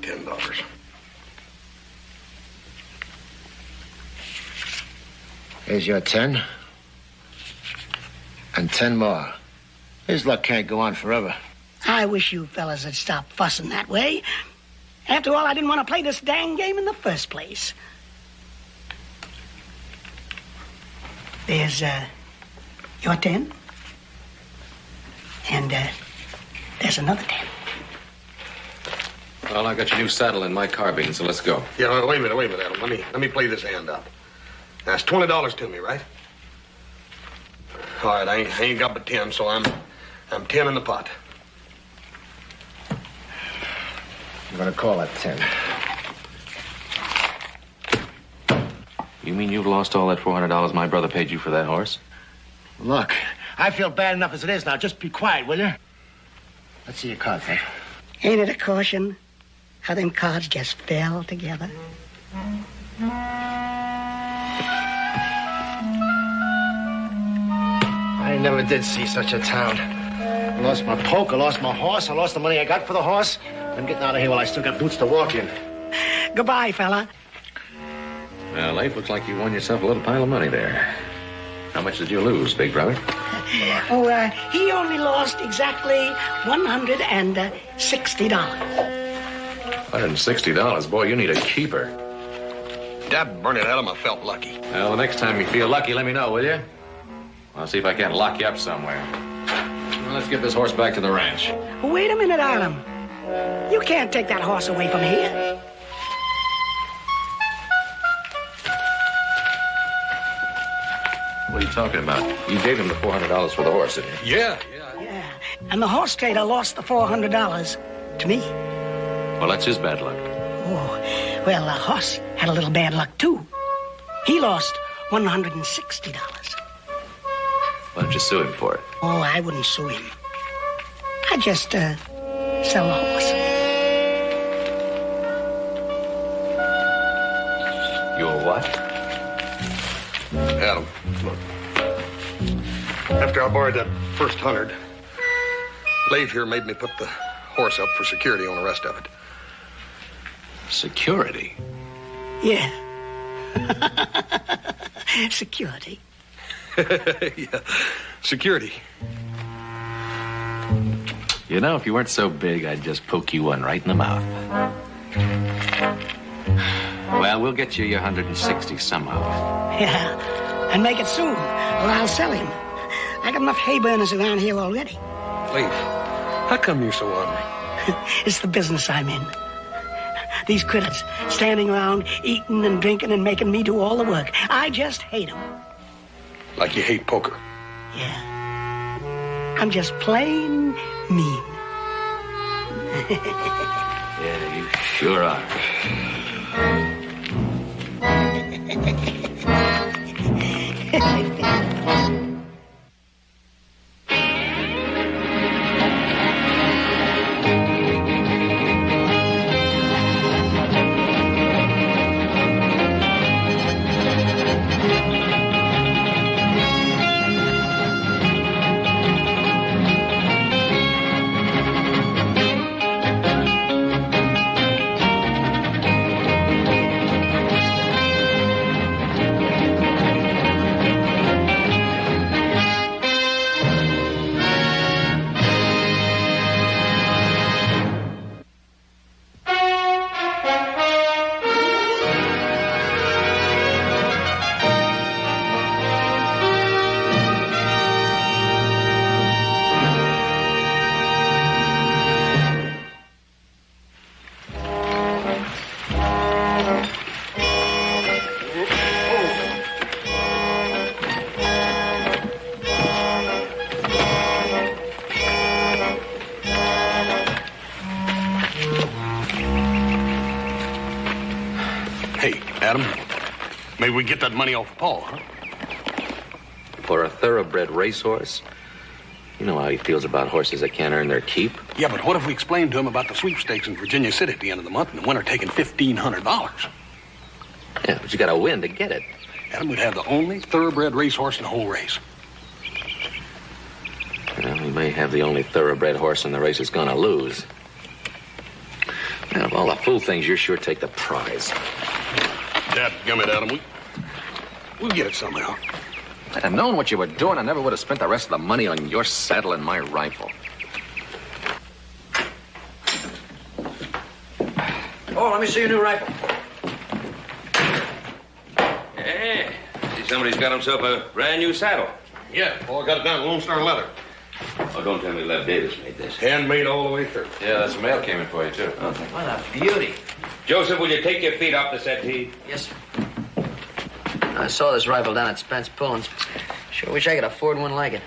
about $10. Here's your 10. And 10 more. His luck can't go on forever. I wish you fellas had stopped fussing that way. After all, I didn't want to play this dang game in the first place. There's, your 10. And, there's another 10. Well, I got your new saddle in my carbine, so let's go. Yeah, wait a minute, Adam. Let me play this hand out. That's $20 to me, right? All right, I ain't got but 10, so I'm 10 in the pot. I'm gonna call it 10. You mean you've lost all that $400 my brother paid you for that horse? Look, I feel bad enough as it is now. Just be quiet, will you? Let's see your card, Frank. Ain't it a caution how them cards just fell together? I never did see such a town. I lost my poke, I lost my horse, I lost the money I got for the horse. I'm getting out of here while I still got boots to walk in. Goodbye, fella. Well, Leif, looks like you won yourself a little pile of money there. How much did you lose, big brother? He only lost exactly $160. $160? Boy, you need a keeper. Dad, burn it, Adam. I felt lucky. Well, the next time you feel lucky, let me know, will you? I'll see if I can't lock you up somewhere. Well, let's get this horse back to the ranch. Wait a minute, Adam. You can't take that horse away from here. What are you talking about? You gave him the $400 for the horse, didn't you? Yeah. Yeah, and the horse trader lost the $400 to me. Well, that's his bad luck. Oh, well, the horse had a little bad luck, too. He lost $160. Why don't you sue him for it? Oh, I wouldn't sue him. I'd just, sell the horse. You'll what? Adam, look. After I borrowed that first 100, Leif here made me put the horse up for security on the rest of it. Security? Yeah. Security. Yeah, security. You know, if you weren't so big, I'd just poke you one right in the mouth. Well, we'll get you your 160 somehow. Yeah, and make it soon, or I'll sell him. I got enough hay burners around here already. Leif, how come you're so ornery? It's the business I'm in. These critters standing around, eating and drinking and making me do all the work. I just hate them. Like you hate poker. Yeah. I'm just plain mean. Yeah, you sure are. Adam, maybe we get that money off of Paul, huh? For a thoroughbred racehorse? You know how he feels about horses that can't earn their keep. Yeah, but what if we explain to him about the sweepstakes in Virginia City at the end of the month and the winner taking $1,500? Yeah, but you gotta win to get it. Adam would have the only thoroughbred racehorse in the whole race. Well, he may have the only thoroughbred horse in the race that's gonna lose. Man, of all the fool things, you sure take the prize. Dadgummit, Adam. We'll get it somehow. If I'd have known what you were doing, I never would have spent the rest of the money on your saddle and my rifle. Oh, let me see your new rifle. Hey, see somebody's got himself a brand new saddle. Yeah, Paul got it down at Lone Star Leather. Oh, don't tell me Lev Davis made this. Handmade all the way through. Yeah, that's mail came in for you, too. Oh, what a beauty. Joseph, will you take your feet off the settee? Yes, sir. I saw this rifle down at Spence Pullins. Sure wish I could afford one like it.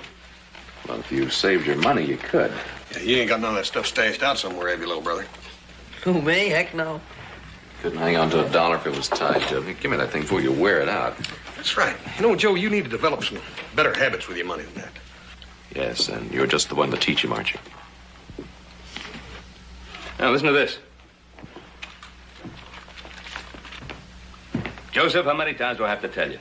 Well, if you saved your money, you could. Yeah, you ain't got none of that stuff stashed out somewhere, have you, little brother? Who, me? Heck no. Couldn't hang on to $1 if it was tied to. Give me that thing before you wear it out. That's right. You know, Joe, you need to develop some better habits with your money than that. Yes, and you're just the one to teach him, aren't you? Now, listen to this. Joseph, how many times do I have to tell you?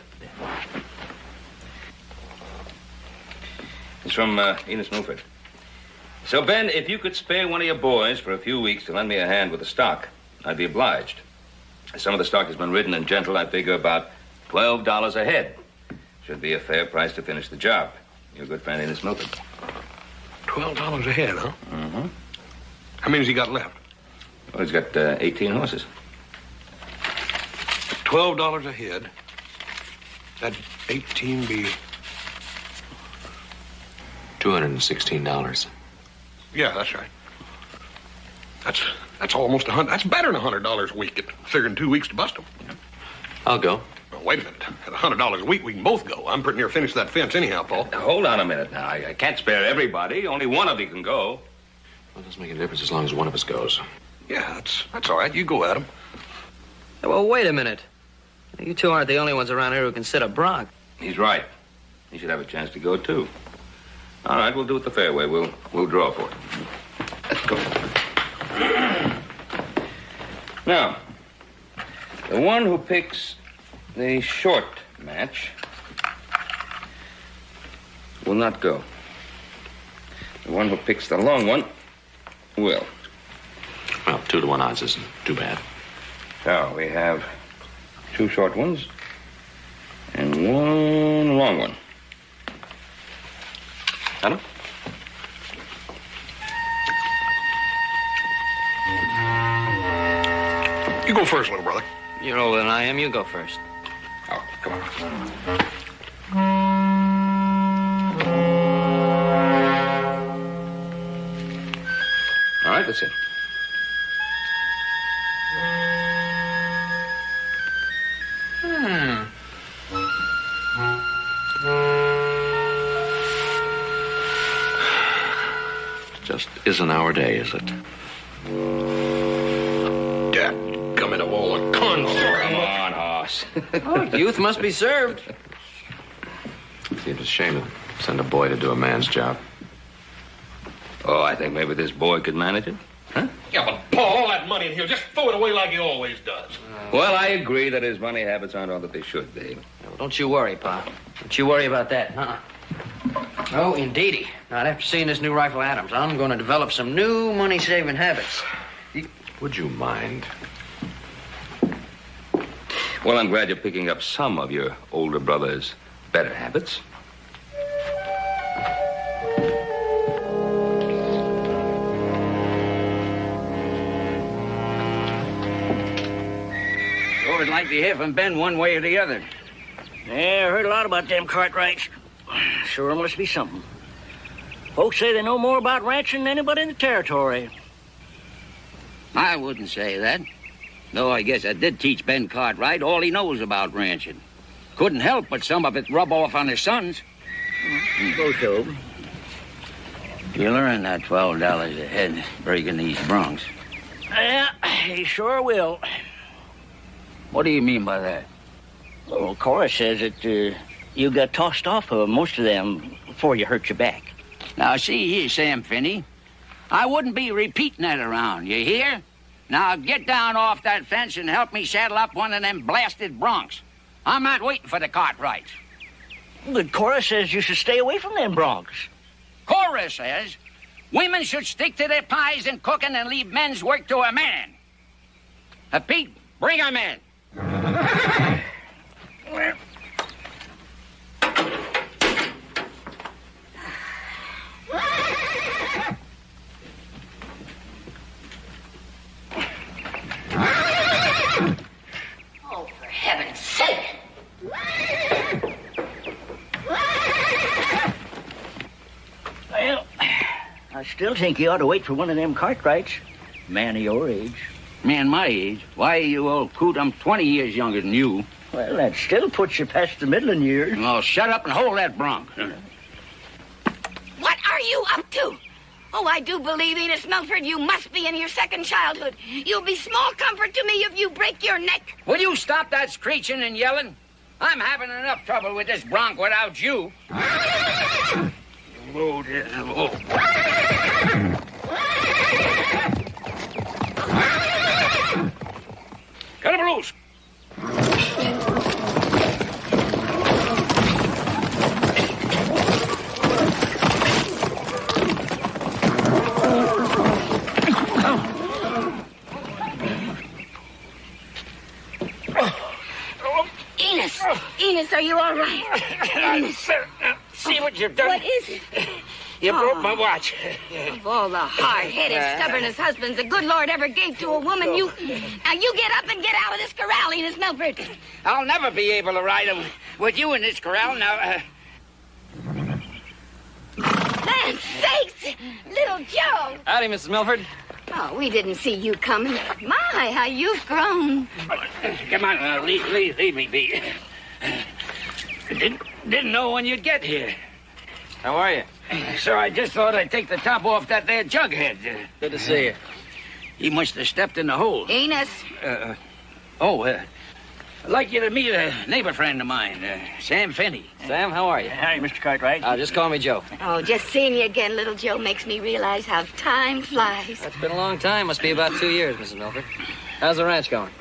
It's from Enos Milford. So, Ben, if you could spare one of your boys for a few weeks to lend me a hand with the stock, I'd be obliged. Some of the stock has been ridden and gentle. I figure about $12 a head. Should be a fair price to finish the job. Your good friend Enos Milford. $12 a head, huh? Mm-hmm. How many's he got left? Well, he's got 18 horses. $12 a head. That'd 18 be... $216. Yeah, that's right. That's almost $100. That's better than $100 a week. Figuring 2 weeks to bust them. I'll go. Well, wait a minute. At $100 a week, we can both go. I'm pretty near finished that fence anyhow, Paul. Now, hold on a minute now. I can't spare everybody. Only one of you can go. Well, it doesn't make a difference as long as one of us goes. Yeah, that's all right. You go, Adam. Well, wait a minute. You two aren't the only ones around here who can sit a bronc. He's right. He should have a chance to go, too. All right, we'll do it the fair way. We'll draw for it. Let's go. Now, the one who picks the short match will not go. The one who picks the long one will. Well, 2-to-1 odds isn't too bad. Now, we have 2 short ones and 1 long one. Adam? You go first, little brother. You're older than I am. You go first. Oh, come on. All right, that's it. Just isn't our day, is it? Dadgummit of all the cons. Come on, hoss. Oh, youth must be served. Seems a shame to send a boy to do a man's job. Oh, I think maybe this boy could manage it. Huh? Yeah, but Paul, all that money in here, just throw it away like he always does. Well, I agree that his money habits aren't all that they should be. Well, don't you worry, Pa. Don't you worry about that. Oh, indeedy. Not after seeing this new rifle Adams. I'm going to develop some new money-saving habits. Would you mind? Well, I'm glad you're picking up some of your older brother's better habits. Sure would like to hear from Ben one way or the other. Yeah, I heard a lot about them Cartwrights. Sure must be something. Folks say they know more about ranching than anybody in the territory. I wouldn't say that. Though I guess I did teach Ben Cartwright all he knows about ranching. Couldn't help but some of it rub off on his sons. Both of them. You'll earn that $12 a head breaking these broncs. Yeah, he sure will. What do you mean by that? Well, Cora says that you got tossed off of most of them before you hurt your back. Now, see here, Sam Finney. I wouldn't be repeating that around, you hear? Now, get down off that fence and help me saddle up one of them blasted broncs. I'm not waiting for the Cartwrights. But Cora says you should stay away from them broncs. Cora says women should stick to their pies and cooking and leave men's work to a man. Pete, bring him in. Oh, for heaven's sake. Well, I still think you ought to wait for one of them Cartwrights. Man of your age. Man, my age? Why, you old coot, I'm 20 years younger than you. Well, that still puts you past the middling years. Well, shut up and hold that bronc. What are you up to? Oh, I do believe, Enos Milford, you must be in your second childhood. You'll be small comfort to me if you break your neck. Will you stop that screeching and yelling? I'm having enough trouble with this bronc without you. Cut him loose. Enos, are you all right? Enos. See what you've done? What is it? You broke my watch. Of all the hard-headed, stubbornest husbands the good Lord ever gave to a woman, now you get up and get out of this corral, Enos Milford. I'll never be able to ride him with you in this corral now. Land sakes, little Joe. Howdy, Mrs. Milford. Oh, we didn't see you coming. My, how you've grown. Come on, leave me be. Didn't know when you'd get here. How are you? So I just thought I'd take the top off that there jughead. Good to see you. He must have stepped in the hole. Enos. I'd like you to meet a neighbor friend of mine, Sam Finney. Sam, how are you? Hi, Mr. Cartwright. Just call me Joe. Oh, just seeing you again, little Joe, makes me realize how time flies. That's been a long time. Must be about 2 years, Mrs. Milford. How's the ranch going?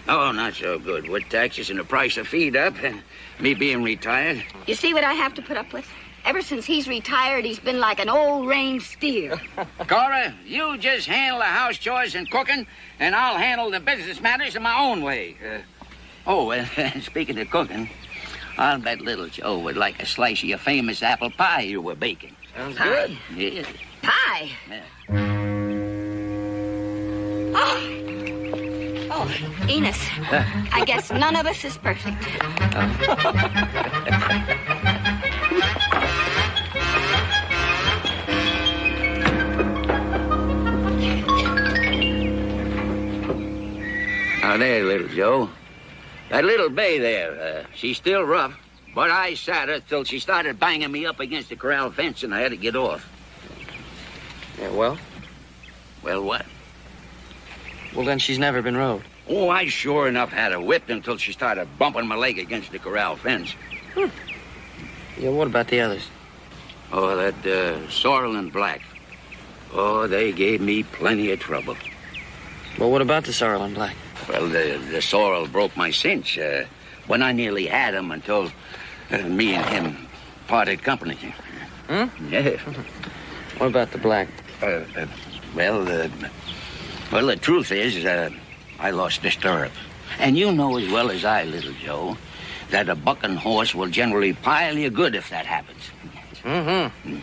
Oh, not so good. With taxes and the price of feed up, and me being retired. You see what I have to put up with? Ever since he's retired, he's been like an old range steer. Cora, you just handle the house chores and cooking, and I'll handle the business matters in my own way. Speaking of cooking, I'll bet little Joe would like a slice of your famous apple pie you were baking. Sounds good. Yeah. Pie. Yeah. Oh, Enos. I guess none of us is perfect. Now there, little Joe. That little bay there, she's still rough, but I sat her till she started banging me up against the corral fence and I had to get off. Yeah, well? Well, what? Well, then she's never been rode. Oh, I sure enough had her whipped until she started bumping my leg against the corral fence. Yeah, what about the others? Oh, that Sorrel and Black. Oh, they gave me plenty of trouble. Well, what about the Sorrel and Black? Well, the sorrel broke my cinch when I nearly had him until me and him parted company. Hmm? Yeah. What about the Black? Well, the truth is, I lost the stirrup. And you know as well as I, little Joe, that a bucking horse will generally pile you good if that happens. Mm-hmm.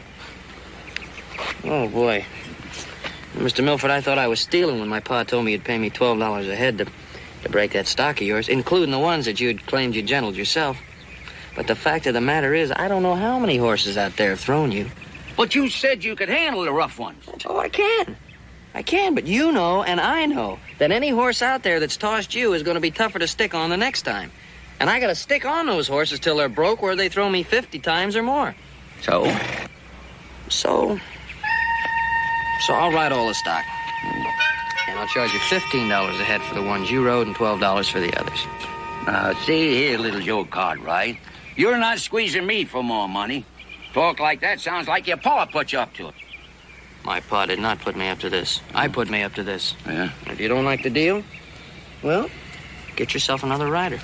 Oh, boy. Mr. Milford, I thought I was stealing when my pa told me he'd pay me $12 a head to break that stock of yours, including the ones that you'd claimed you gentled yourself. But the fact of the matter is, I don't know how many horses out there have thrown you. But you said you could handle the rough ones. Oh, I can. I can, but you know and I know that any horse out there that's tossed you is going to be tougher to stick on the next time. And I got to stick on those horses till they're broke where they throw me 50 times or more. So I'll ride all the stock. And I'll charge you $15 a head for the ones you rode and $12 for the others. Now, see here, little Joe Cartwright. You're not squeezing me for more money. Talk like that sounds like your pa put you up to it. My pa did not put me up to this. I put me up to this. Yeah? If you don't like the deal, well, get yourself another rider.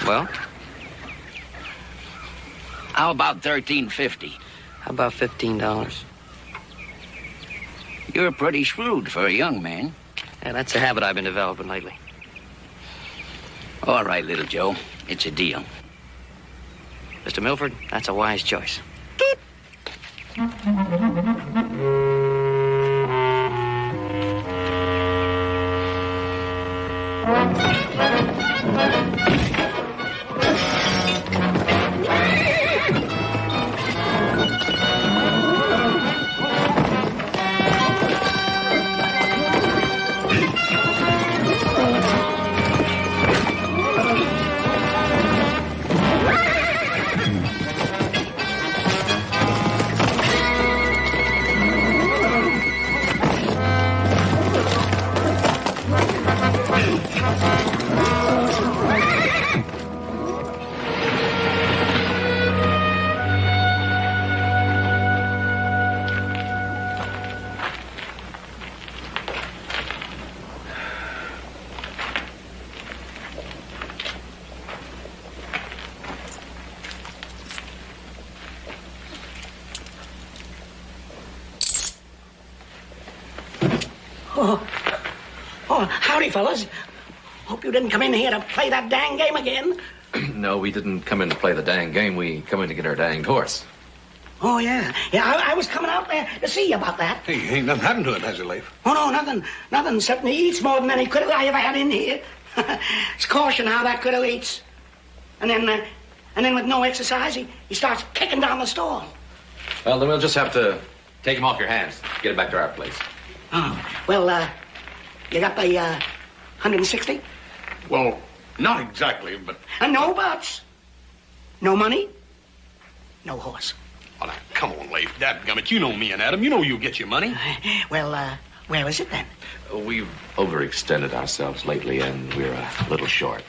Well? How about $13.50? How about $15? You're pretty shrewd for a young man. Yeah, that's a habit I've been developing lately. All right, little Joe. It's a deal. Mr. Milford, that's a wise choice. Oh, howdy, fellas. Hope you didn't come in here to play that dang game again. No, we didn't come in to play the dang game. We come in to get our dang horse. Oh, yeah. Yeah, I was coming out there to see you about that. Hey, ain't nothing happened to him, has it, Leif? Oh, no, nothing. Nothing except he eats more than any critter I ever had in here. It's caution how that critter eats. And then with no exercise, he starts kicking down the stall. Well, then we'll just have to take him off your hands. Get it back to our place. Oh, well, you got the 160? Well, not exactly, but... No buts. No money. No horse. Oh, now, come on, Leif. Dadgummit, you know me and Adam. You know you'll get your money. Well, where is it then? We've overextended ourselves lately, and we're a little short.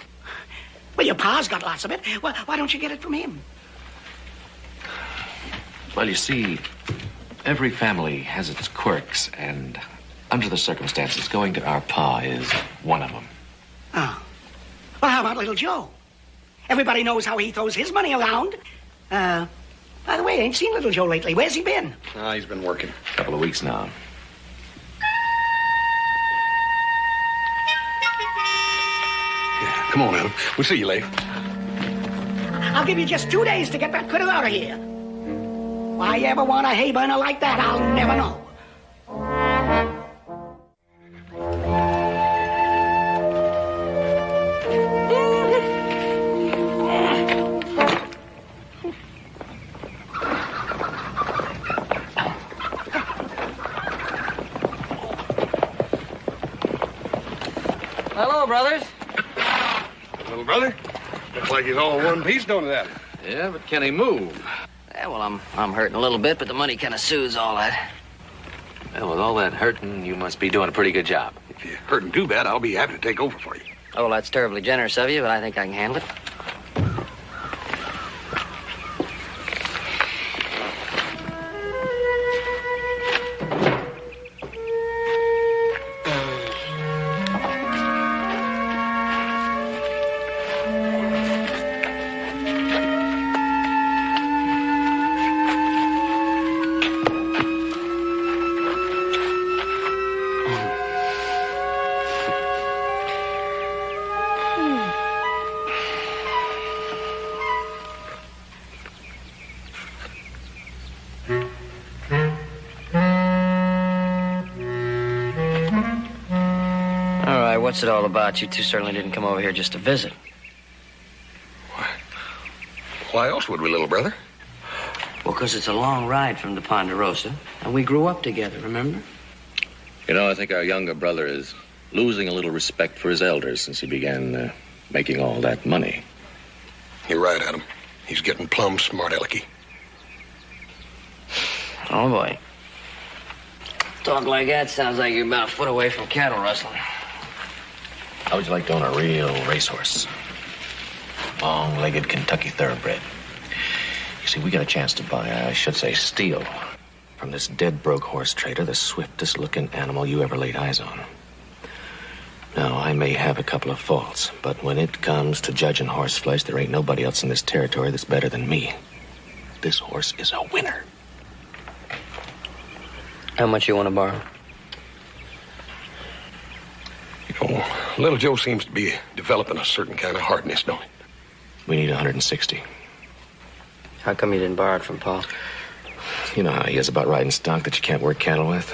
Well, your pa's got lots of it. Why don't you get it from him? Well, you see, every family has its quirks, and under the circumstances, going to our pa is one of them. Oh. Well, how about little Joe? Everybody knows how he throws his money around. By the way, I ain't seen little Joe lately. Where's he been? He's been working. A couple of weeks now. Yeah, come on, Adam. We'll see you, Leif. I'll give you just 2 days to get that critter out of here. Why you ever want a hay burner like that, I'll never know. Hello, brothers. Little brother, looks like he's all in one piece, don't it, Adam? Yeah, but can he move? Yeah, well, I'm hurting a little bit, but the money kind of soothes all that. Well, with all that hurting, you must be doing a pretty good job. If you're hurting too bad, I'll be happy to take over for you. Oh, that's terribly generous of you, but I think I can handle it. What's it all about? You two certainly didn't come over here just to visit. Why else would we, little brother? Well, because it's a long ride from the Ponderosa, and we grew up together, remember? You know, I think our younger brother is losing a little respect for his elders since he began making all that money. You're right, Adam. He's getting plumb smart-alecky. Oh, boy. Talk like that sounds like you're about a foot away from cattle rustling. How would you like to own a real racehorse? Long-legged Kentucky thoroughbred. You see, we got a chance to buy, I should say, steal from this dead-broke horse trader the swiftest-looking animal you ever laid eyes on. Now, I may have a couple of faults, but when it comes to judging horse flesh, there ain't nobody else in this territory that's better than me. this horse is a winner. How much you want to borrow? You know, little Joe seems to be developing a certain kind of hardness, don't he? We need 160. How come you didn't borrow it from Pa? You know how he is about riding stock that you can't work cattle with.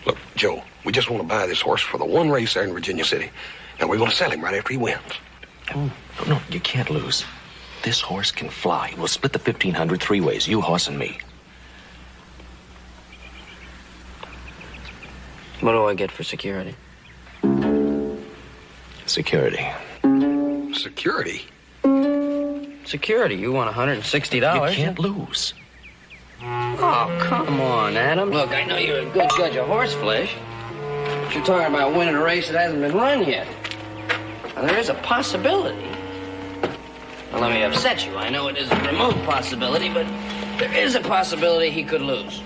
Look, Joe, we just want to buy this horse for the one race there in Virginia City. And we're going to sell him right after he wins. No, you can't lose. This horse can fly. We'll split the 1,500 three ways, you, Hoss, and me. What do I get for security? Security. Security? Security? You want $160? You can't lose. Oh, come on, Adam. Look, I know you're a good judge of horse flesh, but you're talking about winning a race that hasn't been run yet. And there is a possibility. Now, let me upset you. I know it is a remote possibility, but there is a possibility he could lose.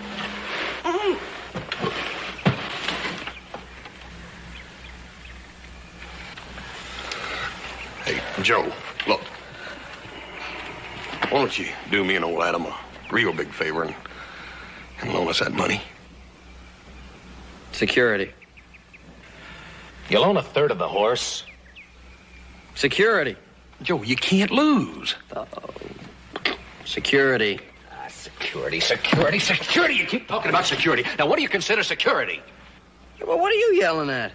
Hey, Joe, look. Why don't you do me and old Adam a real big favor and loan us that money? Security. You'll own a third of the horse. Security. Joe, you can't lose. Security. Security. You keep talking about security. Now, what do you consider security? Well, what are you yelling at?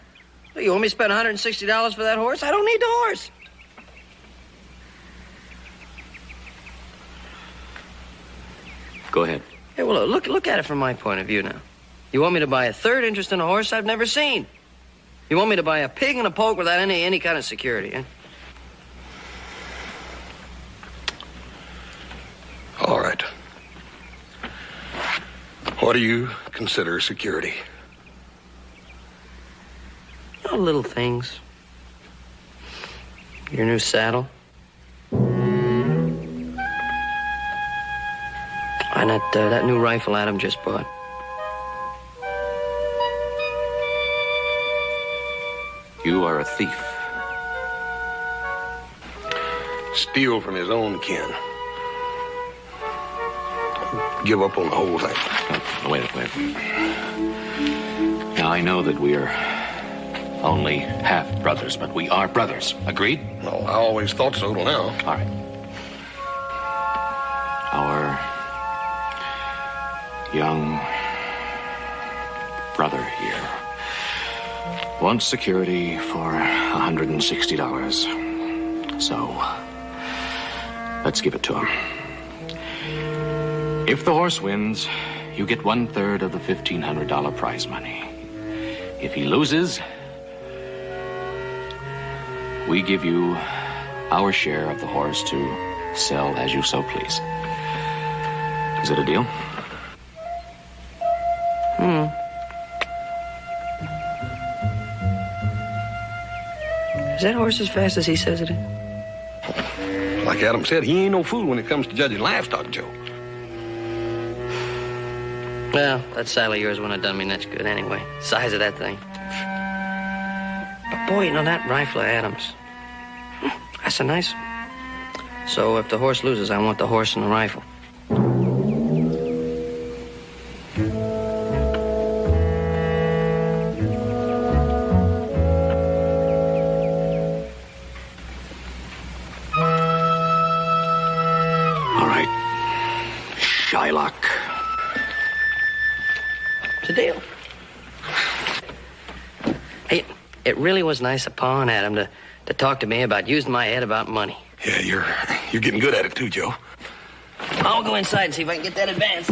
You want me to spend $160 for that horse? I don't need the horse. Go ahead. Hey, well, look at it from my point of view now. You want me to buy a third interest in a horse I've never seen? You want me to buy a pig and a poke without any kind of security, eh? All right. What do you consider security? Oh, little things. Your new saddle. And that new rifle Adam just bought. You are a thief. Steal from his own kin. Give up on the whole thing. Wait. Now, I know that we are only half brothers, but we are brothers. Agreed? Well, I always thought so till now. All right. Our young brother here wants security for $160. So, let's give it to him. If the horse wins, you get 1/3 of the $1,500 prize money. If he loses, we give you our share of the horse to sell as you so please. Is it a deal? Is that horse as fast as he says it is? Like Adam said, he ain't no fool when it comes to judging livestock, Joe. Well, that saddle of yours wouldn't have done me much good anyway. Size of that thing. But boy, you know, that rifle of Adam's, that's a nice one. So if the horse loses, I want the horse and the rifle. All right. Shylock. It's a deal. Hey, it really was nice of Pa and Adam to talk to me about using my head about money. Yeah, you're getting good at it too, Joe. I'll go inside and see if I can get that advance.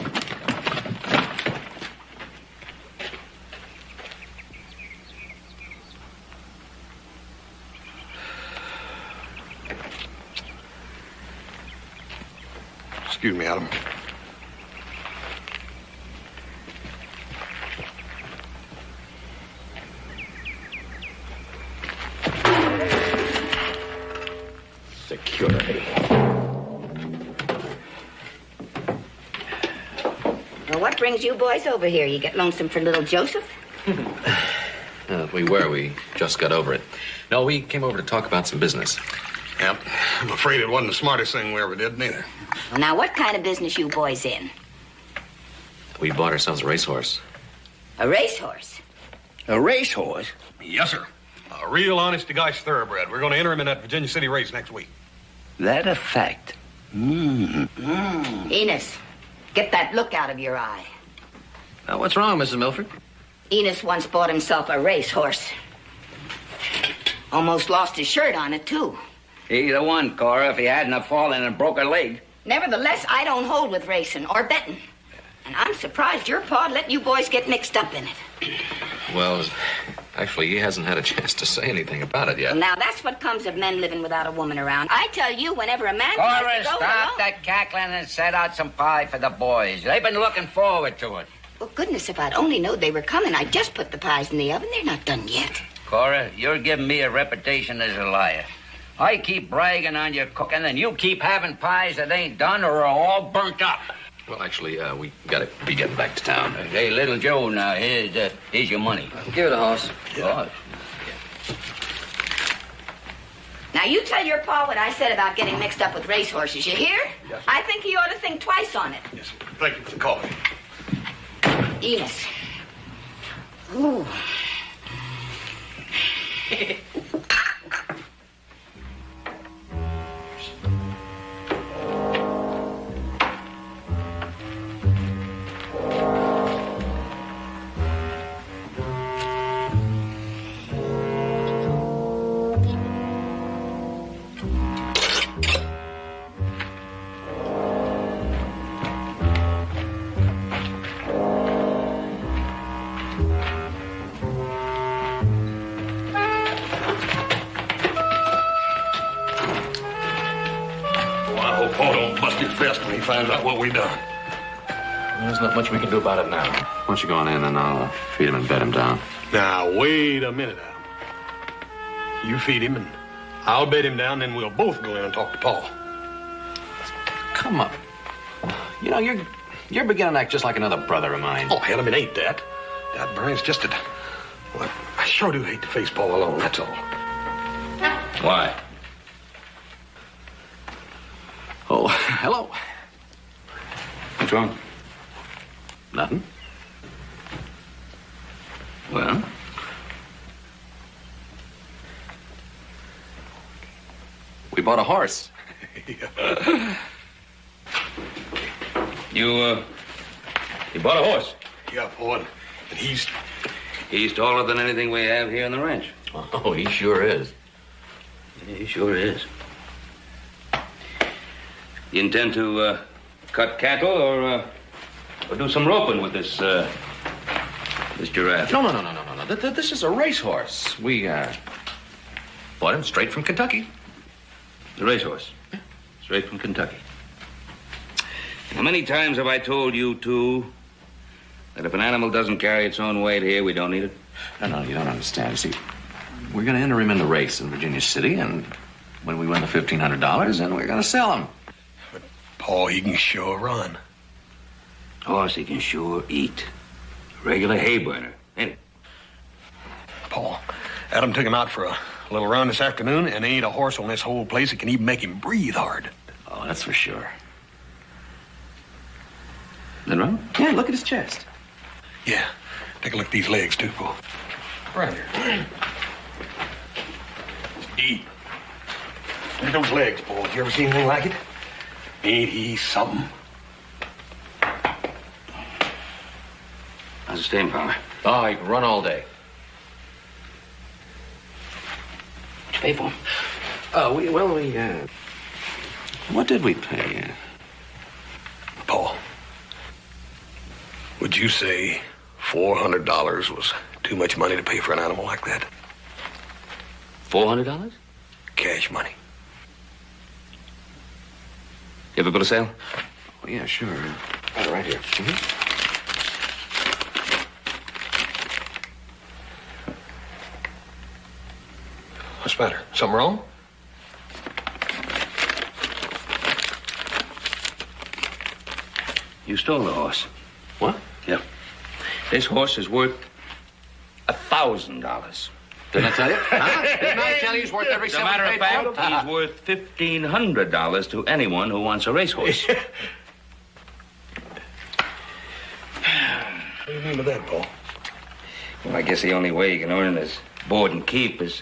Excuse me, Adam. Security. Well, what brings you boys over here? You get lonesome for little Joseph? We just got over it. No, we came over to talk about some business. Yep. I'm afraid it wasn't the smartest thing we ever did, neither. Well, now, what kind of business you boys in? We bought ourselves a racehorse. A racehorse? A racehorse? Yes, sir. A real honest-to-gosh thoroughbred. We're going to enter him in that Virginia City race next week. That a fact? Enos, get that look out of your eye. Now, what's wrong, Mrs. Milford? Enos once bought himself a racehorse. Almost lost his shirt on it, too. Either one, Cora, if he hadn't have fallen and broke a leg. Nevertheless, I don't hold with racing or betting. And I'm surprised your pa let you boys get mixed up in it. Well, actually, he hasn't had a chance to say anything about it yet. Well, now, that's what comes of men living without a woman around. I tell you, whenever a man Cora, tries to go stop alone... that cackling and set out some pie for the boys. They've been looking forward to it. Well, goodness, if I'd only known they were coming, I'd just put the pies in the oven. They're not done yet. Cora, you're giving me a reputation as a liar. I keep bragging on your cooking, and you keep having pies that ain't done or are all burnt up. Well, actually, we gotta be getting back to town. Hey, little Joe, now, here's your money. Give it a horse. Yeah. Now, you tell your pa what I said about getting mixed up with racehorses, you hear? Yes. I think he ought to think twice on it. Yes, sir. Thank you for the call. Enos. Ooh. Paul don't bust his vest when he finds out what we done. Well, there's not much we can do about it now. Why don't you go on in and I'll feed him and bed him down. Now, wait a minute, Adam. You feed him and I'll bed him down, then we'll both go in and talk to Paul. Come on. You know, you're beginning to act just like another brother of mine. Oh, Adam, it ain't that. That Burns just a... Well, I sure do hate to face Paul alone, that's all. Why? Oh, hello. What's wrong? Nothing. Well? We bought a horse. You bought a horse? Yeah, Paul, and he's... He's taller than anything we have here on the ranch. Oh, he sure is. Yeah, he sure is. You intend to cut cattle or do some roping with this giraffe? No. This is a racehorse. We bought him straight from Kentucky. The racehorse? Yeah. Straight from Kentucky. How many times have I told you two that if an animal doesn't carry its own weight here, we don't need it? No, you don't understand. See, we're going to enter him in the race in Virginia City, and when we win the $1,500, then we're going to sell him. But, Paul, he can sure run. Horse he can sure eat. Regular hay burner, ain't it? Paul, Adam took him out for a little round this afternoon, and there ain't a horse on this whole place that can even make him breathe hard. Oh, that's for sure. That right? Yeah, look at his chest. Yeah. Take a look at these legs, too, Paul. Right here. Eat. Look at those legs, Paul. You ever seen anything like it? Ain't he something? How's the staying power? Oh, he can run all day. What'd you pay for him? Oh, what did we pay? Paul, would you say $400 was too much money to pay for an animal like that? $400? Cash money. You ever go to sale? Oh, yeah, sure. Got it right here. Mm-hmm. What's the matter? Something wrong? You stole the horse. What? Yeah. This horse is worth $1,000. Didn't I tell you? Huh? Didn't I tell you he's worth every As a cent matter we of paid fact, for? he's worth $1,500 to anyone who wants a racehorse. What do you mean by that, Paul? Well, I guess the only way you can earn his board and keep is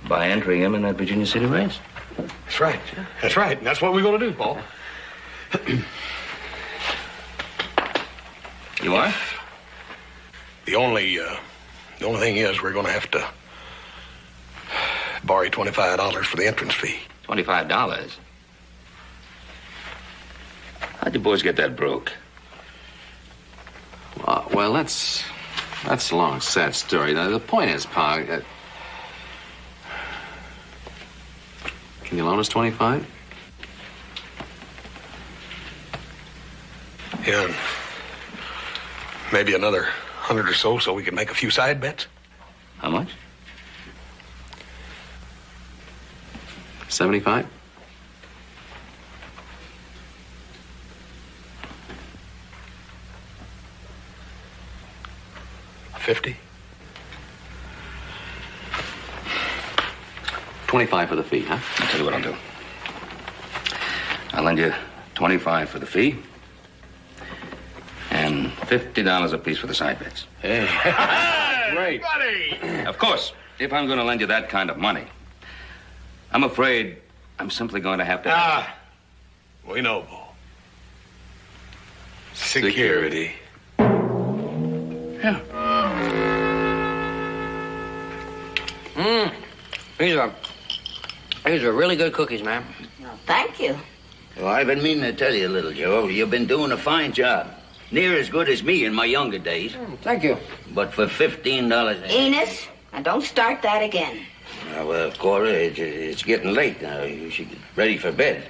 by entering him in that Virginia City race. That's right. That's right. And that's what we're going to do, Paul. You are? The only thing is we're going to have to borrow $25 for the entrance fee. $25? How'd you boys get that broke? Well, that's a long, sad story. Now, the point is, Pa, can you loan us 25? Yeah, and maybe another 100 or so we can make a few side bets. How much? 75? $50? 25 for the fee, huh? I'll tell you what I'll do. I'll lend you $25 for the fee and $50 apiece for the side bets. Hey. Great. Of course, if I'm going to lend you that kind of money, I'm afraid I'm simply going to have to... We know, Paul. Security. Yeah. These are really good cookies, ma'am. Well, thank you. Well, I've been meaning to tell you, little Joe. You've been doing a fine job. Near as good as me in my younger days. Thank you. But for $15... Enos, now don't start that again. Well, Cora, it's getting late now. You should get ready for bed.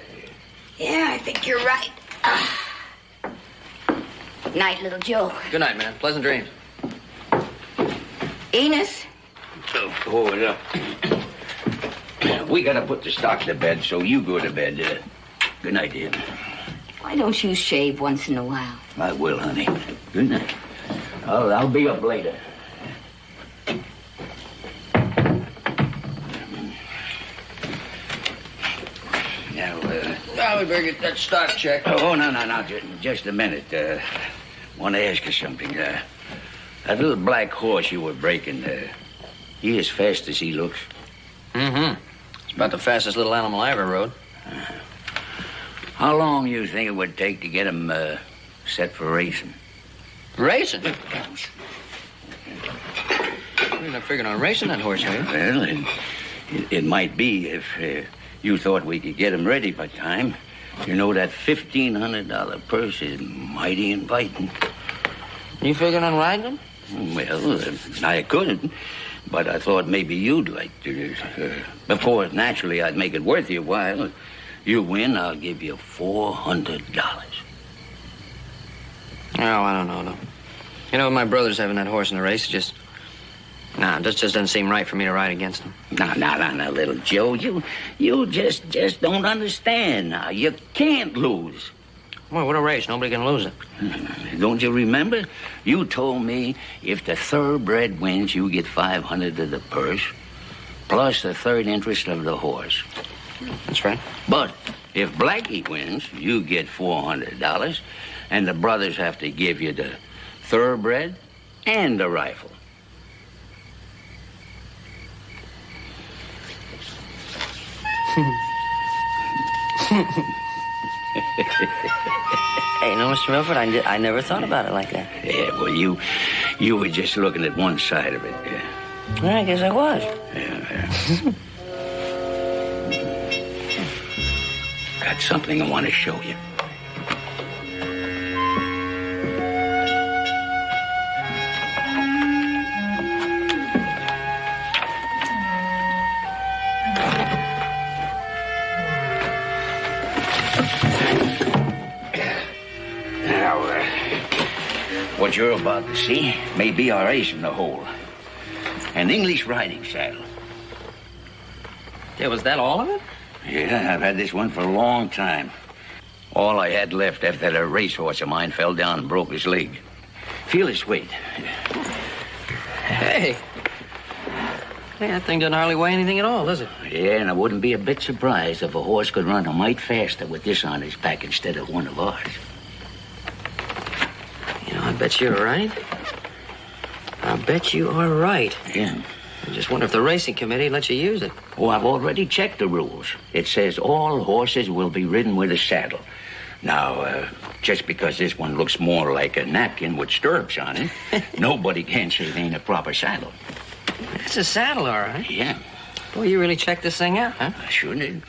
Yeah, I think you're right. Good night, little Joe. Good night, ma'am. Pleasant dreams. Enos, So, hold it up. We gotta put the stock to bed, so you go to bed. Good night, dear. why don't you shave once in a while? I will, honey. Good night. I'll be up later. Now we better get that stock check. Oh, no. Just a minute. Want to ask you something. That little black horse you were breaking, he as fast as he looks? Mm-hmm. It's about the fastest little animal I ever rode. How long you think it would take to get him set for racing? Racing? You're not figuring on racing that horse, are you? Well, it might be if you thought we could get him ready by time. You know, that $1,500 purse is mighty inviting. You figuring on riding him? Well, I could, but I thought maybe you'd like to. Of course, naturally, I'd make it worth your while. You win, I'll give you $400. Oh, I don't know, though. You know, my brother's having that horse in the race. It just doesn't seem right for me to ride against him. Now, little Joe, you just don't understand now. You can't lose. Well, what a race. Nobody can lose it. Don't you remember? You told me if the thoroughbred wins, you get $500 of the purse, plus the third interest of the horse. That's right. But if Blackie wins, you get $400, and the brothers have to give you the thoroughbred and the rifle. Hey, no, Mr. Milford, I never thought about it like that. Yeah, well, you were just looking at one side of it. Yeah, I guess I was. Yeah. Got something I want to show you. What you're about to see may be our ace in the hole. An English riding saddle. Yeah, was that all of it? Yeah, I've had this one for a long time. All I had left after that racehorse of mine fell down and broke his leg. Feel his weight. Hey. Hey, that thing doesn't hardly weigh anything at all, does it? Yeah, and I wouldn't be a bit surprised if a horse could run a mite faster with this on his back instead of one of ours. You know, I bet you're right. I bet you are right. Yeah. I just wonder if the racing committee lets you use it. Oh, I've already checked the rules. It says all horses will be ridden with a saddle. Now, just because this one looks more like a napkin with stirrups on it, nobody can say it ain't a proper saddle. It's a saddle, all right. Yeah. Boy, you really checked this thing out, huh? I sure did.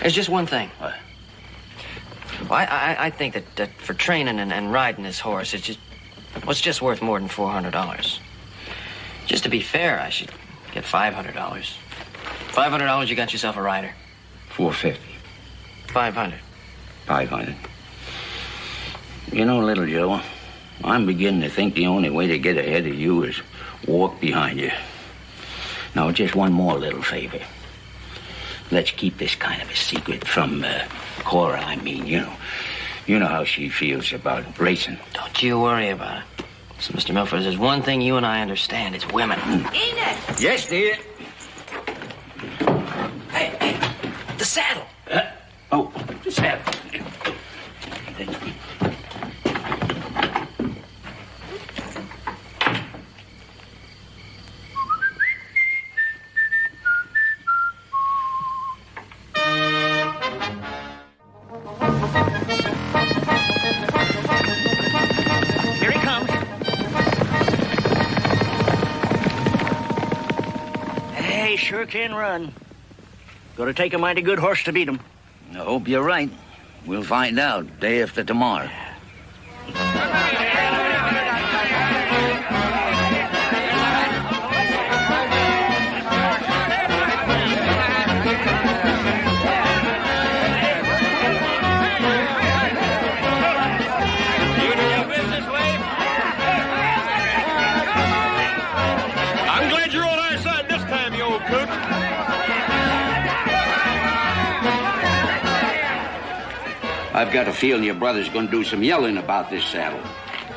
There's just one thing. What? Well, I think that for training and riding this horse, it's just worth more than $400. Just to be fair, I should get $500. $500, you got yourself a rider. $450. $500. $500. You know, little Joe, I'm beginning to think the only way to get ahead of you is walk behind you. Now, just one more little favor. Let's keep this kind of a secret from Cora, I mean, you know. You know how she feels about racing. Don't you worry about it. So, Mr. Milford, there's one thing you and I understand. It's women. Enos! Yes, dear. Hey, the saddle. Oh, the saddle. Here he comes. Hey, sure can run. Gonna take a mighty good horse to beat him. I hope you're right. We'll find out day after tomorrow. I'm glad you're on our side this time, you old cook. I've got a feeling your brother's gonna do some yelling about this saddle.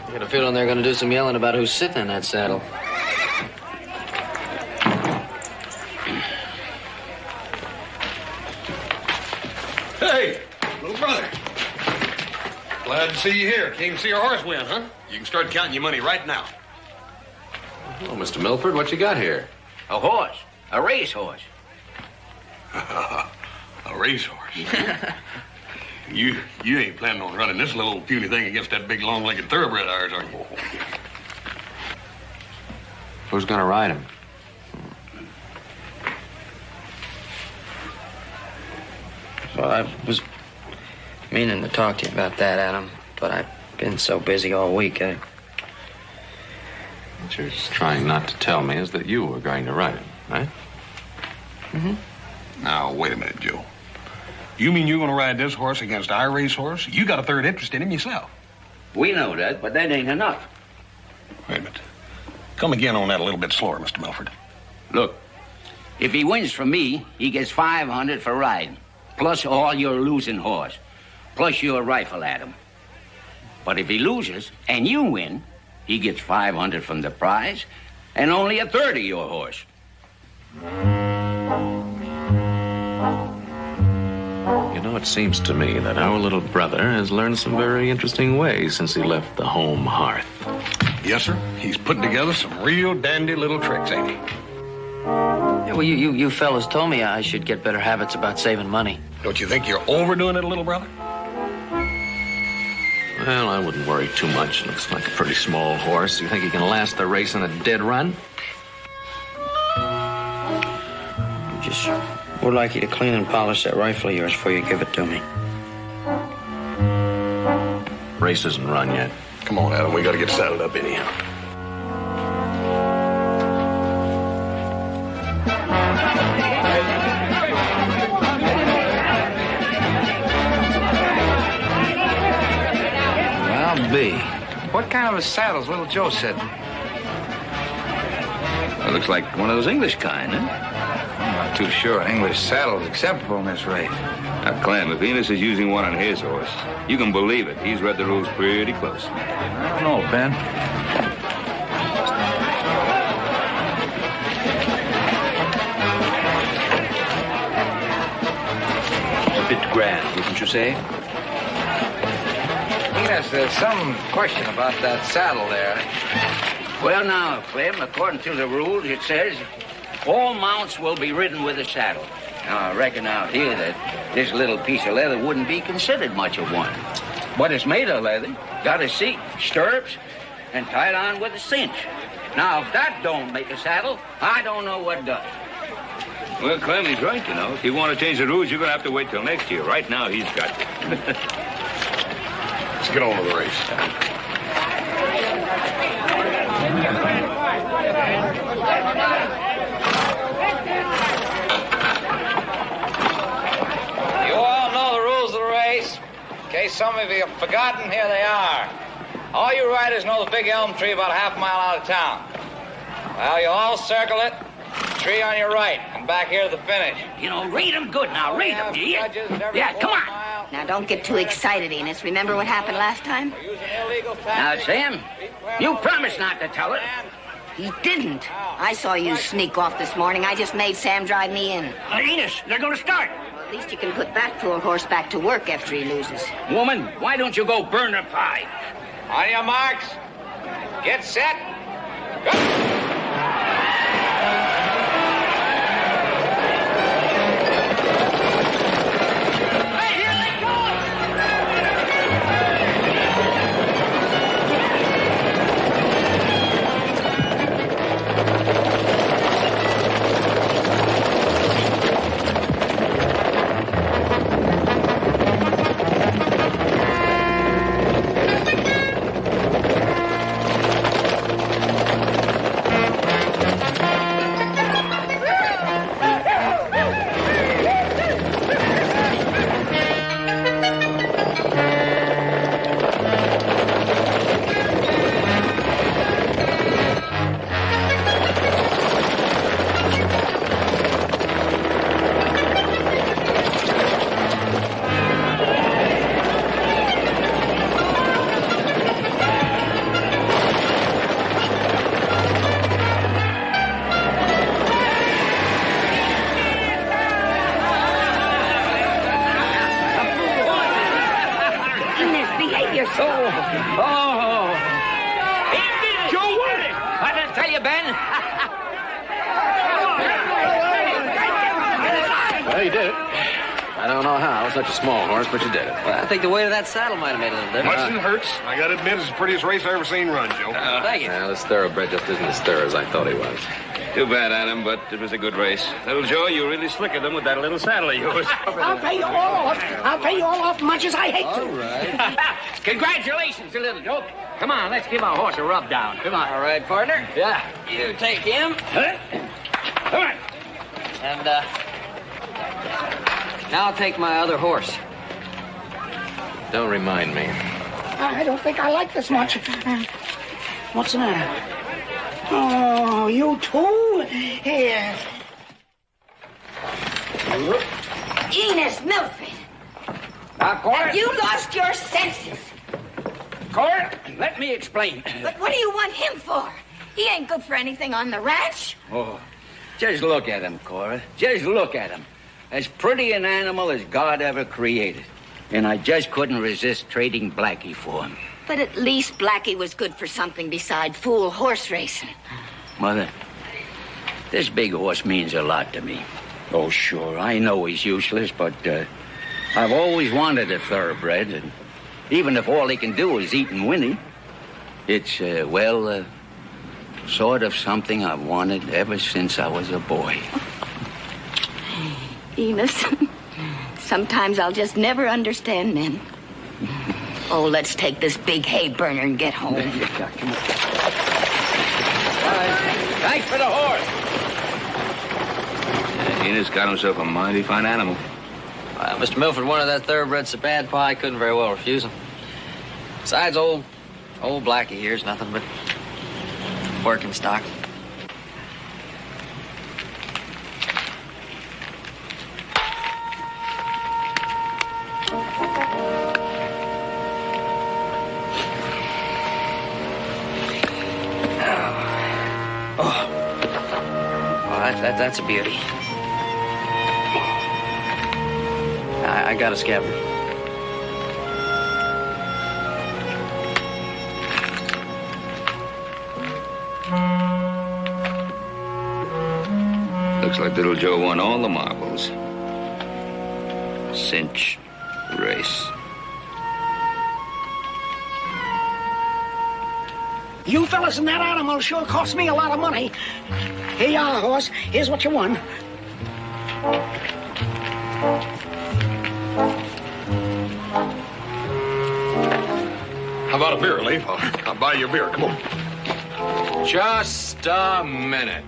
I got a feeling they're going to do some yelling about who's sitting in that saddle. Hey, little brother. Glad to see you here. Came to see our horse win, huh? You can start counting your money right now. Hello, Mr. Milford. What you got here? A horse. A racehorse. A racehorse. You ain't planning on running this little puny thing against that big long-legged thoroughbred of ours, are you? Who's going to ride him? Well, I was meaning to talk to you about that, Adam, but I've been so busy all week. What you're trying not to tell me is that you were going to ride him, right? Mm-hmm. Now, wait a minute, Joe. You mean you're going to ride this horse against our racehorse? You got a third interest in him yourself. We know that, but that ain't enough. Wait a minute. Come again on that a little bit slower, Mr. Milford. Look, if he wins from me, he gets $500 for riding, plus all your losing horse, plus your rifle at him. But if he loses and you win, he gets $500 from the prize and only a third of your horse. You know, it seems to me that our little brother has learned some very interesting ways since he left the home hearth. Yes, sir. He's putting together some real dandy little tricks, ain't he? Yeah, well, you fellas told me I should get better habits about saving money. Don't you think you're overdoing it, little brother? Well, I wouldn't worry too much. Looks like a pretty small horse. You think he can last the race in a dead run? Just would like you to clean and polish that rifle of yours before you give it to me. Race isn't run yet. Come on, Adam. We got to get saddled up anyhow. I'll be. What kind of a saddle's little Joe sitting? It looks like one of those English kind, huh? I'm not too sure an English saddle is acceptable in this race. Now, Clem, if Enos is using one on his horse, you can believe it. He's read the rules pretty close. I don't know, Ben. grand, wouldn't you say? Yes, there's some question about that saddle there. Well, now, Clem, according to the rules, it says all mounts will be ridden with a saddle. Now, I reckon out here that this little piece of leather wouldn't be considered much of one. But it's made of leather, got a seat, stirrups, and tied on with a cinch. Now, if that don't make a saddle, I don't know what does. Well, Clem, he's right, you know. If you want to change the rules, you're going to have to wait till next year. Right now, he's got you. Let's get on with the race. You all know the rules of the race. In case some of you have forgotten, here they are. All you riders know the big elm tree about a half mile out of town. Well, you'll all circle it. Tree on your right, and back here to the finish. You know, read them good now. Read them, do you? Yeah, come on. Now, don't get too excited, Enos. Remember what happened last time? Now, Sam, you promised not to tell her. He didn't. I saw you sneak off this morning. I just made Sam drive me in. Enos, they're going to start. Well, at least you can put that poor horse back to work after he loses. Woman, why don't you go burn a pie? On your marks. Get set. Go. Such a small horse, but you did it. Well, I think the weight of that saddle might have made a little difference. Much it hurts. I gotta admit, it's the prettiest race I ever seen run, Joe. Thank you. Well, this thoroughbred just isn't as thorough as I thought he was. Too bad, Adam, but it was a good race. Little Joe, you really slicker them with that little saddle of yours. I'll pay you all off. I'll pay you all off much as I hate to. All right. Congratulations, you little dope. Come on, let's give our horse a rub down. Come on. All right, partner. Yeah. You take him. Come on. And, now I'll take my other horse. Don't remind me. I don't think I like this much. What's the matter? Oh, you too? Here. Enos Milford, Now, Cora. have you lost your senses? Cora, let me explain. But what do you want him for? He ain't good for anything on the ranch. Oh, just look at him, Cora. Just look at him. As pretty an animal as God ever created. And I just couldn't resist trading Blackie for him. But at least Blackie was good for something beside fool horse racing. Mother, this big horse means a lot to me. Oh, sure, I know he's useless, but I've always wanted a thoroughbred. And even if all he can do is eat and whinny, it's, sort of something I've wanted ever since I was a boy. Enos, sometimes I'll just never understand men. Oh, let's take this big hay burner and get home. All right. Thanks for the horse. Enos got himself a mighty fine animal. Well, Mr. Milford wanted that thoroughbred so bad, Pa, I couldn't very well refuse him. Besides, old Blackie here's nothing but working stock. That's a beauty. I got a scabbard. Looks like little Joe won all the marbles. Cinch race. You fellas in that animal sure cost me a lot of money. Here you are, horse. Here's what you won. How about a beer, Leaf? I'll buy you a beer. Come on. Just a minute.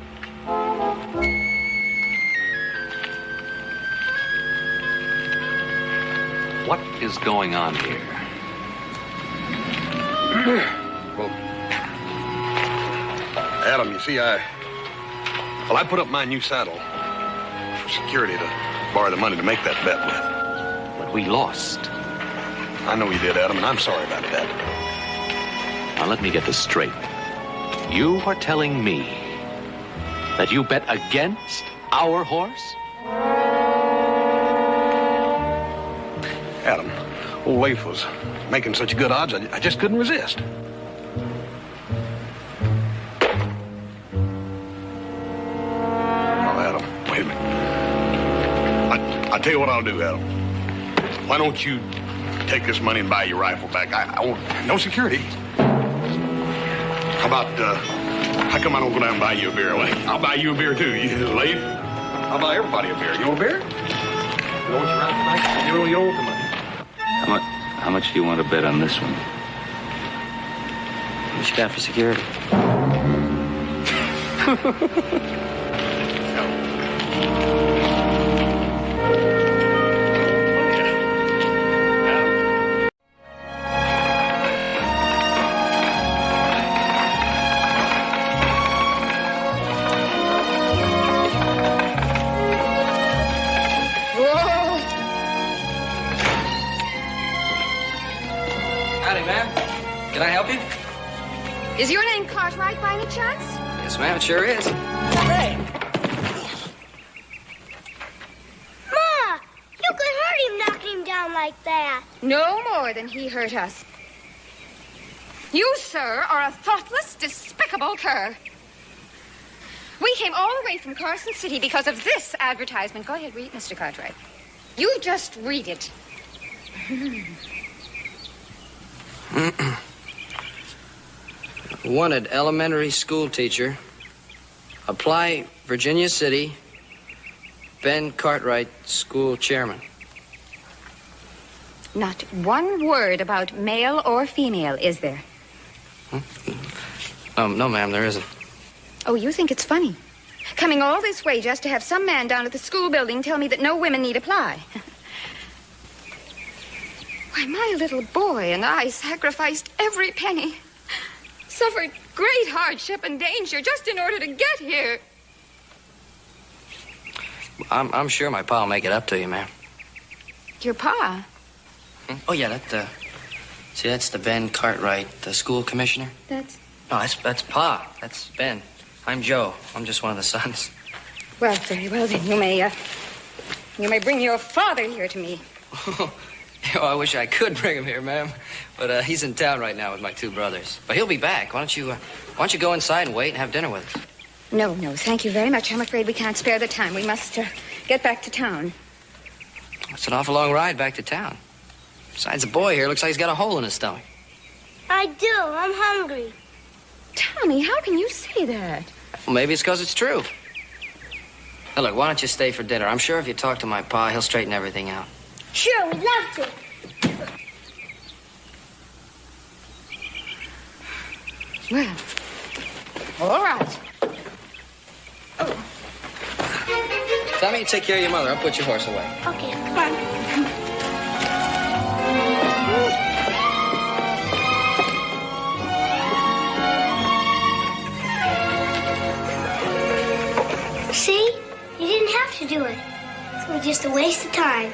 What is going on here? Well, Adam, you see, I put up my new saddle for security to borrow the money to make that bet with. But we lost. I know you did, Adam, and I'm sorry about that. Now, let me get this straight. You are telling me that you bet against our horse? Adam, old Leif was making such good odds, I just couldn't resist. Oh, Adam, wait a minute. I'll tell you what I'll do, Adam. Why don't you take this money and buy your rifle back? I want no security. How come I don't go down and buy you a beer? I'll buy you a beer, too. You Leif? I'll buy everybody a beer. You want a beer? You want your rifle back? You don't want the money. How much do you want to bet on this one? What you got for security? Howdy, ma'am. Can I help you? Is your name Cartwright by any chance? Yes, ma'am, it sure is. Hey! Ma! You could hurt him knocking him down like that. No more than he hurt us. You, sir, are a thoughtless, despicable cur. We came all the way from Carson City because of this advertisement. Go ahead, read it, Mr. Cartwright. You just read it. Wanted elementary school teacher. Apply Virginia City. Ben Cartwright, school chairman. Not one word about male or female, is there? No, ma'am, there isn't. Oh, you think it's funny? Coming all this way just to have some man down at the school building tell me that no women need apply. Why, my little boy and I sacrificed every penny. Suffered great hardship and danger just in order to get here. I'm sure my pa will make it up to you, ma'am. Your pa? Oh, yeah, see, that's the Ben Cartwright, the school commissioner. That's... No, that's pa. That's Ben. I'm Joe. I'm just one of the sons. Well, very well, then. You may bring your father here to me. Oh, I wish I could bring him here, ma'am. But he's in town right now with my two brothers. But he'll be back. Why don't you go inside and wait and have dinner with us? No, thank you very much. I'm afraid we can't spare the time. We must get back to town. It's an awful long ride back to town. Besides, the boy here looks like he's got a hole in his stomach. I do. I'm hungry. Tommy, how can you say that? Well, maybe it's because it's true. Now, look, why don't you stay for dinner? I'm sure if you talk to my pa, he'll straighten everything out. Sure, we'd love to. Well, all right. Oh. Tommy, you take care of your mother. I'll put your horse away. Okay, come on. See? You didn't have to do it. It was just a waste of time.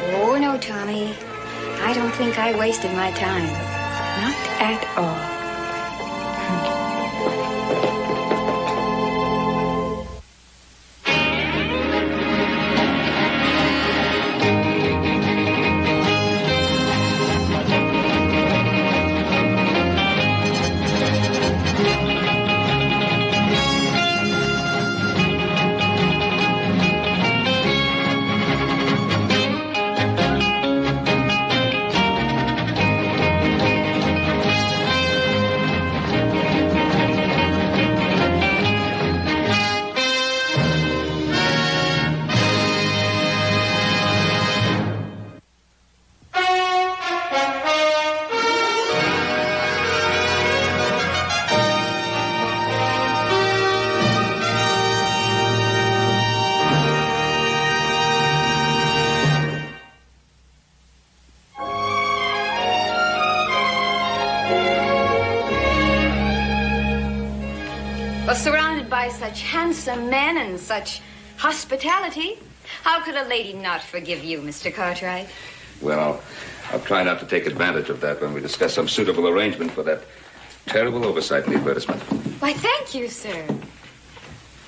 Oh, no, Tommy. I don't think I wasted my time. Not at all. Well, surrounded by such handsome men and such hospitality, how could a lady not forgive you, Mr. Cartwright? Well, I'll try not to take advantage of that when we discuss some suitable arrangement for that terrible oversight in the advertisement. Why, thank you, sir.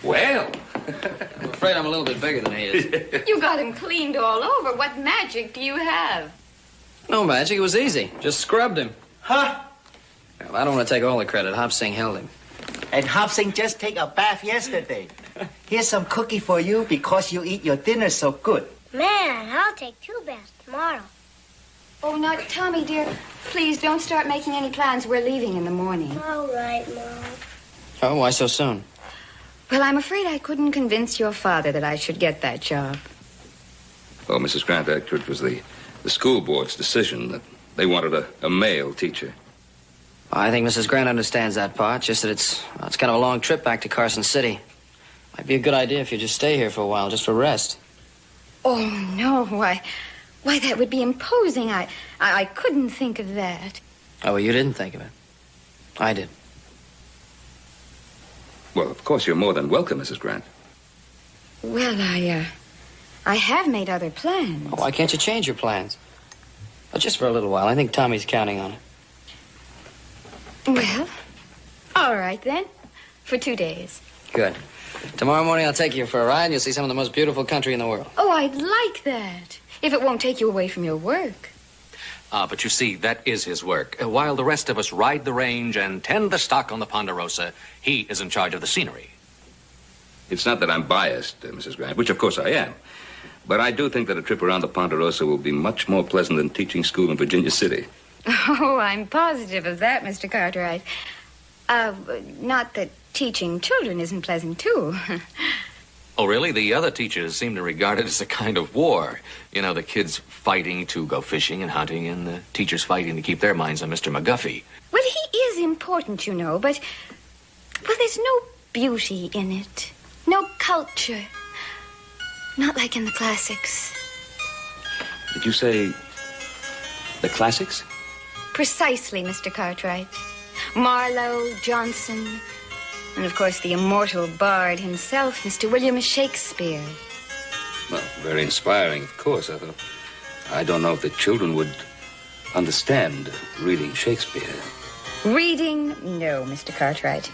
Well. I'm afraid I'm a little bit bigger than he is. You got him cleaned all over. What magic do you have? No magic. It was easy. Just scrubbed him. Huh? Well, I don't want to take all the credit. Hop Sing held him. And Hop Sing just take a bath yesterday. Here's some cookie for you because you eat your dinner so good. Man, I'll take 2 baths tomorrow. Oh, now, Tommy, dear, please don't start making any plans. We're leaving in the morning. All right, Mom. Oh, why so soon? Well, I'm afraid I couldn't convince your father that I should get that job. Oh, Mrs. Grant, actually, it was the school board's decision that they wanted a male teacher. I think Mrs. Grant understands that part, just that it's kind of a long trip back to Carson City. Might be a good idea if you just stay here for a while, just for rest. Oh, no, why, that would be imposing. I couldn't think of that. Oh, well, you didn't think of it. I did. Well, of course, you're more than welcome, Mrs. Grant. Well, I have made other plans. Oh, why can't you change your plans? Well, just for a little while. I think Tommy's counting on it. Well, all right, then. For 2 days. Good. Tomorrow morning I'll take you for a ride and you'll see some of the most beautiful country in the world. Oh, I'd like that. If it won't take you away from your work. But you see, that is his work. While the rest of us ride the range and tend the stock on the Ponderosa, he is in charge of the scenery. It's not that I'm biased, Mrs. Grant, which of course I am. But I do think that a trip around the Ponderosa will be much more pleasant than teaching school in Virginia City. Oh, I'm positive of that, Mr. Cartwright. Not that teaching children isn't pleasant, too. Oh, really? The other teachers seem to regard it as a kind of war. You know, the kids fighting to go fishing and hunting, and the teachers fighting to keep their minds on Mr. McGuffey. Well, he is important, you know, but... Well, there's no beauty in it. No culture. Not like in the classics. Did you say the classics? Precisely, Mr. Cartwright. Marlowe, Johnson, and, of course, the immortal bard himself, Mr. William Shakespeare. Well, very inspiring, of course. I don't know if the children would understand reading Shakespeare. Reading? No, Mr. Cartwright.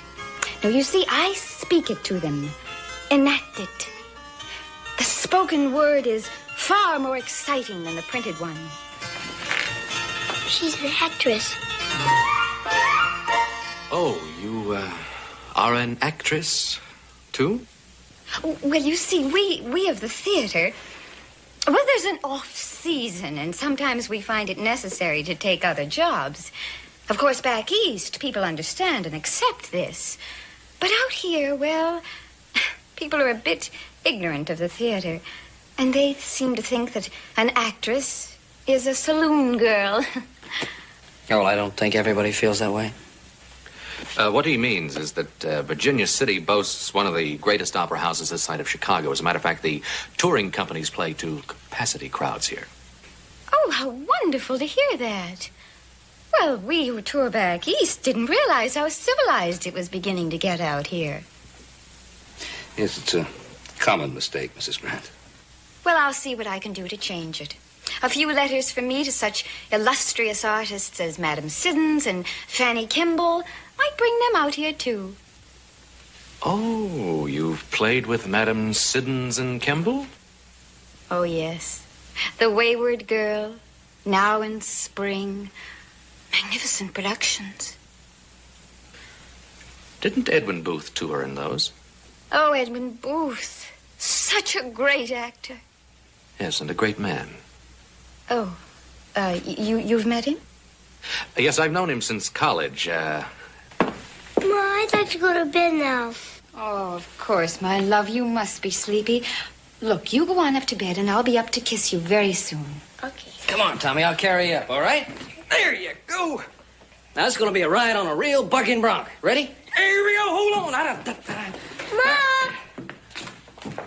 No, you see, I speak it to them. Enact it. The spoken word is far more exciting than the printed one. She's an actress. Oh, you are an actress, too? Well, you see, we of the theater... Well, there's an off-season, and sometimes we find it necessary to take other jobs. Of course, back east, people understand and accept this. But out here, well, people are a bit ignorant of the theater. And they seem to think that an actress is a saloon girl. Oh, well, I don't think everybody feels that way. What he means is that Virginia City boasts one of the greatest opera houses this side of Chicago. As a matter of fact, the touring companies play to capacity crowds here. Oh, how wonderful to hear that. Well, we who tour back east didn't realize how civilized it was beginning to get out here. Yes, it's a common mistake, Mrs. Grant. Well, I'll see what I can do to change it. A few letters from me to such illustrious artists as Madame Siddons and Fanny Kimball might bring them out here, too. Oh, you've played with Madame Siddons and Kemble? Oh, yes. The Wayward Girl, Now in Spring. Magnificent productions. Didn't Edwin Booth tour in those? Oh, Edwin Booth. Such a great actor. Yes, and a great man. Oh, you've met him? Yes, I've known him since college. Ma, I'd like to go to bed now. Oh, of course, my love. You must be sleepy. Look, you go on up to bed, and I'll be up to kiss you very soon. Okay. Come on, Tommy, I'll carry you up, all right? There you go. Now, it's going to be a ride on a real bucking bronc. Ready? Here we go. Hold on. Mom!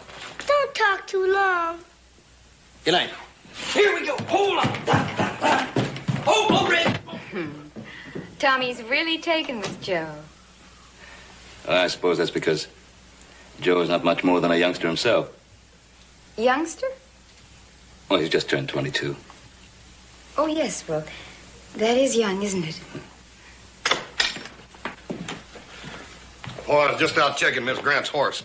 Don't talk too long. Good night. Here we go. Hold on. Hold, Red. Tommy's really taken with Joe. I suppose that's because Joe is not much more than a youngster himself. Youngster? Well, he's just turned 22. Oh, yes, well, that is young, isn't it? Oh, I was just out checking Miss Grant's horse.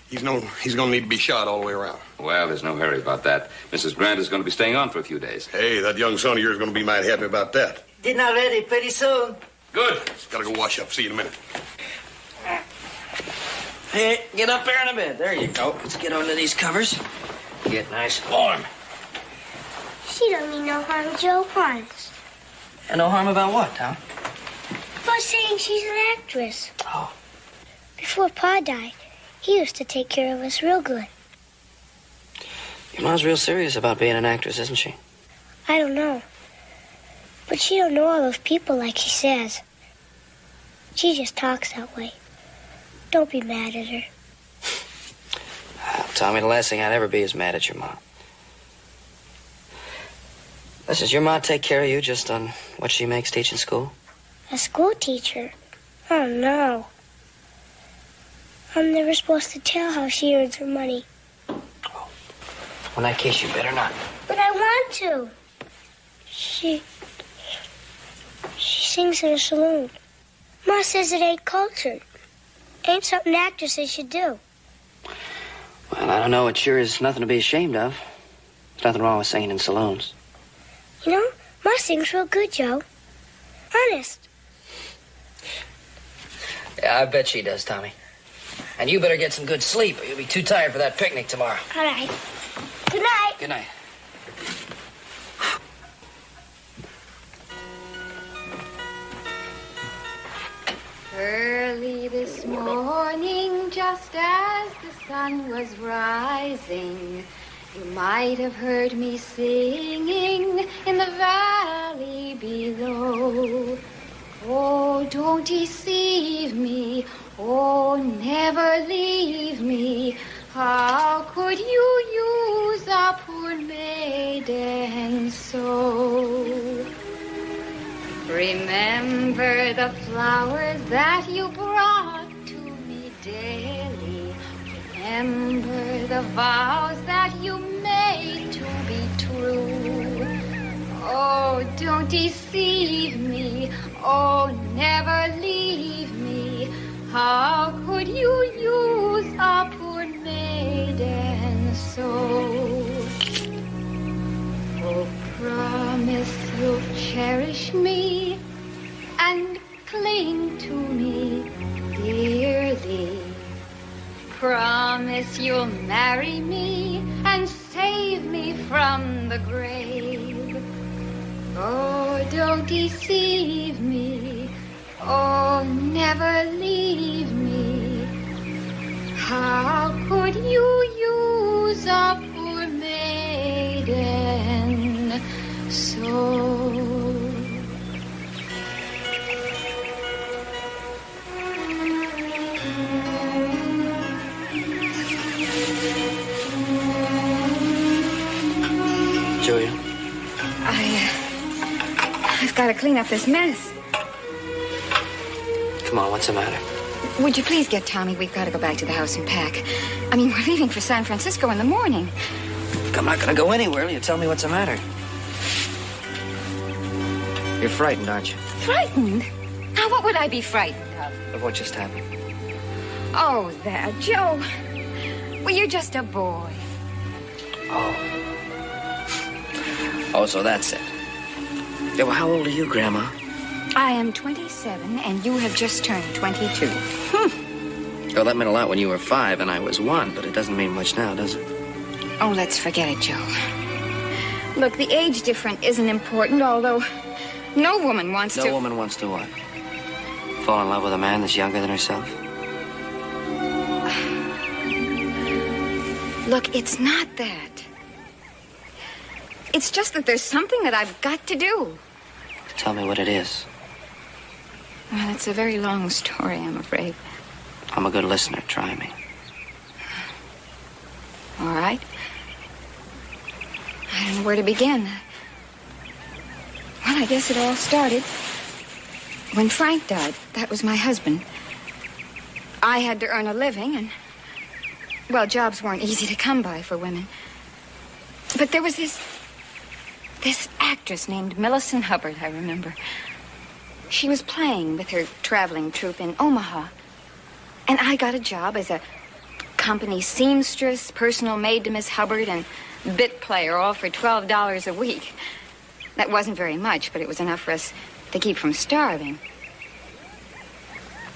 He's going to need to be shot all the way around. Well, there's no hurry about that. Mrs. Grant is going to be staying on for a few days. Hey, that young son of yours is going to be mighty happy about that. Dinner ready pretty soon. Good. Just got to go wash up. See you in a minute. Hey, get up there in the bed. There you go. Let's get under these covers. Get nice and warm. She don't mean no harm, Joe. Honest. And no harm about what, Tom? About saying she's an actress. Oh. Before Pa died, he used to take care of us real good. Your mom's real serious about being an actress, isn't she? I don't know. But she don't know all those people like she says. She just talks that way. Don't be mad at her. Tommy, the last thing I'd ever be is mad at your mom. Does your mom take care of you just on what she makes teaching school? A school teacher? Oh, no. I'm never supposed to tell how she earns her money. Well, in that case, you better not. But I want to. She sings in a saloon. Ma says it ain't cultured. Ain't something actresses should do. Well, I don't know. It sure is nothing to be ashamed of. There's nothing wrong with singing in saloons. You know, Ma sings real good, Joe. Honest. Yeah, I bet she does, Tommy. And you better get some good sleep or you'll be too tired for that picnic tomorrow. All right. Good night. Good night. Early this morning, just as the sun was rising, you might have heard me singing in the valley below. Oh, don't deceive me. Oh, never leave me. How could you use a poor maiden so? Remember the flowers that you brought to me daily. Remember the vows that you made to be true. Oh, don't deceive me. Oh, never leave me. How could you use a poor maiden so? Oh, promise you'll cherish me and cling to me dearly. Promise you'll marry me and save me from the grave. Oh, don't deceive me. Oh, never leave me. How could you use a poor maiden so? Julia? I've got to clean up this mess. Come on, what's the matter? Would you please get Tommy? We've got to go back to the house and pack. I mean, we're leaving for San Francisco in the morning. I'm not going to go anywhere. You tell me what's the matter. You're frightened, aren't you? Frightened? Now, what would I be frightened of? Of what just happened? Oh, that, Joe. Well, you're just a boy. Oh, so that's it. Yeah, well, how old are you, Grandma? I am 27, and you have just turned 22. Well, that meant a lot when you were 5 and I was 1, but it doesn't mean much now, does it? Oh, let's forget it, Joe. Look, the age difference isn't important, although no woman wants to... No woman wants to what? Fall in love with a man that's younger than herself? Look, it's not that. It's just that there's something that I've got to do. Tell me what it is. Well, it's a very long story, I'm afraid. I'm a good listener. Try me. All right. I don't know where to begin. Well, I guess it all started When Frank died, that was my husband. I had to earn a living, and, well, jobs weren't easy to come by for women. But there was this actress named Millicent Hubbard, I remember. She was playing with her traveling troupe in Omaha. And I got a job as a company seamstress, personal maid to Miss Hubbard, and bit player, all for $12 a week. That wasn't very much, but it was enough for us to keep from starving.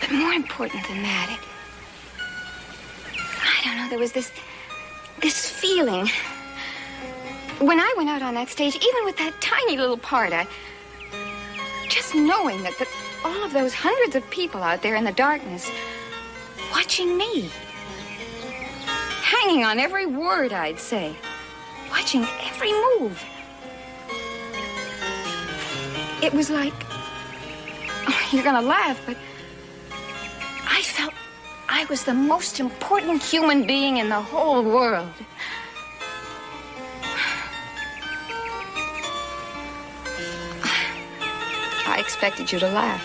But more important than that, I don't know, there was this feeling. When I went out on that stage, even with that tiny little part, just knowing that all of those hundreds of people out there in the darkness watching me, hanging on every word I'd say, watching every move. It was like, oh, you're gonna laugh, but I felt I was the most important human being in the whole world. I expected you to laugh.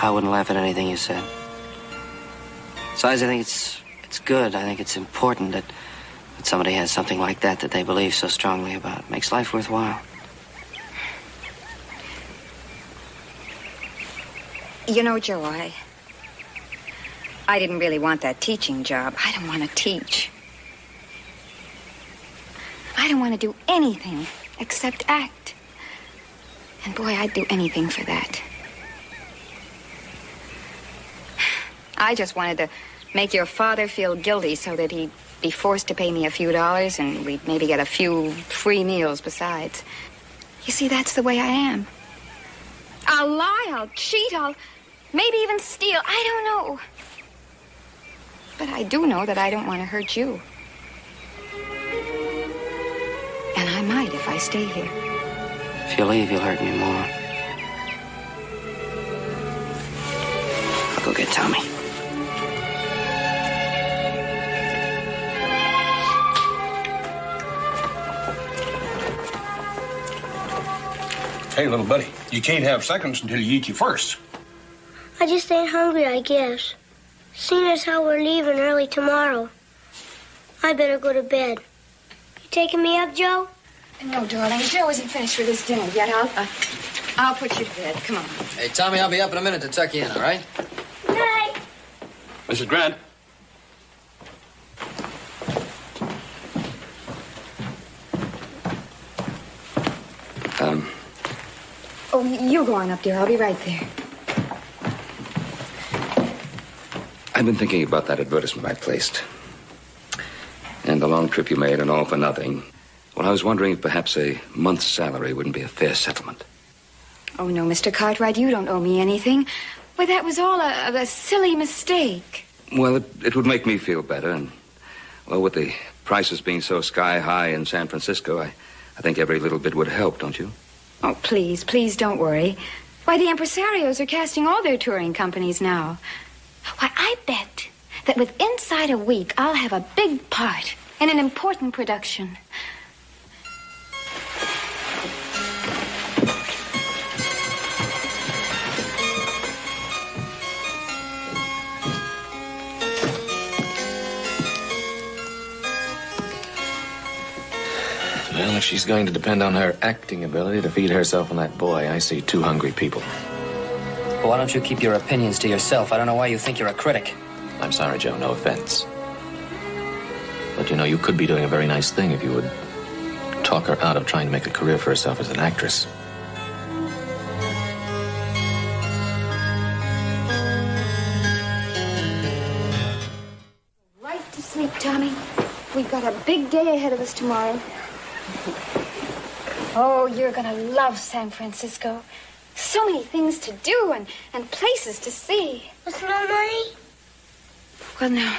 I wouldn't laugh at anything you said. Besides, I think it's good. I think it's important that somebody has something like that they believe so strongly about. It makes life worthwhile. You know, Joe, I didn't really want that teaching job. I don't want to teach. I don't want to do anything except act. And boy, I'd do anything for that. I just wanted to make your father feel guilty so that he'd be forced to pay me a few dollars and we'd maybe get a few free meals besides. You see, that's the way I am. I'll lie, I'll cheat, I'll maybe even steal. I don't know. But I do know that I don't want to hurt you. And I might if I stay here. If you leave, you'll hurt me more. I'll go get Tommy. Hey, little buddy, you can't have seconds until you eat your first. I just ain't hungry, I guess. Seeing as how we're leaving early tomorrow, I better go to bed. You taking me up, Joe? No, darling. Joe isn't finished with his dinner yet. I'll put you to bed. Come on. Hey, Tommy, I'll be up in a minute to tuck you in, all right? Night. Mrs. Grant. Oh, you go on up, dear. I'll be right there. I've been thinking about that advertisement I placed. And the long trip you made and all for nothing. Well, I was wondering if perhaps a month's salary wouldn't be a fair settlement. Oh, no, Mr. Cartwright, you don't owe me anything. Why, that was all a silly mistake. Well, it would make me feel better. And, well, with the prices being so sky high in San Francisco, I think every little bit would help, don't you? Oh, please don't worry. Why, the impresarios are casting all their touring companies now. Why, I bet that within inside a week, I'll have a big part in an important production. Well, if she's going to depend on her acting ability to feed herself and that boy, I see two hungry people. Well, why don't you keep your opinions to yourself? I don't know why you think you're a critic. I'm sorry, Joe, no offense. But, you know, you could be doing a very nice thing if you would talk her out of trying to make a career for herself as an actress. Right to sleep, Tommy. We've got a big day ahead of us tomorrow. Oh, you're gonna love San Francisco. So many things to do and places to see. With no money? Well, now,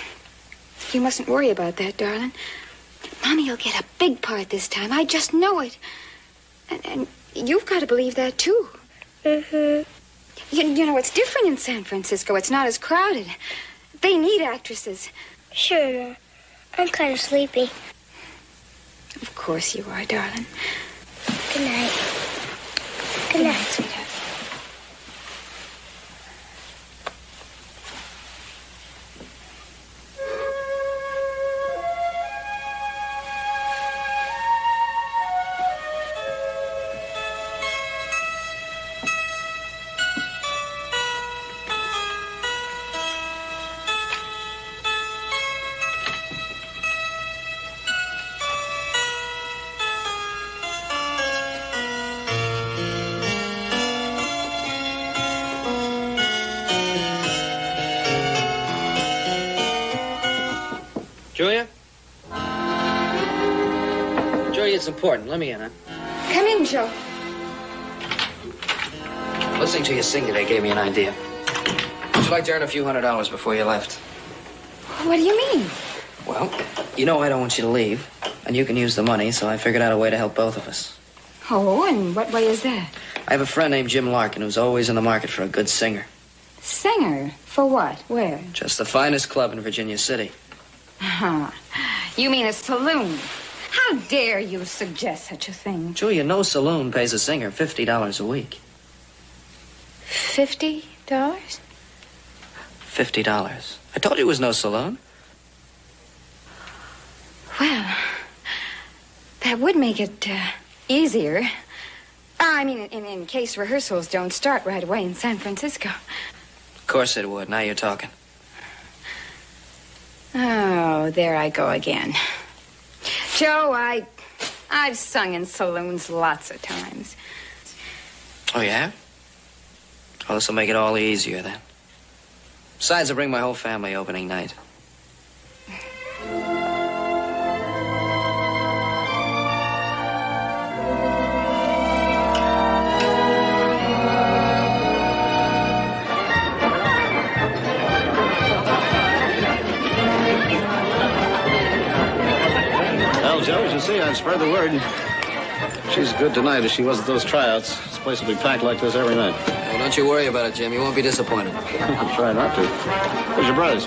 you mustn't worry about that, darling. Mommy'll get a big part this time. I just know it. And you've got to believe that, too. Mm-hmm. You know, it's different in San Francisco. It's not as crowded. They need actresses. Sure, Ma. I'm kind of sleepy. Of course you are, darling. Good night. Good night, sweetheart. Julia? Julia, it's important. Let me in, huh? Come in, Joe. Listening to you sing today gave me an idea. Would you like to earn a few $100s before you left? What do you mean? Well, you know I don't want you to leave, and you can use the money, so I figured out a way to help both of us. Oh, and what way is that? I have a friend named Jim Larkin who's always in the market for a good singer. Singer? For what? Where? Just the finest club in Virginia City. You mean a saloon? How dare you suggest such a thing? Julia, no saloon pays a singer $50 a week. $50? $50. I told you it was no saloon. Well, that would make it easier. I mean, in case rehearsals don't start right away in San Francisco. Of course it would. Now you're talking. Oh, there I go again. Joe, I've sung in saloons lots of times. Oh, yeah? Well, this will make it all easier then. Besides, I'll bring my whole family opening night. Well, Joe, as you see, I've spread the word. She's good tonight as she was at those tryouts. This place will be packed like this every night. Well, don't you worry about it, Jim. You won't be disappointed. I'll try not to. Where's your brothers?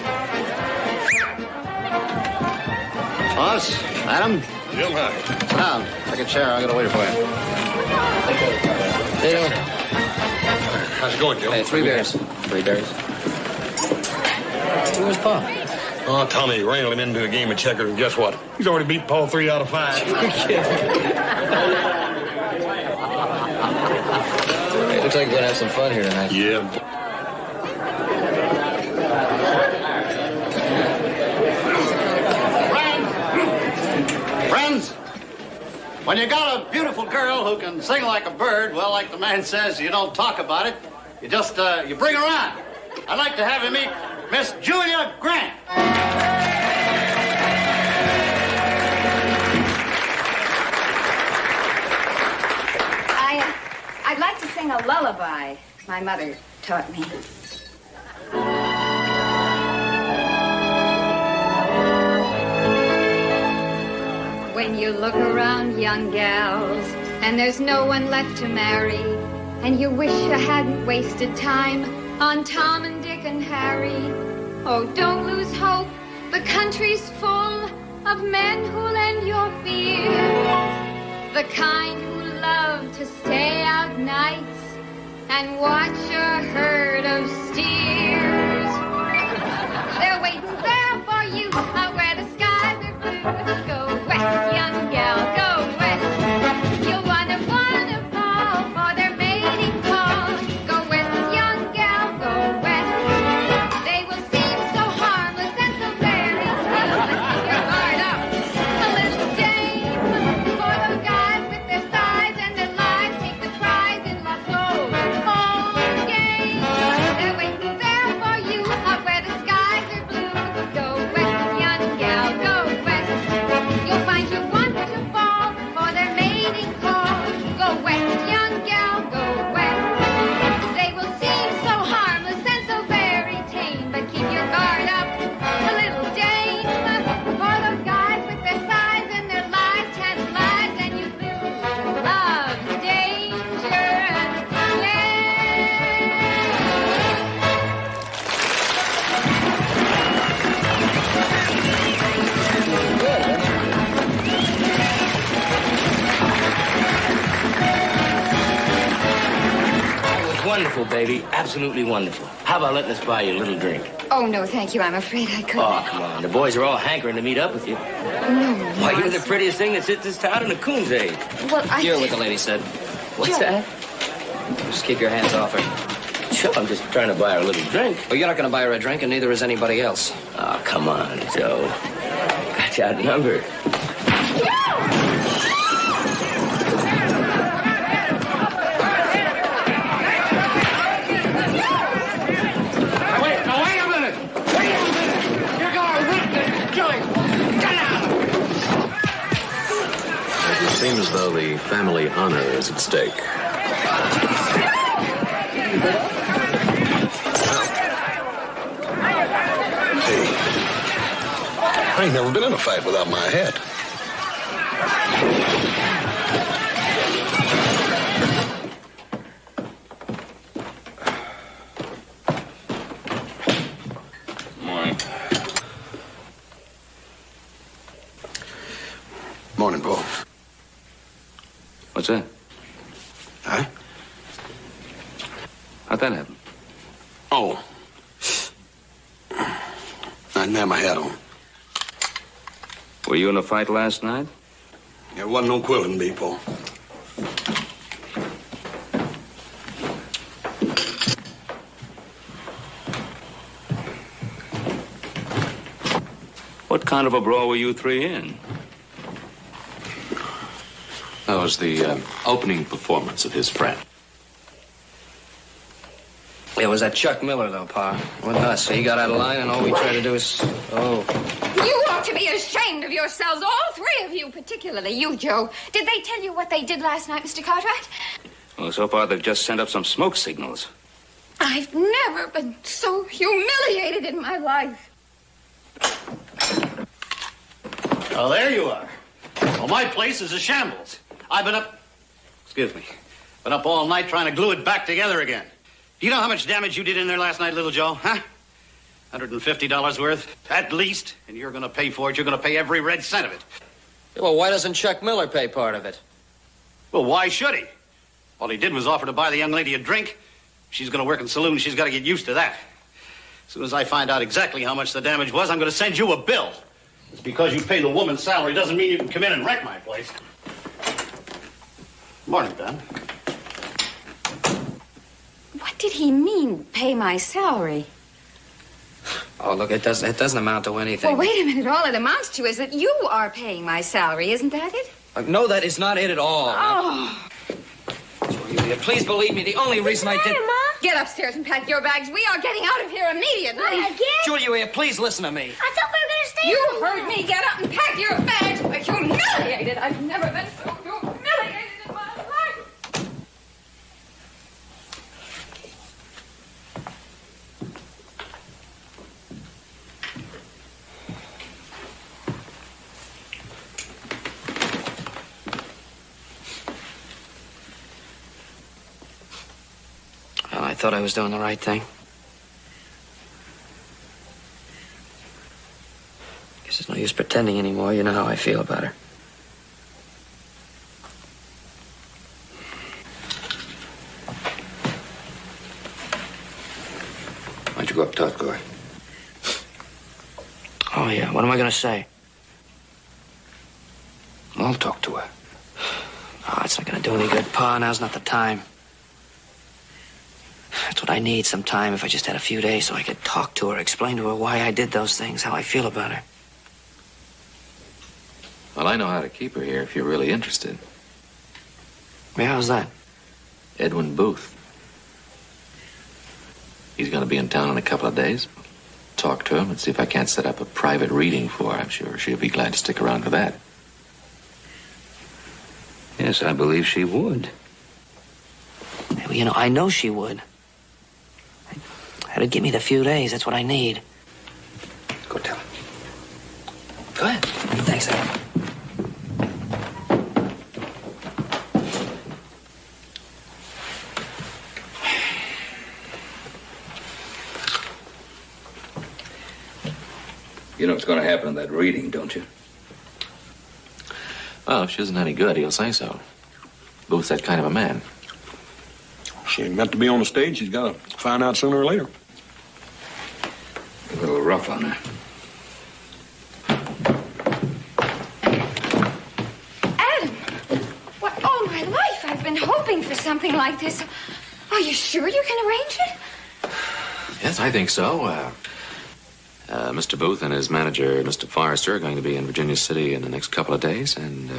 Boss? Adam? Jim, hi. Sit down. Take a chair. I got a waiter for you. How you doing? How's it going, Joe? Hey, 3 beers. 3 beers. Where's Pa? Oh, Tommy ran him into a game of checkers, and guess what? He's already beat Paul 3 out of 5. Hey, looks like we're going to have some fun here tonight. Yeah. Friends, when you got a beautiful girl who can sing like a bird, well, like the man says, you don't talk about it. You just, you bring her on. I'd like to have you meet Miss Julia Grant. I'd like to sing a lullaby. My mother taught me. When you look around, young gals, and there's no one left to marry, and you wish you hadn't wasted time on Tom and Dick and Harry. Oh, don't lose hope. The country's full of men who'll end your fears. The kind who love to stay out nights and watch a herd of steers. They're waiting there for you where the skies are blue. Go west, young gal, go west. You'll wanna fall for their mating call. Go west, young gal, go west. They will seem so harmless and so very sweet. Keep your heart up, a little dame. For those guys with their size and their lives take the prize in love's whole game. They're waiting there for you where the skies are blue. Go west, young gal, go west. You'll find you want to fall for their mating call. Go west, young gal, go west. They will seem so harmless and so very tame, but keep your guard up, a little dame. For those guys with their size and their lives tantalize, and you lose love, danger, and That was wonderful, baby. Absolutely wonderful. How about letting us buy you a little drink? Oh, no, thank you. I'm afraid I couldn't. Oh, come on. The boys are all hankering to meet up with you. No. Why, you're the prettiest thing that's hit this town in a coon's age. Well, I... You hear what the lady said. What's that? Just keep your hands off her. Sure, I'm just trying to buy her a little drink. Well, you're not going to buy her a drink, and neither is anybody else. Oh, come on, Joe. Got you outnumbered. Wait a minute! You're gonna rip this joint! seem as though the family honor is at stake. I ain't never been in a fight without my hat. Morning. Morning, Paul. What's that? Huh? How'd that happen? Oh. I didn't have my hat on. Were you in a fight last night? There wasn't no quilling me, Paul. What kind of a brawl were you three in? That was the opening performance of his friend. It was that Chuck Miller, though, Pa. With us. He got out of line, and all we tried to do is... Oh. You ought to be ashamed of yourselves, all three of you, particularly you, Joe. Did they tell you what they did last night, Mr. Cartwright? Well, so far they've just sent up some smoke signals. I've never been so humiliated in my life. Oh, there you are. Well, my place is a shambles. I've been up... Excuse me. Been up all night trying to glue it back together again. Do you know how much damage you did in there last night, little Joe? Huh? $150 worth, at least. And you're going to pay for it. You're going to pay every red cent of it. Yeah, well, why doesn't Chuck Miller pay part of it? Well, why should he? All he did was offer to buy the young lady a drink. She's going to work in saloons. She's got to get used to that. As soon as I find out exactly how much the damage was, I'm going to send you a bill. It's because you pay the woman's salary doesn't mean you can come in and wreck my place. Morning, Don. What did he mean, pay my salary? Oh, look, it doesn't amount to anything. Well, wait a minute. All it amounts to is that you are paying my salary. Isn't that it? No, that is not it at all. Oh. Julia, please believe me. The only reason I did... Ma? Get upstairs and pack your bags. We are getting out of here immediately. Again? Julia, please listen to me. I thought we were going to stay. You heard me. Get up and pack your bags. I'm humiliated. I've never been so humiliated in my life. Well, I thought I was doing the right thing. Guess there's no use pretending anymore. You know how I feel about her. Why don't you go up, talk to her? Oh, yeah. What am I going to say? I'll talk to her. Oh, it's not going to do any good, Pa. Now's not the time. That's what I need, some time, if I just had a few days so I could talk to her, explain to her why I did those things, how I feel about her. Well, I know how to keep her here if you're really interested. Yeah, how's that? Edwin Booth. He's going to be in town in a couple of days. Talk to him and see if I can't set up a private reading for her. I'm sure she'll be glad to stick around for that. Yes, I believe she would. Well, you know, I know she would. That'd give me the few days. That's what I need. Go tell her. Go ahead. Thanks, Al. You know what's going to happen in that reading, don't you? Well, if she isn't any good, he'll say so. Booth's that kind of a man. She ain't meant to be on the stage. She's got to find out sooner or later. A little rough on her. Adam, what, all my life I've been hoping for something like this. Are you sure you can arrange it? Yes, I think so. Mr. Booth and his manager, Mr. Forrester, are going to be in Virginia City in the next couple of days, and,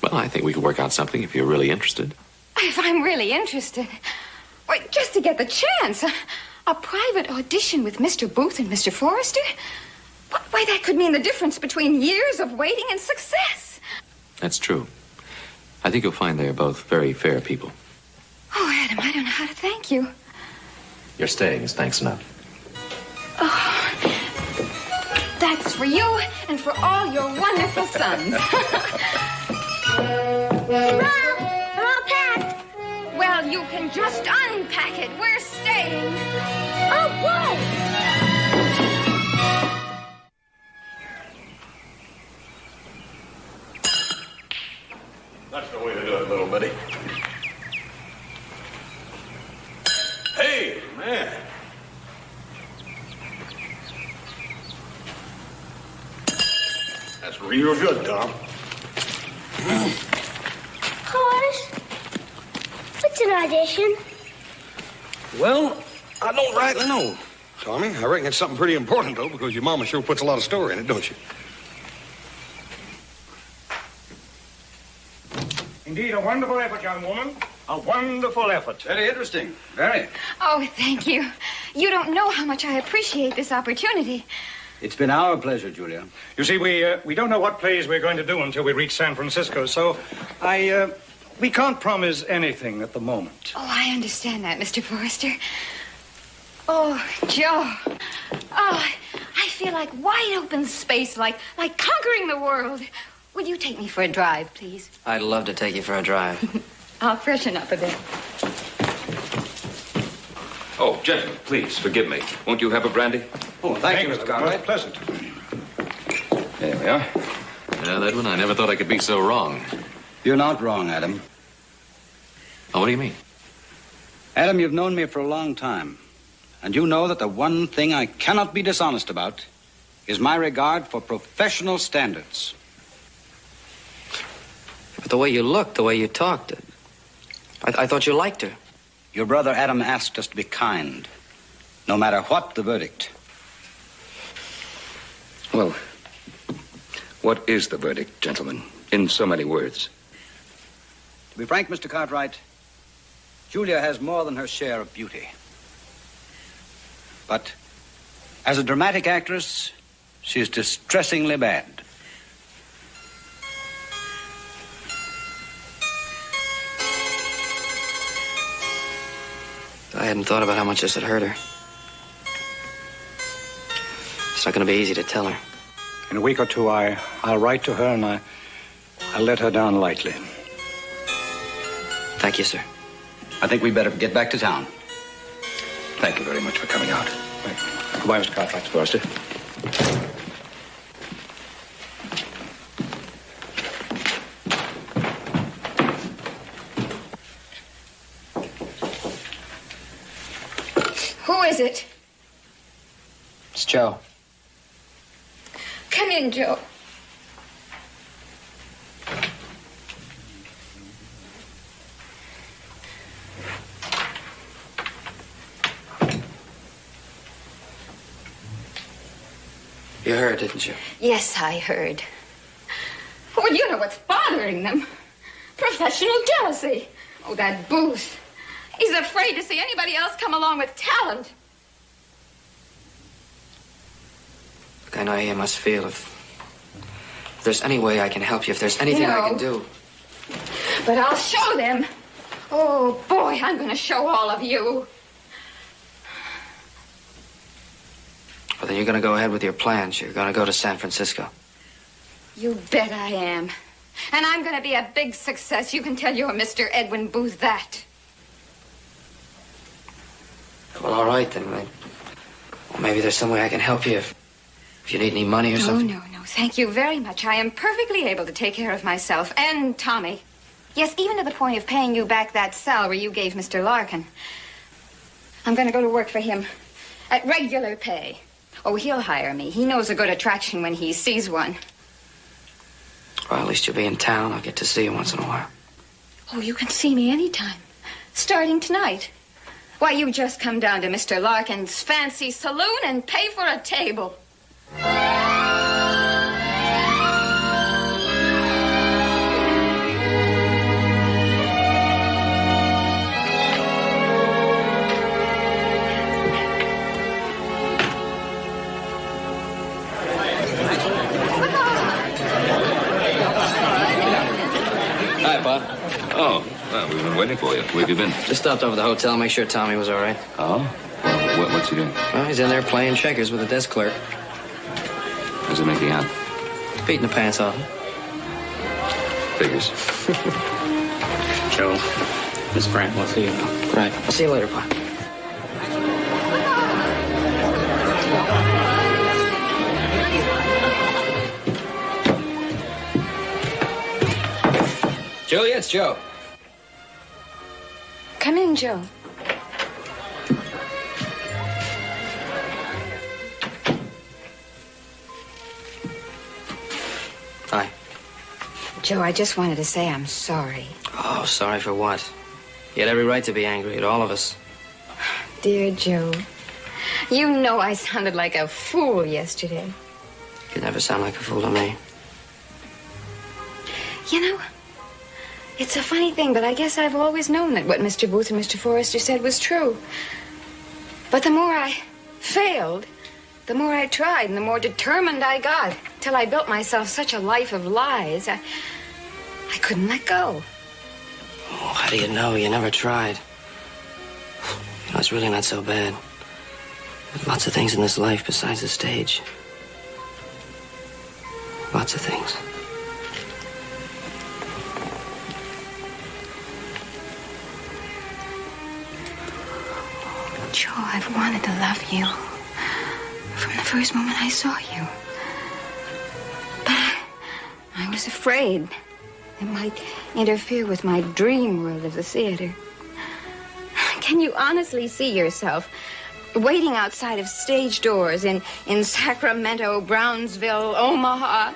well, I think we could work out something if you're really interested. If I'm really interested. Wait, just to get the chance. A private audition with Mr. Booth and Mr. Forrester? Why, that could mean the difference between years of waiting and success. That's true. I think you'll find they're both very fair people. Oh, Adam, I don't know how to thank you. Your staying is thanks enough. Oh, that's for you and for all your wonderful sons. Mom, I'm all packed. Well, you can just unpack it. We're staying. Oh, whoa! That's the way to do it, little buddy. Hey, man. That's real good, Tom. Horace, what's an audition? Well, I don't rightly know, Tommy. I reckon it's something pretty important, though, because your mama sure puts a lot of story in it, don't you? Indeed, a wonderful effort, young woman. A wonderful effort. Very interesting. Very. Oh, thank you. You don't know how much I appreciate this opportunity. It's been our pleasure, Julia. You see, we don't know what plays we're going to do until we reach San Francisco, so we can't promise anything at the moment. Oh, I understand that, Mr. Forrester. Oh, Joe. Oh, I feel like wide open space, like conquering the world. Will you take me for a drive, please? I'd love to take you for a drive. I'll freshen up a bit. Oh, gentlemen, please, forgive me. Won't you have a brandy? Oh, thank you, Mr. Cartwright. Pleasant. There we are. Well, Edwin, I never thought I could be so wrong. You're not wrong, Adam. Oh, what do you mean? Adam, you've known me for a long time. And you know that the one thing I cannot be dishonest about is my regard for professional standards. But the way you looked, the way you talked, I thought you liked her. Your brother Adam asked us to be kind, no matter what the verdict. Well, what is the verdict, gentlemen? In so many words. To be frank, Mr. Cartwright, Julia has more than her share of beauty. But as a dramatic actress, she is distressingly bad. I hadn't thought about how much this had hurt her. It's not going to be easy to tell her. In a week or two, I'll write to her, and I'll let her down lightly. Thank you, sir. I think we better get back to town. Thank you very much for coming out. Goodbye, Mr. Cartwright. Forrester. Who is it? It's Joe. Come in, Joe. You heard, didn't you? Yes, I heard. Well, you know what's bothering them. Professional jealousy. Oh, that Booth. He's afraid to see anybody else come along with talent. Look, I know how you must feel. If there's any way I can help you, if there's anything I can do. But I'll show them. Oh, boy, I'm going to show all of you. Well, then you're going to go ahead with your plans. You're going to go to San Francisco. You bet I am. And I'm going to be a big success. You can tell your Mr. Edwin Booth that. Well, all right, then. Well, maybe there's some way I can help you if you need any money or something. No. Thank you very much. I am perfectly able to take care of myself and Tommy. Yes, even to the point of paying you back that salary you gave Mr. Larkin. I'm going to go to work for him at regular pay. Oh, he'll hire me. He knows a good attraction when he sees one. Well, at least you'll be in town. I'll get to see you once in a while. Oh, you can see me anytime. Starting tonight. Why, you just come down to Mr. Larkin's fancy saloon and pay for a table. Hi, Bob. Well, we've been waiting for you. Where have you been? Just stopped over the hotel, make sure Tommy was all right. Oh? Well, what's he doing? Well, he's in there playing checkers with the desk clerk. How's he making out? Beating the pants off him. Figures. Joe, Miss Grant wants to see you now. Right. I'll see you later, Pa. Julia, it's Joe. Come in, Joe. Hi. Joe, I just wanted to say I'm sorry. Oh, sorry for what? You had every right to be angry at all of us. Dear Joe, you know I sounded like a fool yesterday. You could never sound like a fool to me. You know, it's a funny thing, but I guess I've always known that what Mr. Booth and Mr. Forrester said was true. But the more I failed, the more I tried, and the more determined I got, till I built myself such a life of lies, I couldn't let go. Oh, how do you know? You never tried. You know, it's really not so bad. There's lots of things in this life besides the stage. Lots of things. Joe, I've wanted to love you from the first moment I saw you. But I was afraid it might interfere with my dream world of the theater. Can you honestly see yourself waiting outside of stage doors in Sacramento, Brownsville, Omaha,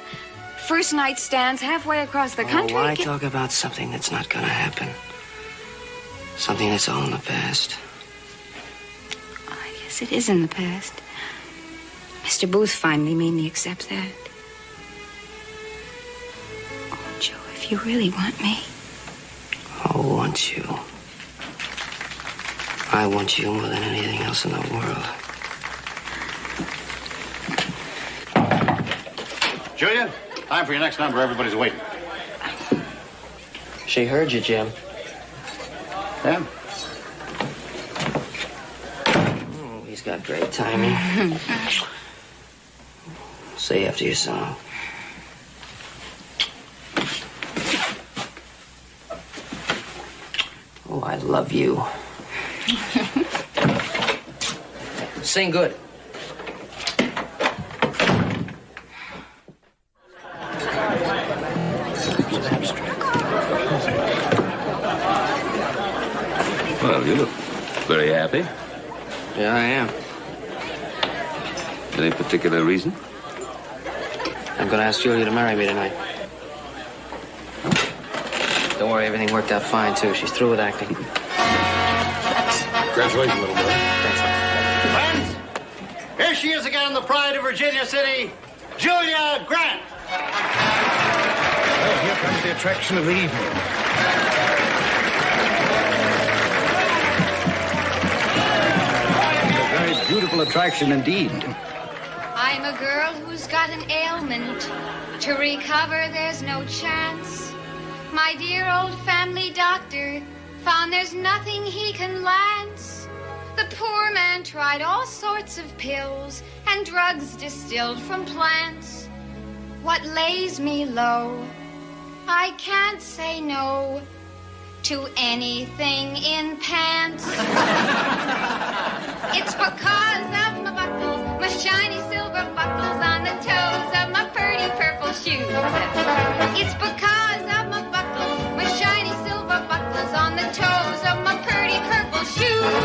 first night stands halfway across the country? Why talk about something that's not going to happen? Something that's all in the past. I guess it is in the past. Mr. Booth finally made me accept that. Oh, Joe, if you really want me. I want you. I want you more than anything else in the world. Julia, time for your next number. Everybody's waiting. She heard you, Jim. Yeah? Oh, he's got great timing. Say after your song. Oh, I love you. Sing good. Well, you look very happy. Yeah, I am. Any particular reason? I'm going to ask Julia to marry me tonight. Don't worry, everything worked out fine, too. She's through with acting. Congratulations, little boy. Thanks. Friends, here she is again, the pride of Virginia City, Julia Grant. Well, here comes the attraction of the evening. A very beautiful attraction indeed. I'm a girl who's got an ailment. To recover, there's no chance. My dear old family doctor found there's nothing he can lance. The poor man tried all sorts of pills and drugs distilled from plants. What lays me low? I can't say no to anything in pants. It's because of my buckles, my shiny silver buckles on the toes of my pretty purple shoes. It's because of my buckles, my shiny silver buckles on the toes of my pretty purple shoes.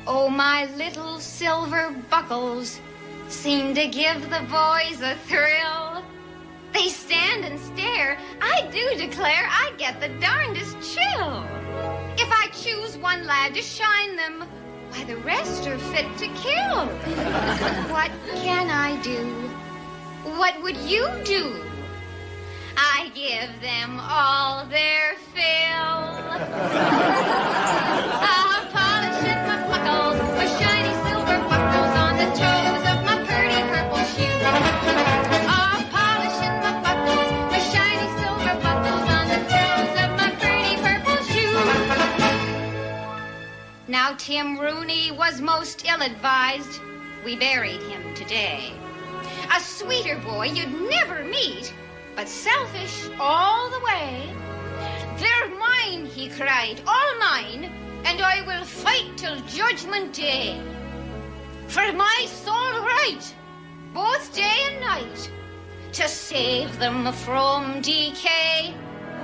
Oh, my little silver buckles seem to give the boys a thrill. They stand and stare. I do declare I get the darndest chill. If I choose one lad to shine them, why, the rest are fit to kill. What can I do? What would you do? I give them all their fill. I'll polish my buckles with shiny silver buckles on the toes of my pretty purple shoes. I'll polish my buckles with shiny silver buckles on the toes of Tim Rooney was most ill-advised, we buried him today. A sweeter boy you'd never meet, but selfish all the way. They're mine, he cried, all mine, and I will fight till Judgment Day. For my sole right, both day and night, to save them from decay.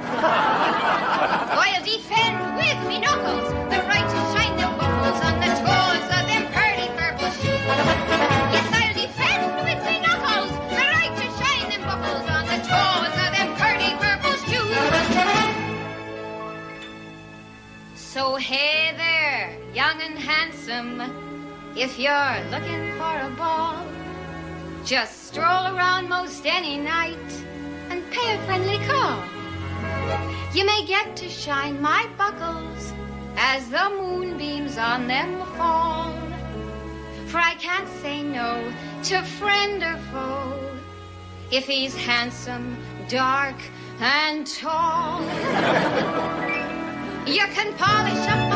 I'll defend with me knuckles the right to shine them buckles on the toes of them pearly purple shoes. Yes, I'll defend with me knuckles the right to shine them buckles on the toes of them pearly purple shoes. So hey there, young and handsome, if you're looking for a ball, just stroll around most any night and pay a friendly call. You may get to shine my buckles as the moonbeams on them fall. For I can't say no to friend or foe if he's handsome, dark, and tall. You can polish up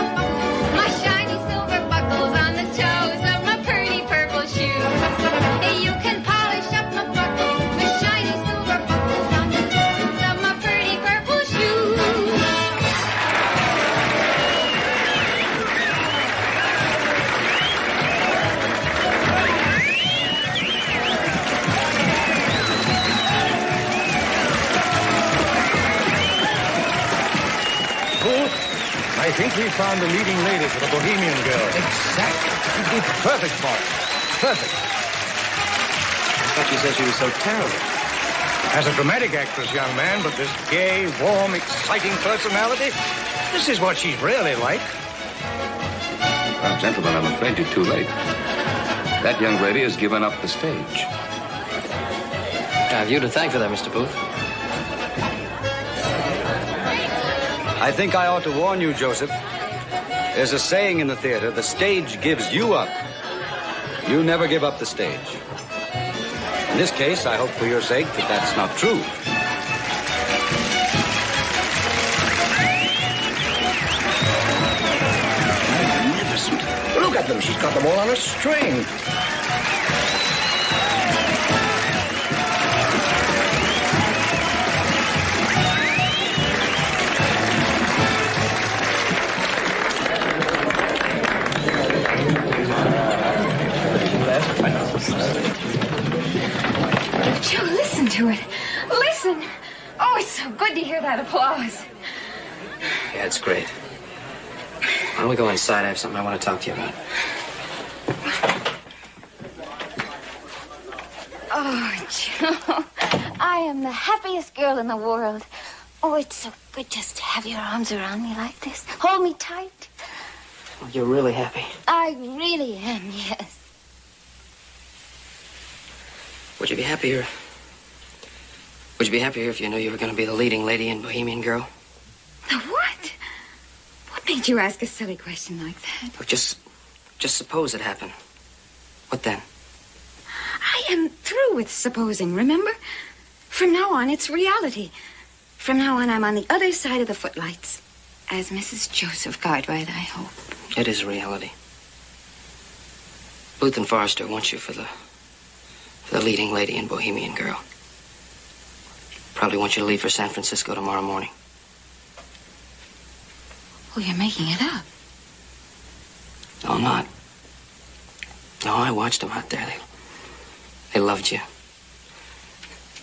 my shiny silver buckles on the toes of my pretty purple shoes. You can polish up my buckles, my shiny silver buckles on the toes of my pretty purple shoes. I think we found the leading lady for the Bohemian Girl. Exactly. She'd be perfect for it. Perfect. I thought you said she was so terrible. As a dramatic actress, young man, but this gay, warm, exciting personality, this is what she's really like. Well, gentlemen, I'm afraid you're too late. That young lady has given up the stage. I have you to thank for that, Mr. Booth. I think I ought to warn you, Joseph. There's a saying in the theater, the stage gives you up. You never give up the stage. In this case, I hope for your sake that that's not true. Magnificent. Look at them. She's got them all on a string. Joe, listen to it. Listen. Oh, it's so good to hear that applause. Yeah, it's great. Why don't we go inside? I have something I want to talk to you about. Oh, Joe, I am the happiest girl in the world. Oh, it's so good just to have your arms around me like this. Hold me tight. Oh, you're really happy. I really am, yes. Would you be happier? Would you be happier if you knew you were going to be the leading lady in Bohemian Girl? The what? What made you ask a silly question like that? Look, just suppose it happened. What then? I am through with supposing, remember? From now on, it's reality. From now on, I'm on the other side of the footlights. As Mrs. Joseph Cartwright, I hope. It is reality. Booth and Forrester want you for the leading lady in Bohemian Girl. Probably want you to leave for San Francisco tomorrow morning. Oh, you're making it up. No, I'm not. No, I watched them out there. They loved you.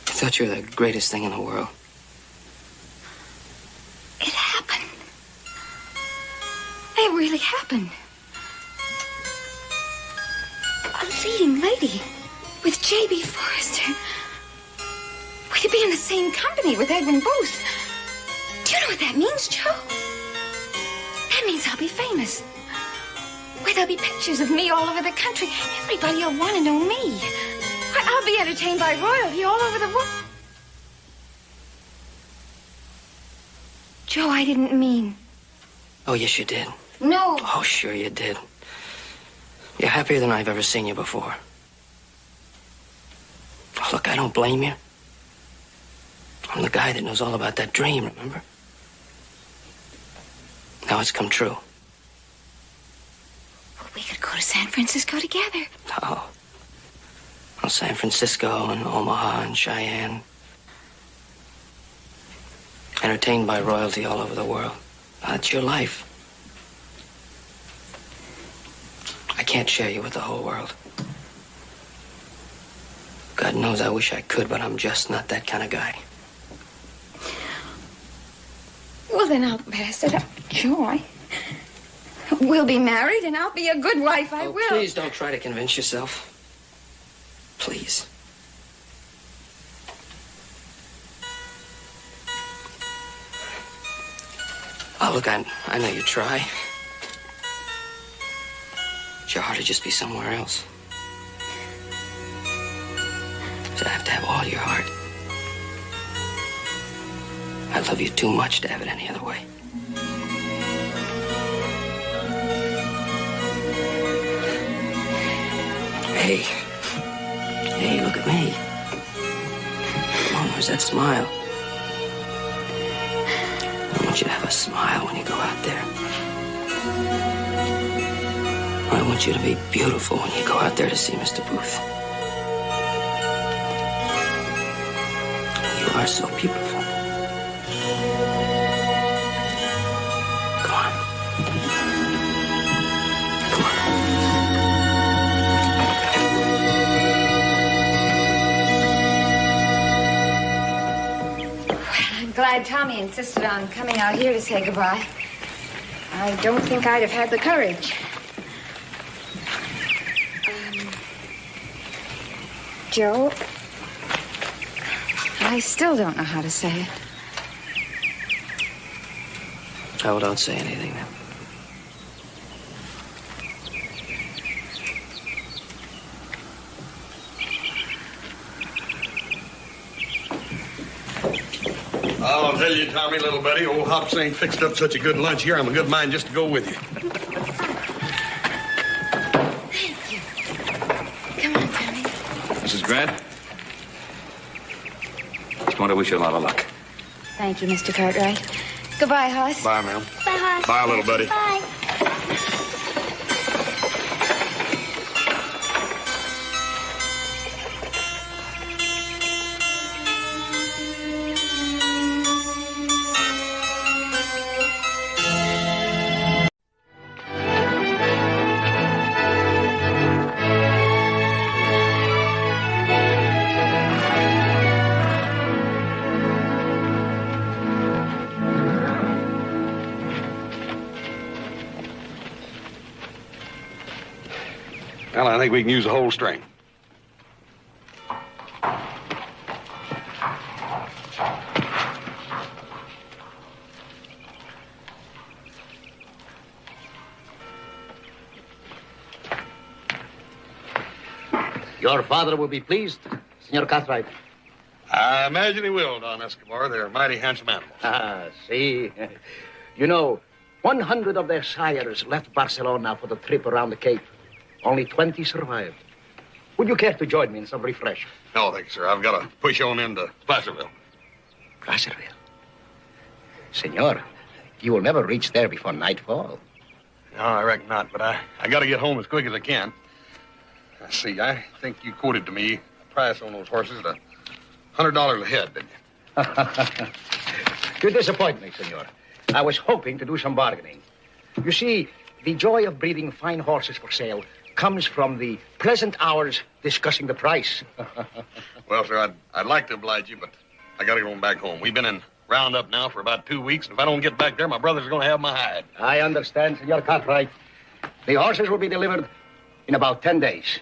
They thought you were the greatest thing in the world. It happened. It really happened. A leading lady with J.B. Forrester. We're to be in the same company with Edwin Booth. Do you know what that means, Joe? That means I'll be famous. Why, there'll be pictures of me all over the country. Everybody will want to know me. Why, I'll be entertained by royalty all over the world. Joe, I didn't mean. Oh, yes, you did. No. Oh, sure you did. You're happier than I've ever seen you before. Oh, look, I don't blame you. I'm the guy that knows all about that dream, remember? Now it's come true. to San Francisco together. No. Well, San Francisco and Omaha and Cheyenne. Entertained by royalty all over the world. That's your life. I can't share you with the whole world. God knows I wish I could, but I'm just not that kind of guy. Well, then I'll pass it up. Joy. We'll be married, and I'll be a good wife. I will. Please don't try to convince yourself. Please. Oh, look, I know you try. But your heart would just be somewhere else. So I have to have all your heart. I love you too much to have it any other way. Hey. Hey, look at me. Come on, where's that smile? I want you to have a smile when you go out there. I want you to be beautiful when you go out there to see Mr. Booth. You are so beautiful. Come on. Come on. I'm glad Tommy insisted on coming out here to say goodbye. I don't think I'd have had the courage. Joe, I still don't know how to say it. Oh, don't say anything then. I'll tell you, Tommy, little buddy, old Hops ain't fixed up such a good lunch here. I'm a good mind just to go with you. Thank you. Come on, Tommy. Mrs. Grant? Just want to wish you a lot of luck. Thank you, Mr. Cartwright. Goodbye, Hoss. Bye, ma'am. Bye, Hoss. Bye, little buddy. Bye. Well, I think we can use the whole string. Your father will be pleased, Senor Cartwright. I imagine he will, Don Escobar. They're mighty handsome animals. Ah, see. You know, 100 of their sires left Barcelona for the trip around the Cape. Only 20 survived. Would you care to join me in some refreshment? No, thank you, sir. I've got to push on into Placerville. Placerville? Senor, you will never reach there before nightfall. No, I reckon not, but I got to get home as quick as I can. Let's see, I think you quoted to me the price on those horses at $100 a head, didn't you? You disappoint me, senor. I was hoping to do some bargaining. You see, the joy of breeding fine horses for sale comes from the pleasant hours discussing the price. Well, sir, I'd like to oblige you, but I got to go back home. We've been in roundup now for about 2 weeks, and if I don't get back there, my brother's going to have my hide. I understand, Senor Cartwright. The horses will be delivered in about 10 days.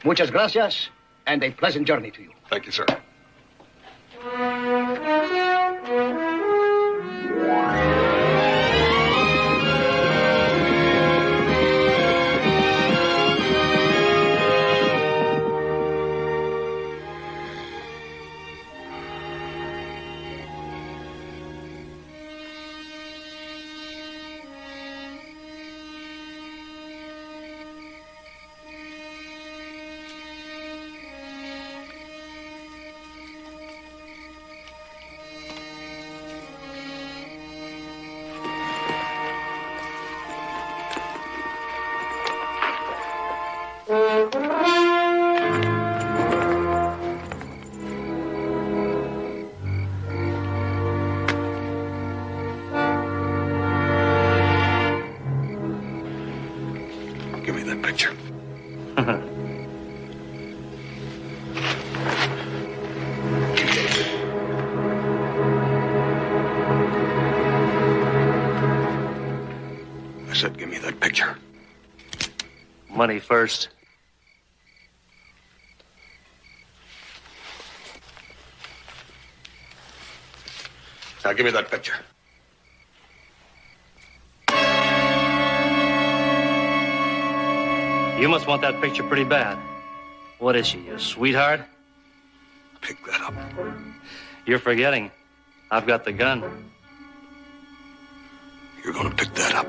Muchas gracias, and a pleasant journey to you. Thank you, sir. me that picture. I said, give me that picture. Money first. Now give me that picture. You must want that picture pretty bad. What is she, your sweetheart? Pick that up. You're forgetting. I've got the gun. You're gonna pick that up.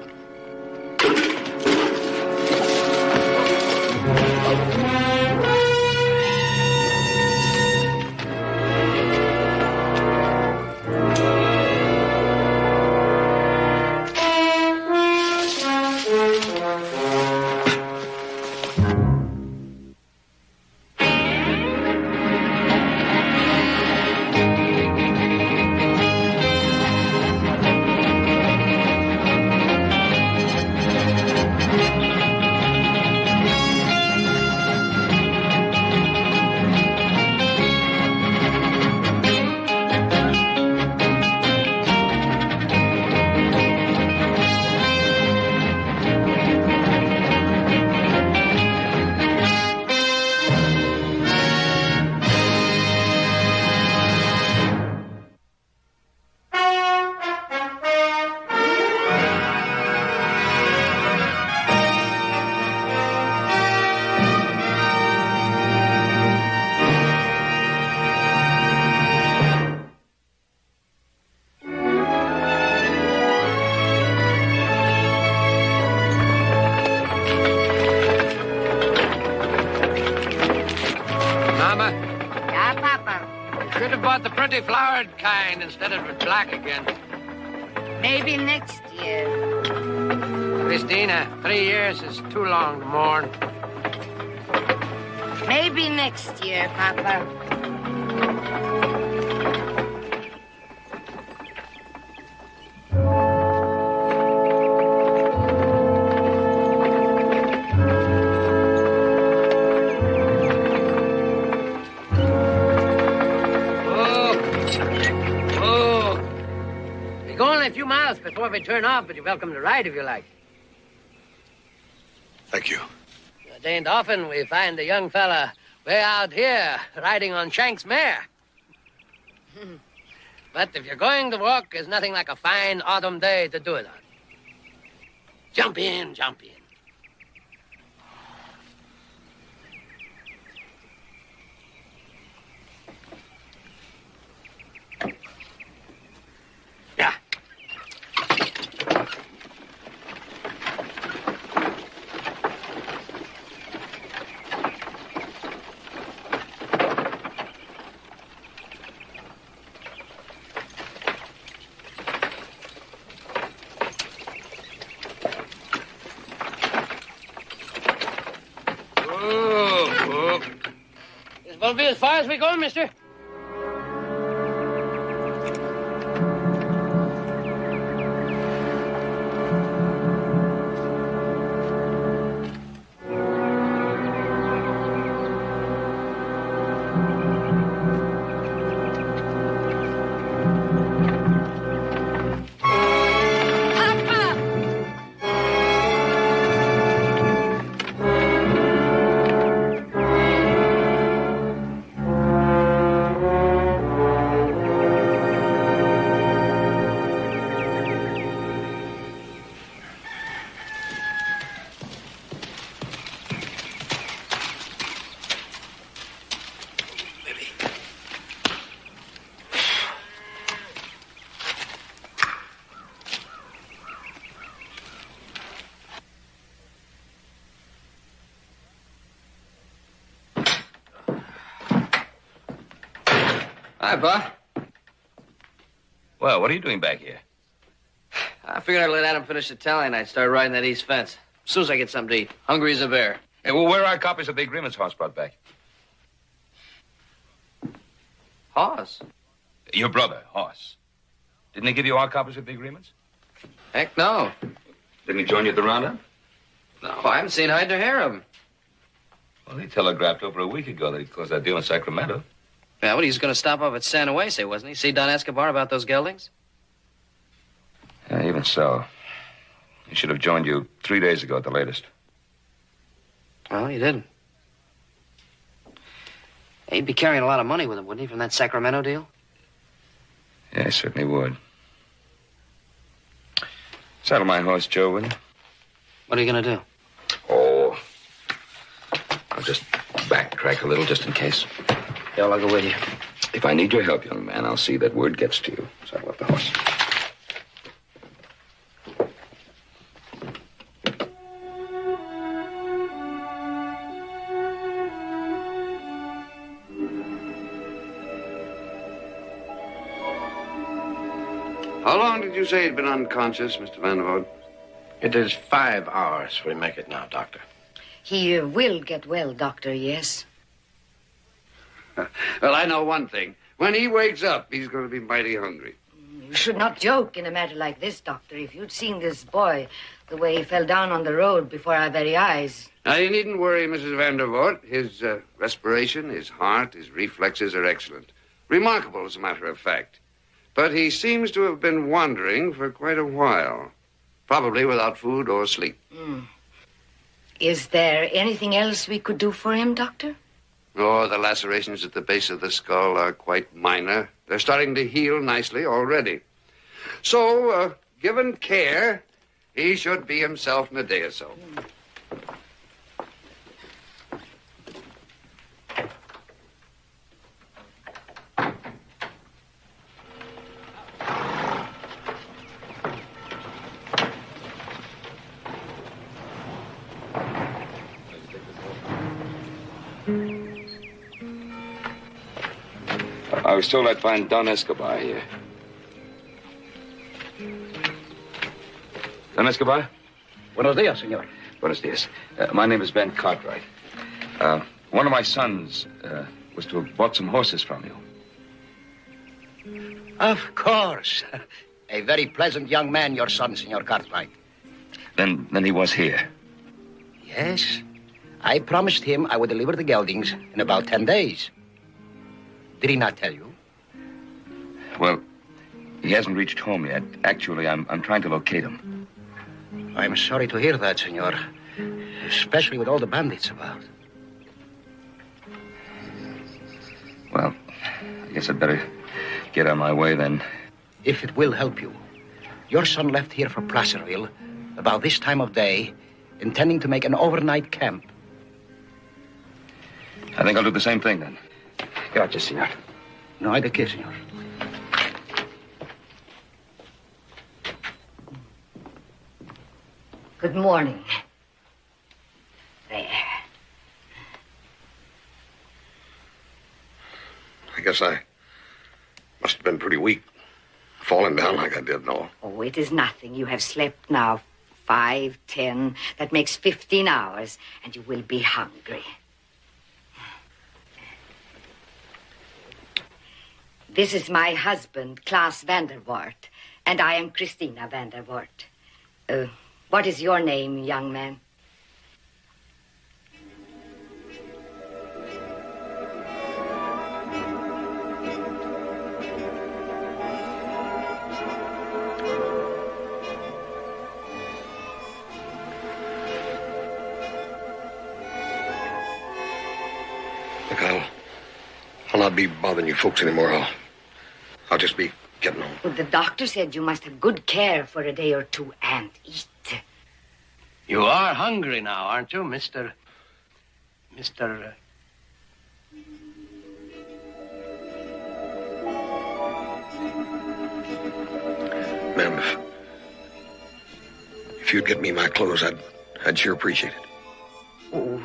Flowered kind instead of black again. Maybe next year. Christina, 3 years is too long to mourn. Maybe next year, Papa. Before we turn off, but you're welcome to ride if you like. Thank you. It ain't often we find a young fella way out here riding on Shank's mare. But if you're going to walk, there's nothing like a fine autumn day to do it on. Jump in, jump in. Will be as far as we go, mister. Hi, Pa. Well, what are you doing back here? I figured I'd let Adam finish the tally and I'd start riding that east fence. As soon as I get something to eat. Hungry as a bear. Hey, well, where are copies of the agreements Hoss brought back? Hoss? Your brother, Hoss. Didn't he give you our copies of the agreements? Heck, no. Didn't he join you at the roundup? No, I haven't seen hide nor hair of him. Well, he telegraphed over a week ago that he closed that deal in Sacramento. Yeah, well, he was going to stop off at San Jose, wasn't he? See Don Escobar about those geldings? Yeah, even so. He should have joined you 3 days ago at the latest. Well, he didn't. He'd be carrying a lot of money with him, wouldn't he, from that Sacramento deal? Yeah, he certainly would. Saddle my horse, Joe, will you? What are you going to do? Oh, I'll just backtrack a little just in case. Yeah, I'll go with you. If I need your help, young man, I'll see that word gets to you. Saddle up the horse. How long did you say he'd been unconscious, Mr. Vandervoort? It is 5 hours we make it now, Doctor. He will get well, Doctor, yes. Well, I know one thing. When he wakes up, he's going to be mighty hungry. You should not joke in a matter like this, Doctor. If you'd seen this boy, the way he fell down on the road before our very eyes. Now, you needn't worry, Mrs. Vandervoort. His respiration, his heart, his reflexes are excellent. Remarkable, as a matter of fact. But he seems to have been wandering for quite a while. Probably without food or sleep. Is there anything else we could do for him, Doctor? Oh, the lacerations at the base of the skull are quite minor. They're starting to heal nicely already. So, given care, he should be himself in a day or so. I was told I'd find Don Escobar here. Don Escobar? Buenos dias, senor. Buenos dias. My name is Ben Cartwright. One of my sons was to have bought some horses from you. Of course. A very pleasant young man, your son, Senor Cartwright. Then he was here. Yes. I promised him I would deliver the geldings in about 10 days. Did he not tell you? Well, he hasn't reached home yet. Actually, I'm trying to locate him. I'm sorry to hear that, senor. Especially with all the bandits about. Well, I guess I'd better get on my way then. If it will help you. Your son left here for Placerville about this time of day, intending to make an overnight camp. I think I'll do the same thing then. Gracias, senor. No hay de qué, senor. Good morning. There. I guess I must have been pretty weak. Falling down like I did, no. Oh, it is nothing. You have slept now 5, 10. That makes 15 hours, and you will be hungry. This is my husband, Klaus Vandervoort, and I am Christina Vandervoort. What is your name, young man? Look, I'll not be bothering you folks anymore. I'll just be getting home. Well, the doctor said you must have good care for a day or two and eat. You are hungry now, aren't you, Mr. Ma'am, if you'd get me my clothes, I'd sure appreciate it. Oh,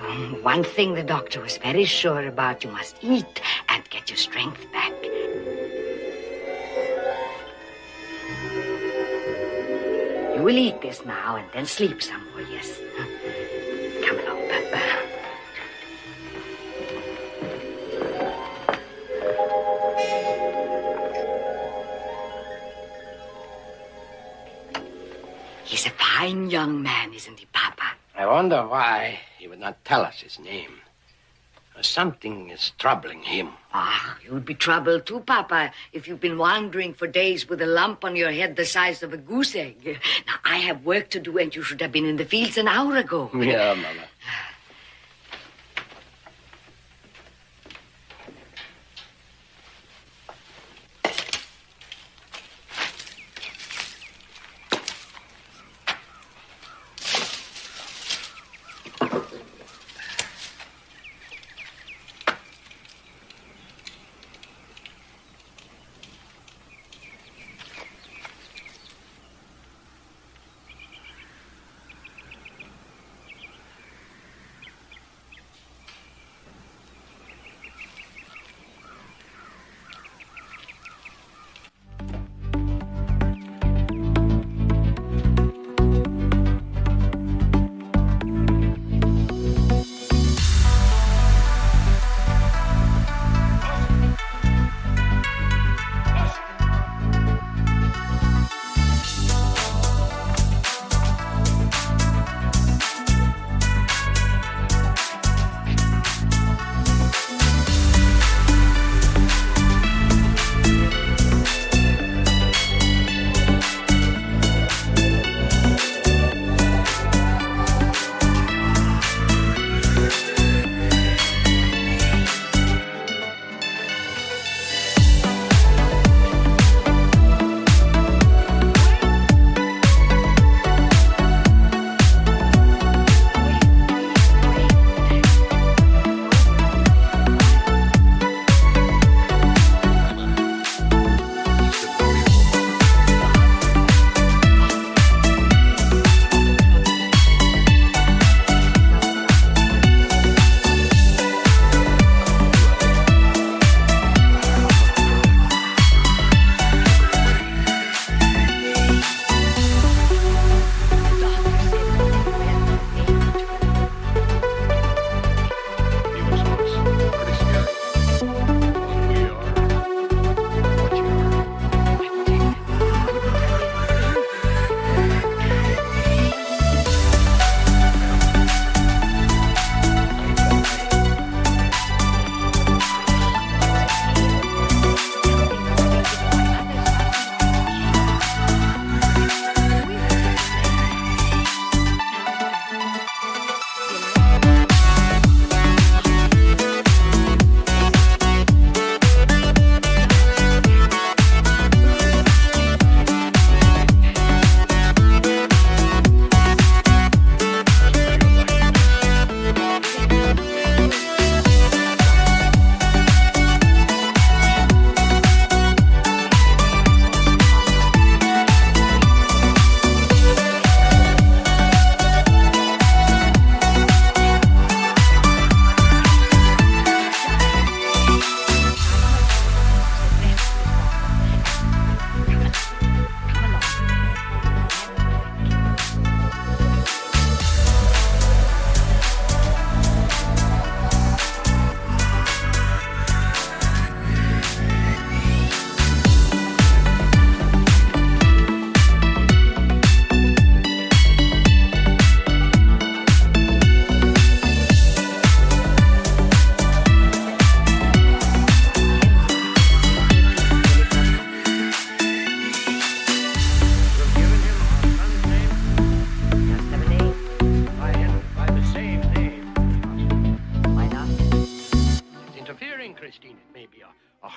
one thing the doctor was very sure about, you must eat and get your strength back. You will eat this now and then sleep some more, yes? Come along, Papa. He's a fine young man, isn't he, Papa? I wonder why he would not tell us his name. Something is troubling him. Ah, you'd be troubled too, Papa, if you've been wandering for days with a lump on your head the size of a goose egg. Now, I have work to do, and you should have been in the fields an hour ago. Yeah, Mama.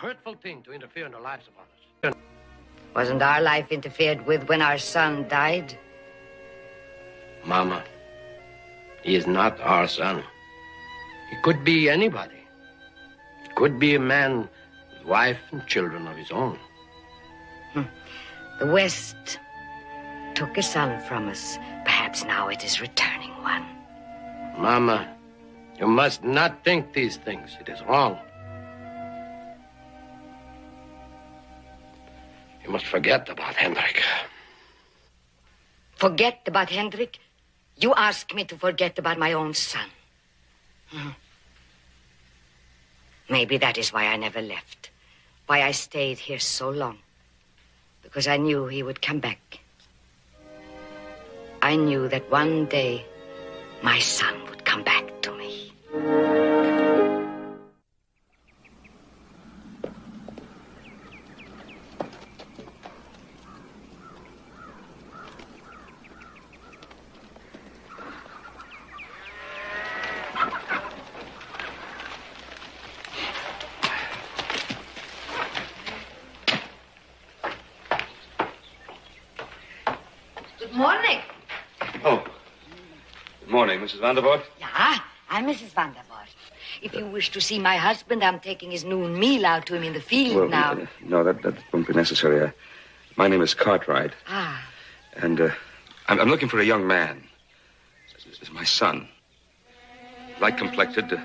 hurtful thing to interfere in the lives of others. Wasn't our life interfered with when our son died? Mama, he is not our son. He could be anybody. He could be a man with wife and children of his own. The West took a son from us. Perhaps now it is returning one. Mama, you must not think these things. It is wrong. You must forget about Hendrik. Forget about Hendrik? You ask me to forget about my own son. Maybe that is why I never left. Why I stayed here so long. Because I knew he would come back. I knew that one day my son would come back to me. Good morning. Oh. Good morning, Mrs. Vandervoort. Yeah, I'm Mrs. Vandervoort. If you wish to see my husband, I'm taking his noon meal out to him in the field now. No, that won't be necessary. My name is Cartwright. Ah, And I'm looking for a young man. This is my son. Light complected,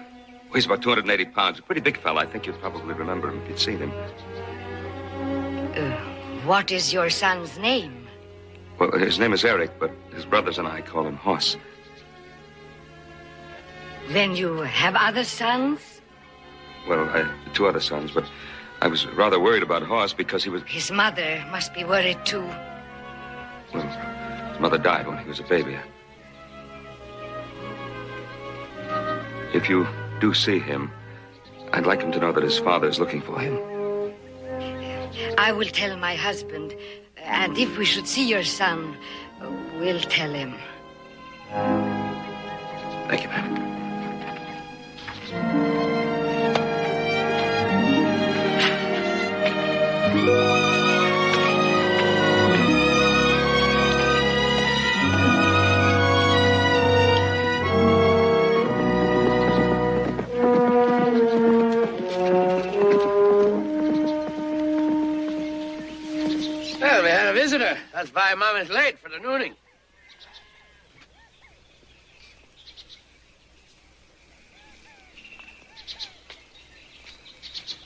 weighs about 280 pounds. A pretty big fella. I think you'd probably remember him if you'd seen him. what is your son's name? Well, his name is Eric, but his brothers and I call him Hoss. Then you have other sons? Well, I have 2 other sons, but I was rather worried about Hoss because he was... His mother must be worried, too. Well, his mother died when he was a baby. If you do see him, I'd like him to know that his father is looking for him. I will tell my husband, and if we should see your son, we'll tell him. Thank you, ma'am. Well, we had a visitor. That's why Mom is late for the nooning.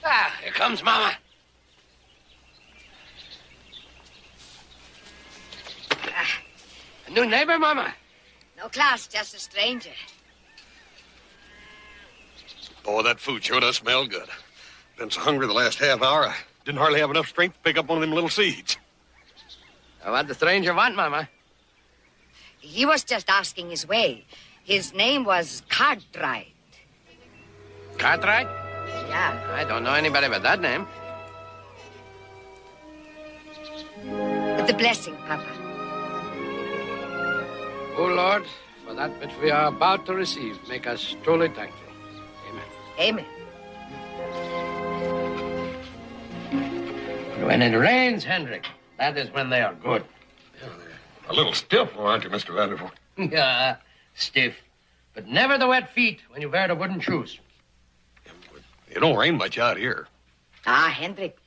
Ah, here comes Mama. A new neighbor, Mama? No class, just a stranger. Boy, that food sure does smell good. Been so hungry the last half hour, I didn't hardly have enough strength to pick up one of them little seeds. What the stranger want, Mama? He was just asking his way. His name was Cartwright. Cartwright? Yeah. I don't know anybody by that name. The blessing, Papa. O Lord, for that which we are about to receive, make us truly thankful. Amen. When it rains, Hendrik, that is when they are good. A little stiff, aren't you, Mr. Vandervoort? Yeah, stiff. But never the wet feet when you wear the wooden shoes. It don't rain much out here. Ah, Hendrik.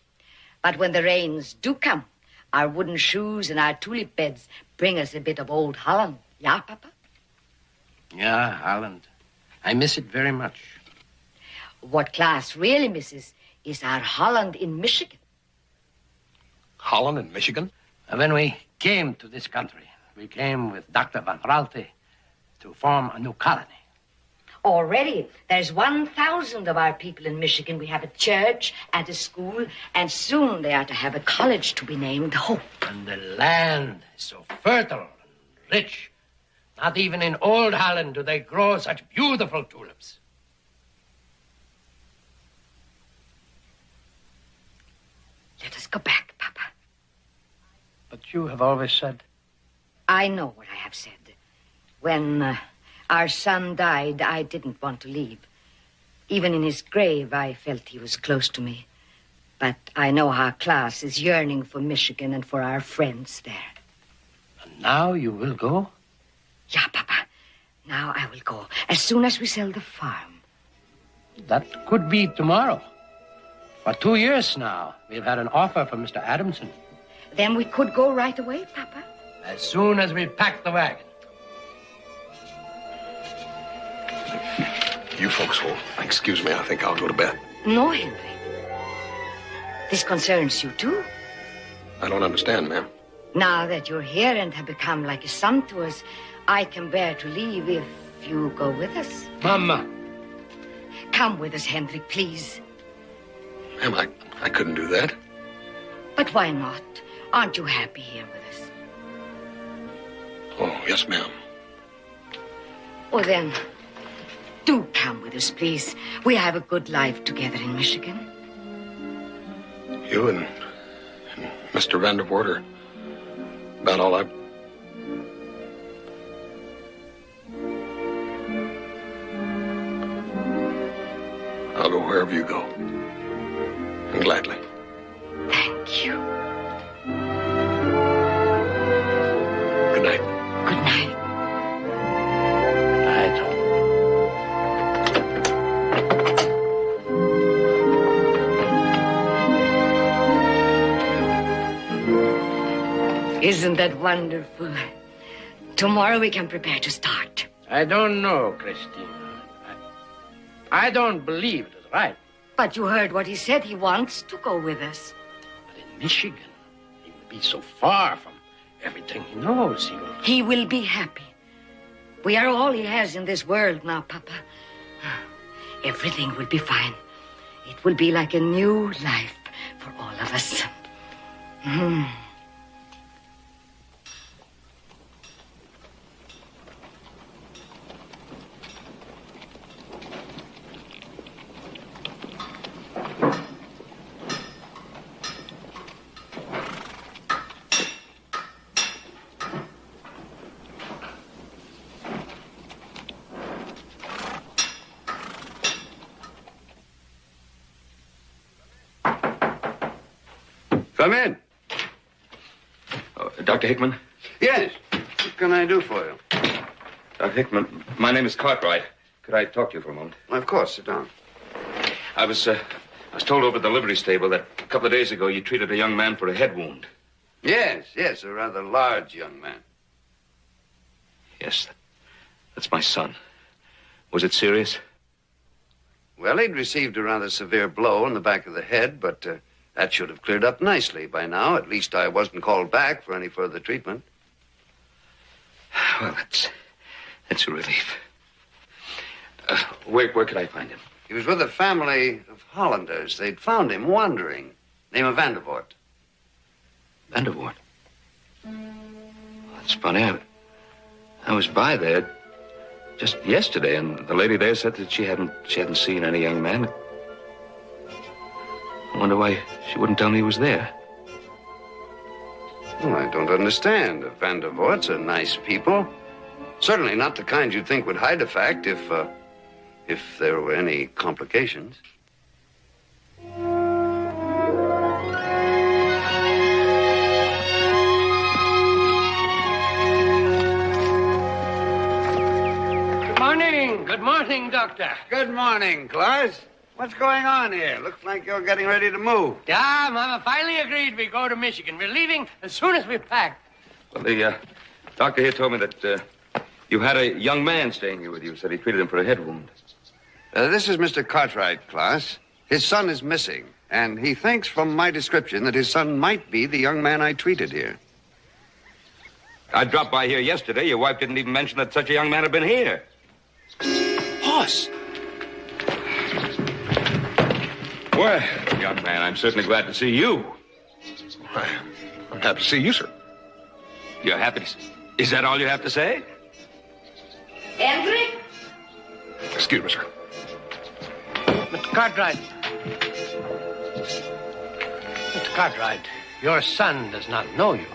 But when the rains do come, our wooden shoes and our tulip beds bring us a bit of old Holland. Yeah, Papa? Yeah, Holland. I miss it very much. What class really misses is our Holland in Michigan. Holland in Michigan? When we came to this country, we came with Dr. Van Raalte to form a new colony. Already, there's 1,000 of our people in Michigan. We have a church and a school, and soon they are to have a college to be named Hope. And the land is so fertile and rich. Not even in old Holland do they grow such beautiful tulips. Let us go back, Papa. But you have always said... I know what I have said. When our son died, I didn't want to leave. Even in his grave, I felt he was close to me. But I know our class is yearning for Michigan and for our friends there. And now you will go? Yeah, Papa. Now I will go, as soon as we sell the farm. That could be tomorrow. For 2 years now, we've had an offer from Mr. Adamson. Then we could go right away, Papa. As soon as we pack the wagon. You folks will excuse me. I think I'll go to bed. No, Henry. This concerns you, too. I don't understand, ma'am. Now that you're here and have become like a son to us, I can bear to leave if you go with us. Mama. Come with us, Henry, please. Ma'am, I couldn't do that. But why not? Aren't you happy here with us? Oh, yes, ma'am. Oh, then, do come with us, please. We have a good life together in Michigan. You and Mr. Vandervoort are about all I've... I'll go wherever you go. And gladly. Thank you. Good night. Good night. Isn't that wonderful? Tomorrow we can prepare to start. I don't know, Christina. I don't believe it is right. But you heard what he said. He wants to go with us. But in Michigan, he will be so far from everything he knows. He will be happy. We are all he has in this world now, Papa. Everything will be fine. It will be like a new life for all of us. Come in. Dr. Hickman? Yes. What can I do for you? Dr. Hickman, my name is Cartwright. Could I talk to you for a moment? Of course, sit down. I was told over at the livery stable that a couple of days ago you treated a young man for a head wound. Yes, a rather large young man. Yes, that's my son. Was it serious? Well, he'd received a rather severe blow in the back of the head, but that should have cleared up nicely by now. At least I wasn't called back for any further treatment. Well, that's a relief. Where could I find him? He was with a family of Hollanders. They'd found him wandering. Name of Vandervoort. Vandervoort? That's funny. I was by there just yesterday, and the lady there said that she hadn't seen any young man. I wonder why she wouldn't tell me he was there. Well, I don't understand. The Vandervoorts are nice people. Certainly not the kind you'd think would hide a fact if there were any complications. Good morning, Doctor. Good morning, Claus. What's going on here? Looks like you're getting ready to move. Yeah, Mama finally agreed we go to Michigan. We're leaving as soon as we pack. Well, the doctor here told me that you had a young man staying here with you. Said he treated him for a head wound. This is Mr. Cartwright, Claus. His son is missing, and he thinks from my description that his son might be the young man I treated here. I dropped by here yesterday. Your wife didn't even mention that such a young man had been here. Hoss! Well, young man, I'm certainly glad to see you. I'm happy to see you, sir. You're happy to see... Is that all you have to say? Hendrik? Excuse me, sir. Mr. Cartwright. Mr. Cartwright, your son does not know you.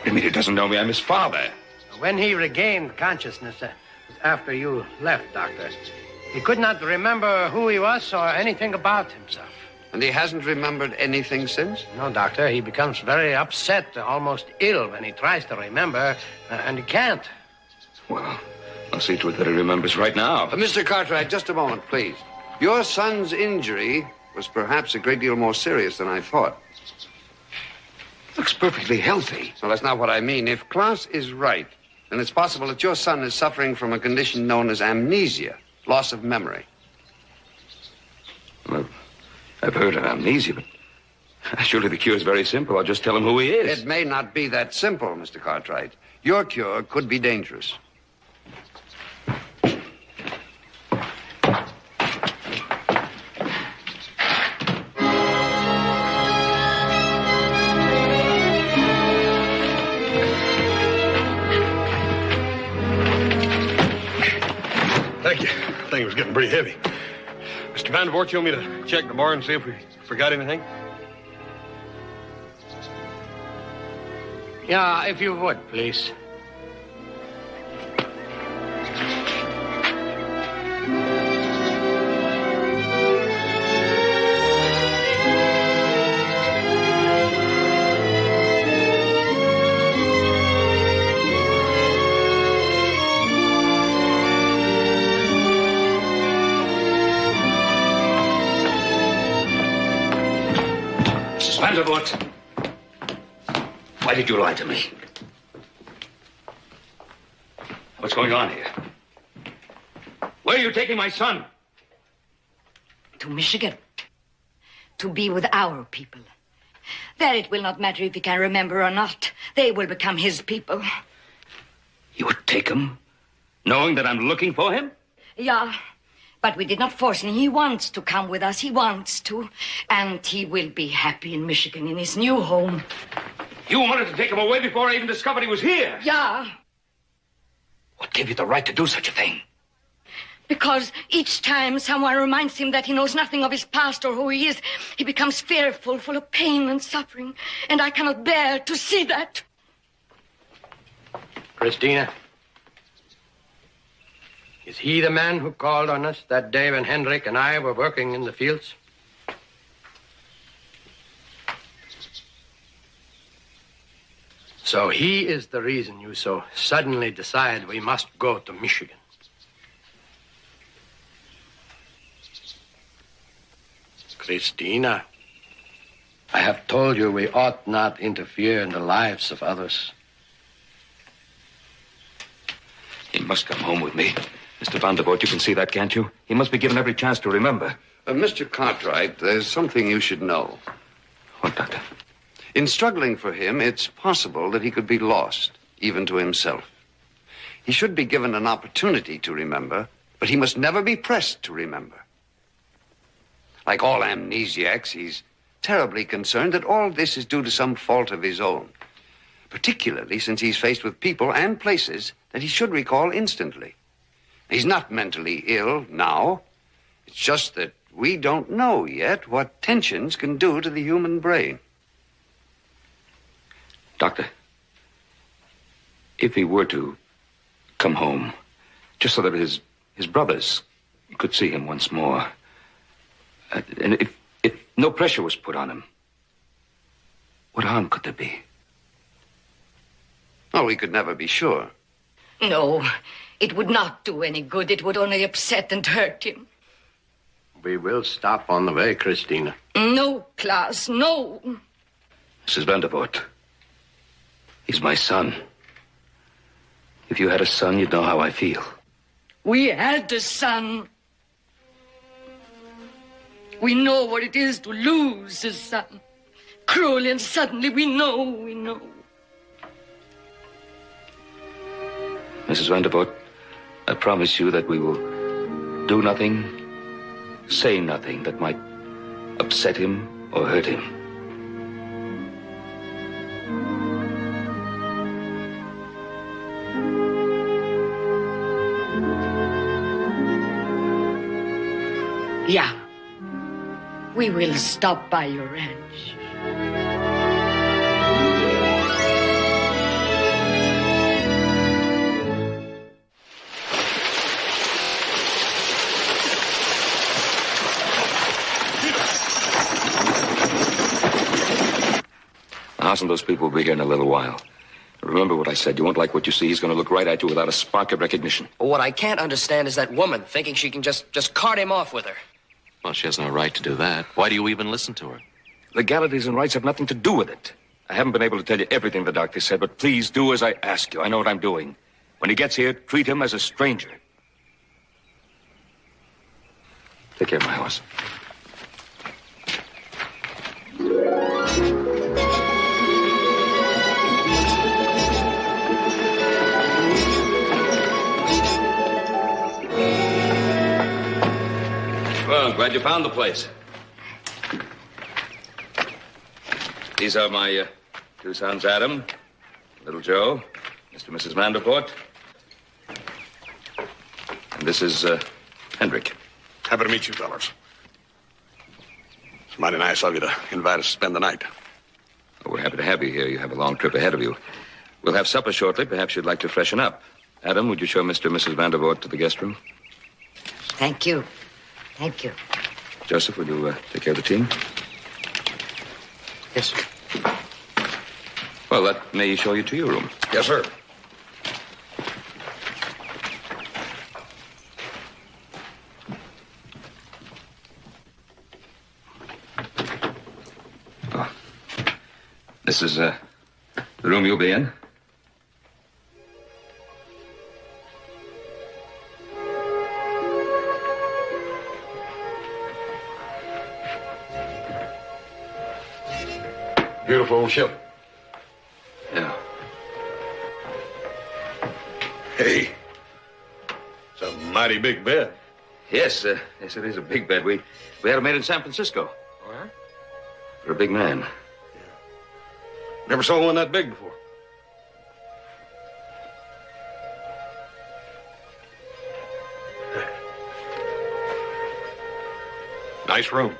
You mean he doesn't know me? I'm his father. When he regained consciousness after you left, Doctor, he could not remember who he was or anything about himself. And he hasn't remembered anything since? No, Doctor. He becomes very upset, almost ill when he tries to remember, and he can't. Well, I'll see to it that he remembers right now. Mr. Cartwright, just a moment, please. Your son's injury was perhaps a great deal more serious than I thought. Looks perfectly healthy. Well, that's not what I mean. If Klaus is right, then it's possible that your son is suffering from a condition known as amnesia, loss of memory. Well, I've heard of amnesia, but surely the cure is very simple. I'll just tell him who he is. It may not be that simple, Mr. Cartwright. Your cure could be dangerous. thing was getting pretty heavy. Mr. Vandervoort, you want me to check the bar and see if we forgot anything? Yeah, if you would, please. Mrs. Vandervoort, why did you lie to me? What's going on here? Where are you taking my son? To Michigan. To be with our people. There it will not matter if he can remember or not. They will become his people. You would take him, knowing that I'm looking for him? Yeah, but we did not force him. He wants to come with us. He wants to. And he will be happy in Michigan, in his new home. You wanted to take him away before I even discovered he was here? Yeah. What gave you the right to do such a thing? Because each time someone reminds him that he knows nothing of his past or who he is, he becomes fearful, full of pain and suffering. And I cannot bear to see that. Christina, is he the man who called on us that day when Hendrik and I were working in the fields? So he is the reason you so suddenly decide we must go to Michigan. Christina, I have told you we ought not interfere in the lives of others. He must come home with me. Mr. Vandervoort, you can see that, can't you? He must be given every chance to remember. Mr. Cartwright, there's something you should know. What, Doctor? In struggling for him, it's possible that he could be lost, even to himself. He should be given an opportunity to remember, but he must never be pressed to remember. Like all amnesiacs, he's terribly concerned that all this is due to some fault of his own, particularly since he's faced with people and places that he should recall instantly. He's not mentally ill now. It's just that we don't know yet what tensions can do to the human brain. Doctor, if he were to come home, just so that his brothers could see him once more, and if no pressure was put on him, what harm could there be? Oh, we could never be sure. No, it would not do any good. It would only upset and hurt him. We will stop on the way, Christina. No, Klaus, no. Mrs. Vandervoort, he's my son. If you had a son, you'd know how I feel. We had a son. We know what it is to lose a son. Cruelly and suddenly, we know. Mrs. Vandervoort, I promise you that we will do nothing, say nothing that might upset him or hurt him. Yeah. We will stop by your ranch. House and those people will be here in a little while. Remember what I said. You won't like what you see. He's going to look right at you without a spark of recognition. Well, what I can't understand is that woman thinking she can just cart him off with her. Well, she has no right to do that. Why do you even listen to her? Legalities and rights have nothing to do with it. I haven't been able to tell you everything the doctor said, but please do as I ask you. I know what I'm doing. When he gets here, treat him as a stranger. Take care of my horse. Well, I'm glad you found the place. These are my two sons, Adam, little Joe, Mr. and Mrs. Vandervoort. And this is Hendrik. Happy to meet you, fellas. It's mighty nice of you to invite us to spend the night. Oh, we're happy to have you here. You have a long trip ahead of you. We'll have supper shortly. Perhaps you'd like to freshen up. Adam, would you show Mr. and Mrs. Vandervoort to the guest room? Thank you. Thank you. Joseph, will you take care of the team? Yes, sir. Well, let me show you to your room. Yes, sir. This is the room you'll be in. Beautiful old ship. Yeah. Hey, it's a mighty big bed. Yes, yes, it is a big bed. We had it made in San Francisco. Oh, yeah? For a big man. Never saw one that big before. Nice room.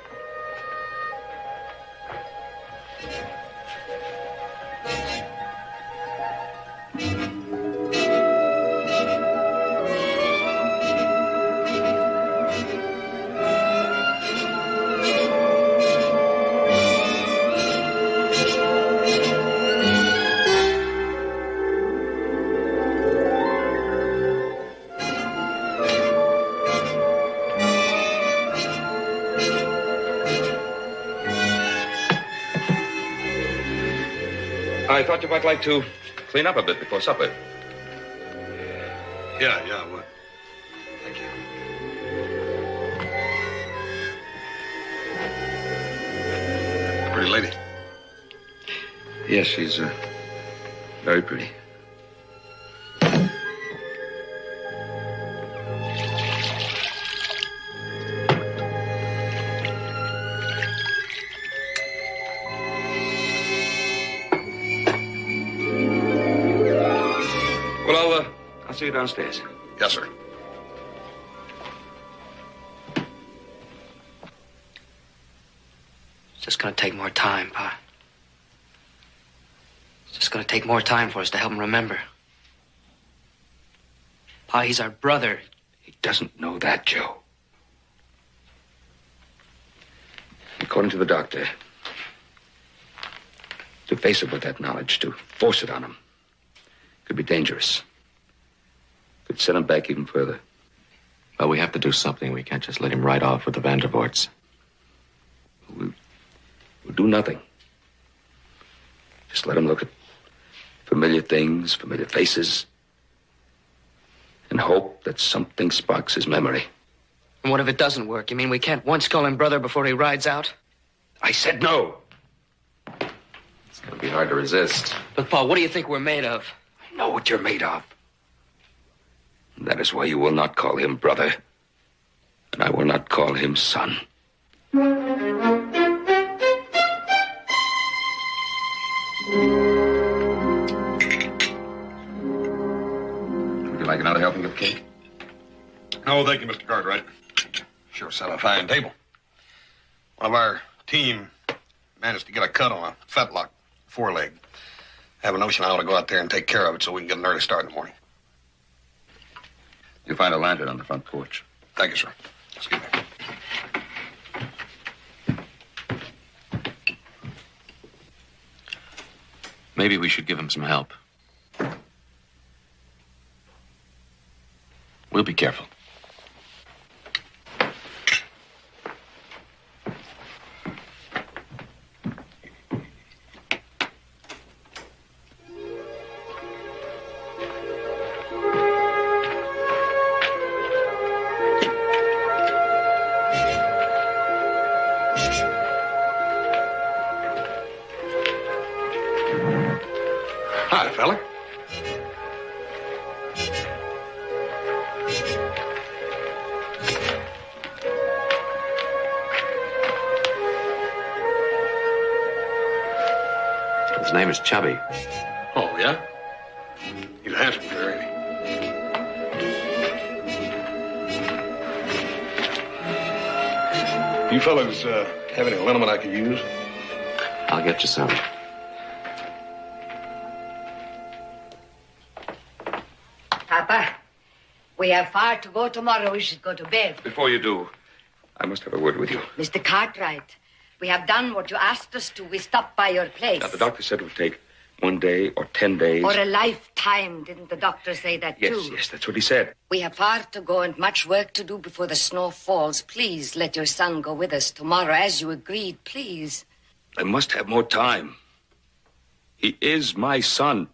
I thought you might like to clean up a bit before supper. Yeah, I would. Thank you. Pretty lady. Yes, she's very pretty. Well, I'll see you downstairs. Yes, sir. It's just gonna take more time, Pa. It's just gonna take more time for us to help him remember. Pa, he's our brother. He doesn't know that, Joe. According to the doctor, to face it with that knowledge, to force it on him, could be dangerous. Could set him back even further. Well, we have to do something. We can't just let him ride off with the Vandervoorts. We'll do nothing. Just let him look at familiar things, familiar faces, and hope that something sparks his memory. And what if it doesn't work? You mean we can't once call him brother before he rides out? I said no. It's gonna be hard to resist. But, Pa, what do you think we're made of? I know what you're made of. That is why you will not call him brother, and I will not call him son. Would you like another helping of cake? Oh, thank you, Mr. Cartwright. Sure set a fine table. One of our team managed to get a cut on a fetlock foreleg. I have a notion I ought to go out there and take care of it so we can get an early start in the morning. You'll find a lantern on the front porch. Thank you, sir. Excuse me. Maybe we should give him some help. We'll be careful. Hi, fella. His name is Chubby. Oh, yeah? He's a handsome girl, ain't he? You fellas have any liniment I could use? I'll get you some. Papa, we have far to go tomorrow. We should go to bed. Before you do, I must have a word with you. Mr. Cartwright, we have done what you asked us to. We stopped by your place. Now, the doctor said it would take 1 day or 10 days. For a lifetime, didn't the doctor say that, too? Yes, that's what he said. We have far to go and much work to do before the snow falls. Please let your son go with us tomorrow, as you agreed, please. I must have more time. He is my son.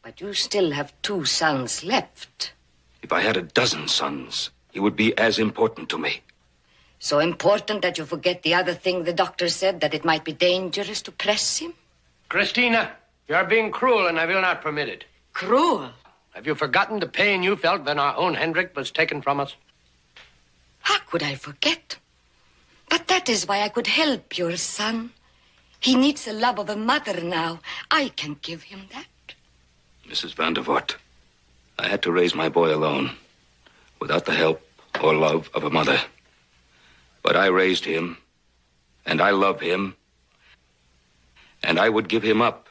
But you still have 2 sons left. If I had a dozen sons, he would be as important to me. So important that you forget the other thing the doctor said, that it might be dangerous to press him? Christina, you are being cruel, and I will not permit it. Cruel? Have you forgotten the pain you felt when our own Hendrik was taken from us? How could I forget? But that is why I could help your son. He needs the love of a mother now. I can give him that. Mrs. Vandervoort, I had to raise my boy alone, without the help or love of a mother. But I raised him, and I love him, and I would give him up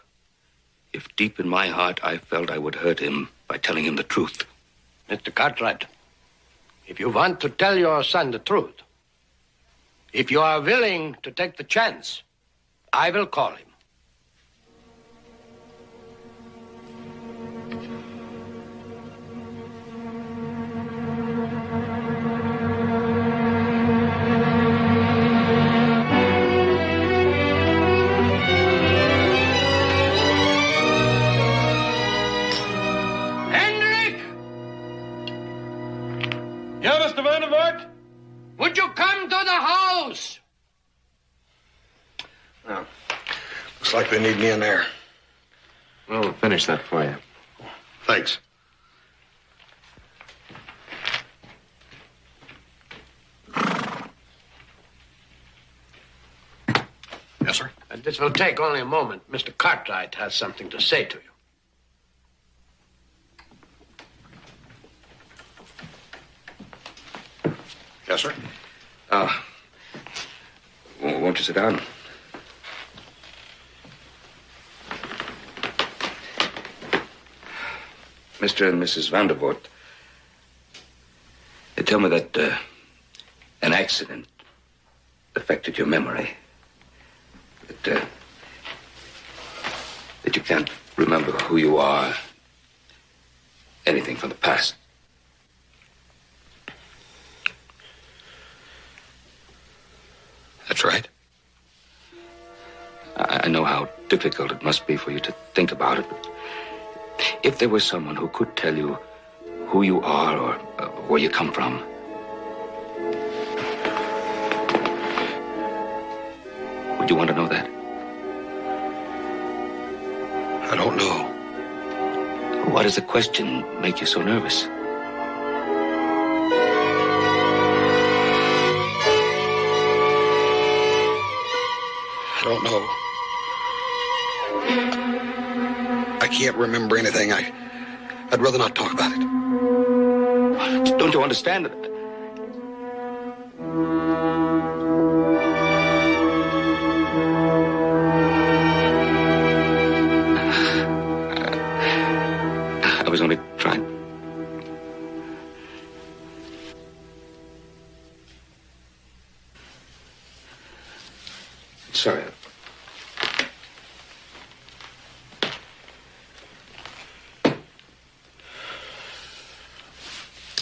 if deep in my heart I felt I would hurt him by telling him the truth. Mr. Cartwright, if you want to tell your son the truth, if you are willing to take the chance, I will call him. Would you come to the house? No. Looks like they need me in there. We'll finish that for you. Thanks. Yes, sir. This will take only a moment. Mr. Cartwright has something to say to you. Yes, sir. Won't you sit down? Mr. and Mrs. Vandervoort, they tell me that an accident affected your memory. That you can't remember who you are, anything from the past. That's right. I know how difficult it must be for you to think about it, but if there was someone who could tell you who you are or where you come from, would you want to know that? I don't know. Why does the question make you so nervous? I don't know. I can't remember anything. I'd rather not talk about it. Don't you understand that? I was only trying. Sorry.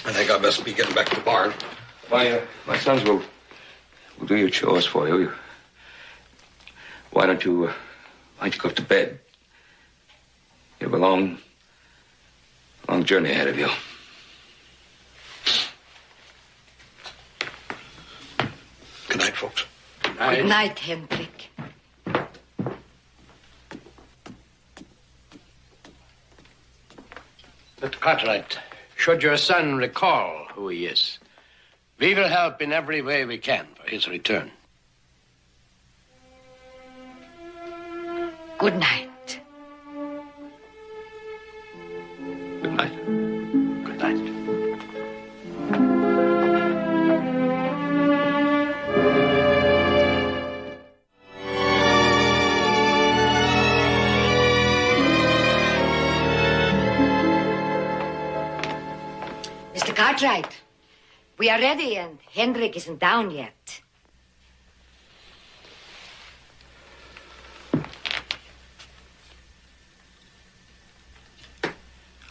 I think I best be getting back to the barn. My sons will do your chores for you. Why don't you go to bed? You have a long journey ahead of you. Good night, folks. Good night, Hendrik. Mr. Cartwright, should your son recall who he is, we will help in every way we can for his return. Good night. Good night. Good night. Cartwright, we are ready, and Hendrik isn't down yet.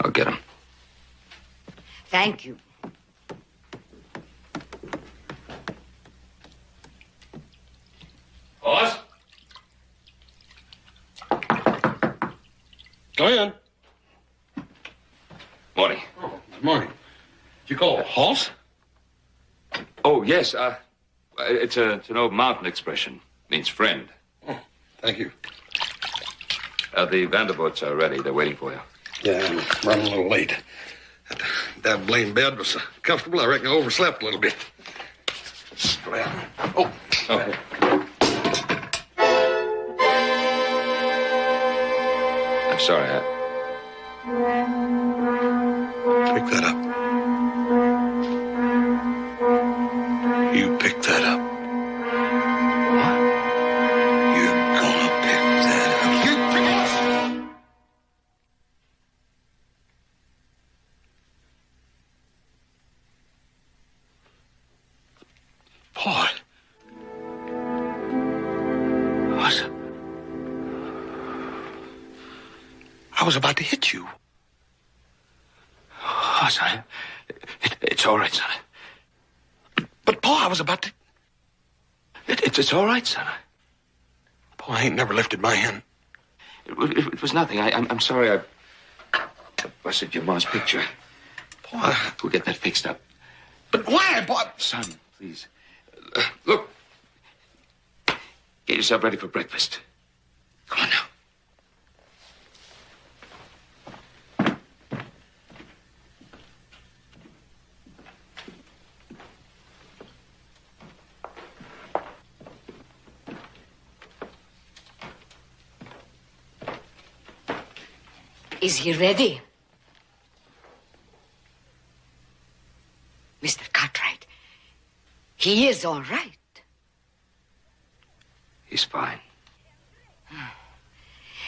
I'll get him. Thank you. Horse? Go in. Morning. Good morning. You call horse? Oh, yes. It's an old mountain expression. Means friend. Oh, thank you. The Vandervoorts are ready. They're waiting for you. Yeah, I'm running a little late. That blame bed was so comfortable, I reckon I overslept a little bit. Well, oh. Okay. I'm sorry. Pick that up. You pick that up. What? You're gonna pick that up. You pick it up! Boy. I was about to hit you. Oh, son. It's all right, son. But, Paul, I was about to... It's all right, son. Paul, I ain't never lifted my hand. It was nothing. I'm sorry I busted your mom's picture. Paul, We'll get that fixed up. But why, Paul? Son, please. Look. Get yourself ready for breakfast. Come on now. Is he ready? Mr. Cartwright, he is all right. He's fine.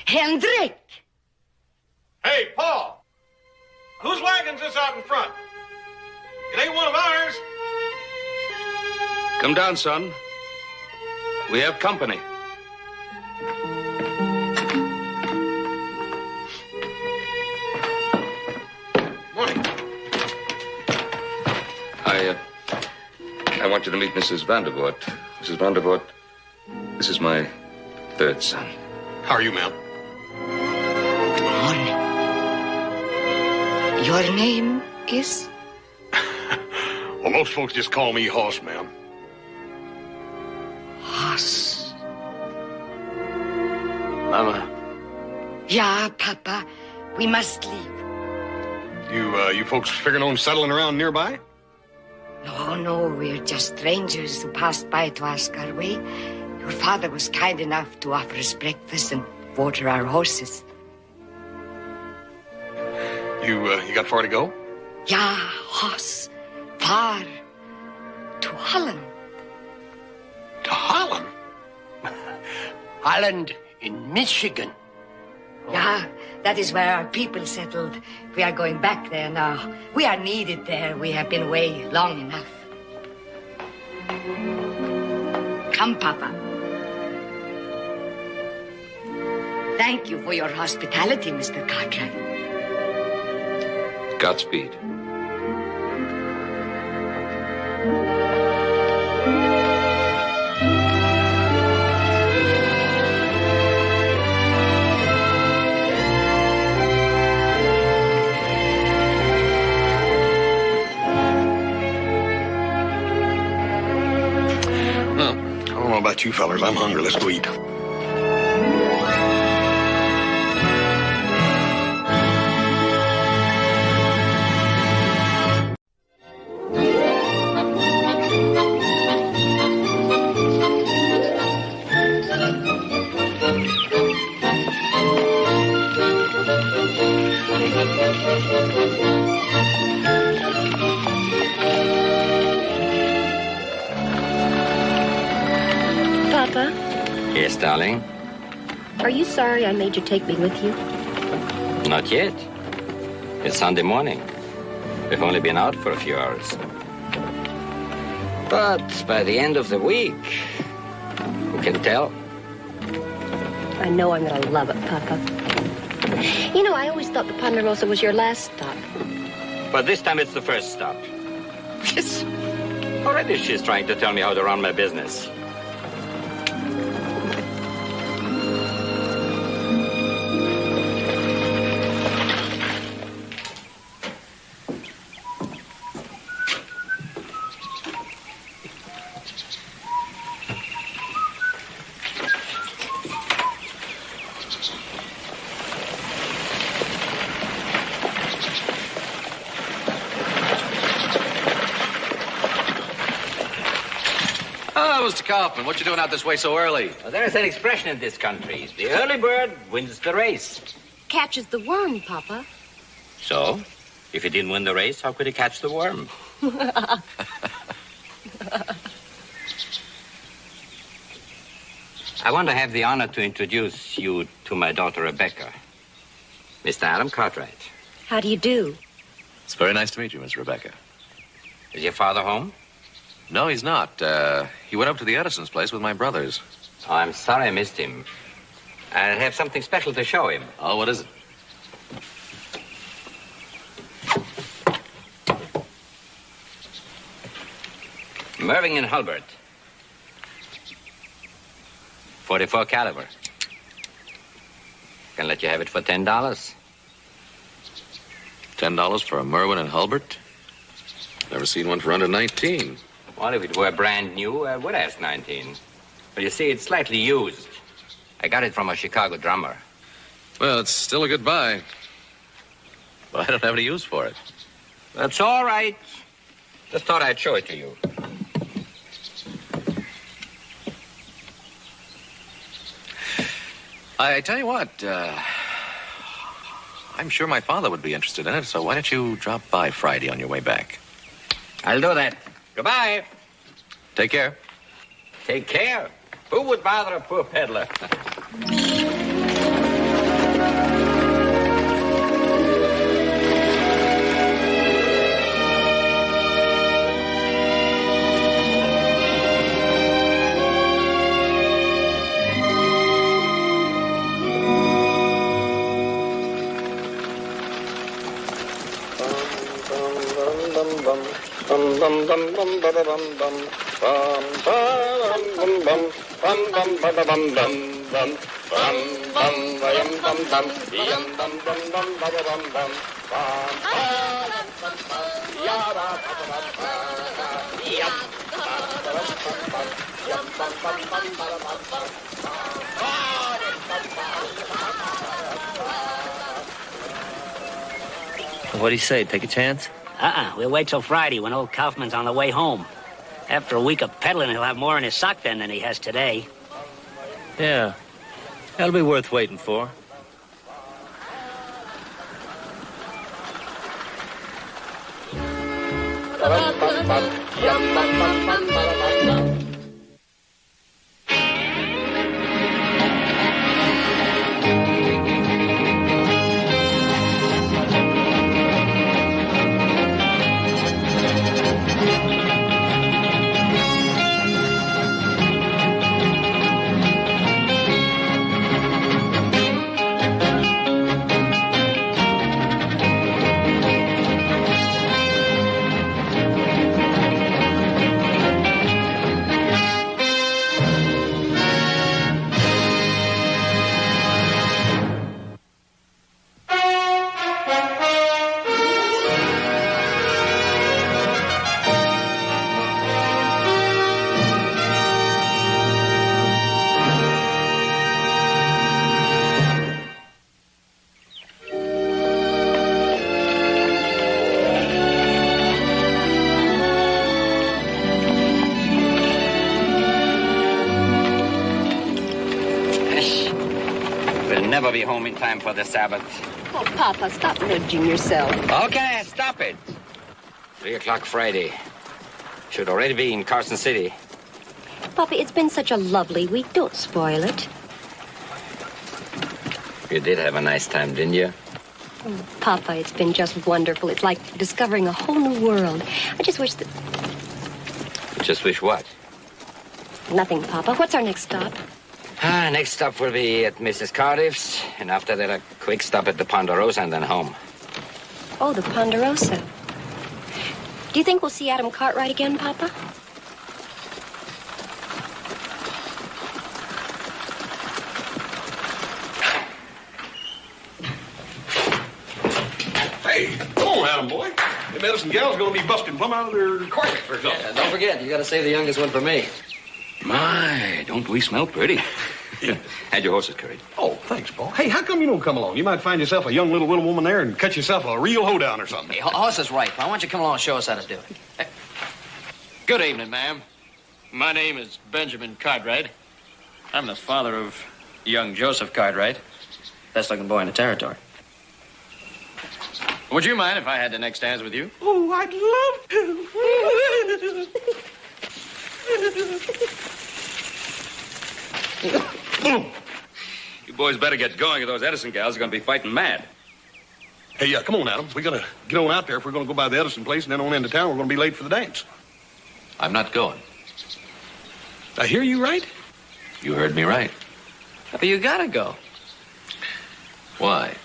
Hendrik! Hey, Paul! Whose wagon's this out in front? It ain't one of ours. Come down, son. We have company. Morning. I want you to meet Mrs. Vandervoort. Mrs. Vandervoort, this is my third son. How are you, ma'am? Your name is? Well, most folks just call me Hoss, ma'am. Hoss. Mama. Yeah, Papa. We must leave. You folks figuring on settling around nearby? No, we're just strangers who passed by to ask our way. Your father was kind enough to offer us breakfast and water our horses. You got far to go? Ja, Hoss. Far. To Holland. To Holland? Holland in Michigan. Yeah, that is where our people settled. We are going back there now. We are needed there. We have been away long enough. Come, Papa. Thank you for your hospitality, Mr. Cartwright. Godspeed. I don't know about you fellers. I'm hungry. Let's go eat. Papa, Yes, darling? are you sorry I made you take me with you? Not yet. It's Sunday morning. We've only been out for a few hours. But by the end of the week, who can tell? I know I'm going to love it, Papa. You know, I always thought the Ponderosa was your last stop. But this time it's the first stop. Yes. Already she's trying to tell me how to run my business. Mr. Kaufman, what you doing out this way so early? Well, there is an expression in this country. The early bird wins the race. Catches the worm, Papa. So, if he didn't win the race, how could he catch the worm? I want to have the honor to introduce you to my daughter, Rebecca. Mr. Adam Cartwright. How do you do? It's very nice to meet you, Miss Rebecca. Is your father home? No, he's not. He went up to the Edison's place with my brothers. Oh, I'm sorry I missed him. I have something special to show him. Oh, what is it? Mervyn and Hulbert. 44 caliber. Can let you have it for $10. $10 for a Merwin and Hulbert? Never seen one for under 19. Well, if it were brand new, I would ask 19. But you see, it's slightly used. I got it from a Chicago drummer. Well, it's still a good buy. But I don't have any use for it. That's all right. Just thought I'd show it to you. I tell you what, I'm sure my father would be interested in it, so why don't you drop by Friday on your way back? I'll do that. Goodbye. Take care. Take care? Who would bother a poor peddler? What do you say? Take a chance? We'll wait till Friday when old Kaufman's on the way home. After a week of peddling, he'll have more in his sock then than he has today. Yeah. That'll be worth waiting for. Never be home in time for the Sabbath. Oh, Papa, stop nudging yourself. Okay, stop it. 3 o'clock Friday. Should already be in Carson City. Papa, it's been such a lovely week. Don't spoil it. You did have a nice time, didn't you? Oh, Papa, it's been just wonderful. It's like discovering a whole new world. I just wish that... Just wish what? Nothing, Papa. What's our next stop? Next stop will be at Mrs. Cardiff's, and after that, a quick stop at the Ponderosa and then home. Oh, the Ponderosa. Do you think we'll see Adam Cartwright again, Papa? Hey, come on, Adam, boy. The medicine gal's gonna be busting plumb out of their carpet or something. Yeah, don't forget, you gotta save the youngest one for me. My, don't we smell pretty? Had your horses curried. Oh, thanks, Paul. Hey, how come you don't come along? You might find yourself a young little woman there and cut yourself a real hoedown or something. Hey, Hoss is right. Why don't you come along and show us how to do it? Hey. Good evening, ma'am. My name is Benjamin Cartwright. I'm the father of young Joseph Cartwright. Best looking boy in the territory. Would you mind if I had the next dance with you? Oh, I'd love to. You boys better get going, or those Edison gals are going to be fighting mad. Hey, come on, Adam. We gotta get on out there if we're gonna go by the Edison place and then on into town. We're gonna be late for the dance. I'm not going. I hear you right? You heard me right. But you gotta go. Why?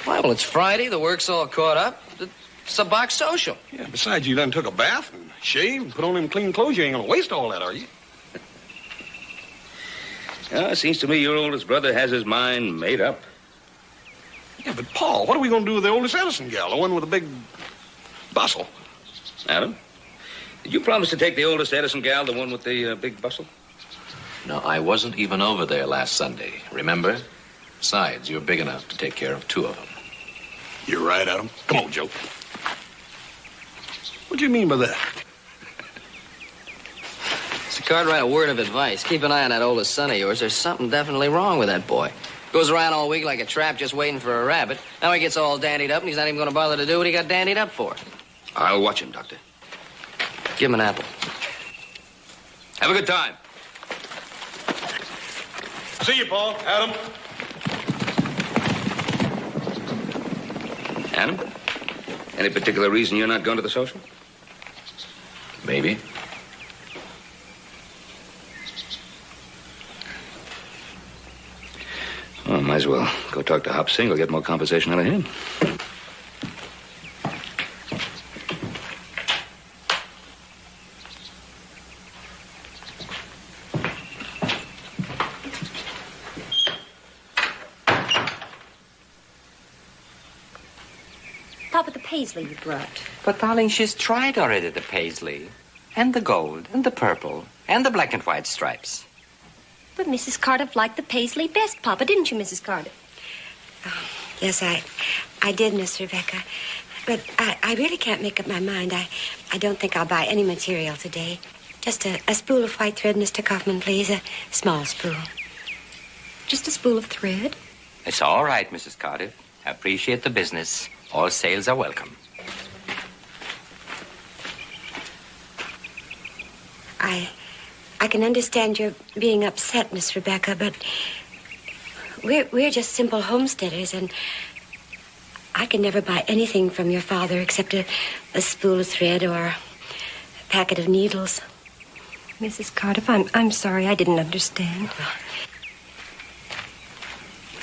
Why, well, it's Friday. The work's all caught up. It's a box social. Yeah, besides, you done took a bath and shaved and put on them clean clothes. You ain't gonna waste all that, are you? It seems to me your oldest brother has his mind made up. Yeah, but Paul, what are we gonna do with the oldest Edison gal, the one with the big bustle? Adam, did you promise to take the oldest Edison gal, the one with the big bustle? No, I wasn't even over there last Sunday, remember? Besides, you're big enough to take care of two of them. You're right, Adam. Come on, Joe. What do you mean by that? Mr. Cartwright, a word of advice. Keep an eye on that oldest son of yours. There's something definitely wrong with that boy. Goes around all week like a trap just waiting for a rabbit. Now he gets all dandied up, and he's not even going to bother to do what he got dandied up for. I'll watch him, Doctor. Give him an apple. Have a good time. See you, Paul. Adam. Adam? Any particular reason you're not going to the social? Maybe. Oh, might as well go talk to Hop Single, get more compensation out of him. Papa, the paisley you brought. But, darling, she's tried already the paisley, and the gold, and the purple, and the black and white stripes. But Mrs. Cardiff liked the paisley best, Papa, didn't you, Mrs. Cardiff? Yes, I did, Miss Rebecca. But I really can't make up my mind. I don't think I'll buy any material today. Just a spool of white thread, Mr. Kaufman, please. A small spool. Just a spool of thread? It's all right, Mrs. Cardiff. I appreciate the business. All sales are welcome. I can understand your being upset, Miss Rebecca, but we're just simple homesteaders, and I can never buy anything from your father except a spool of thread or a packet of needles. Mrs. Cardiff, I'm sorry, I didn't understand.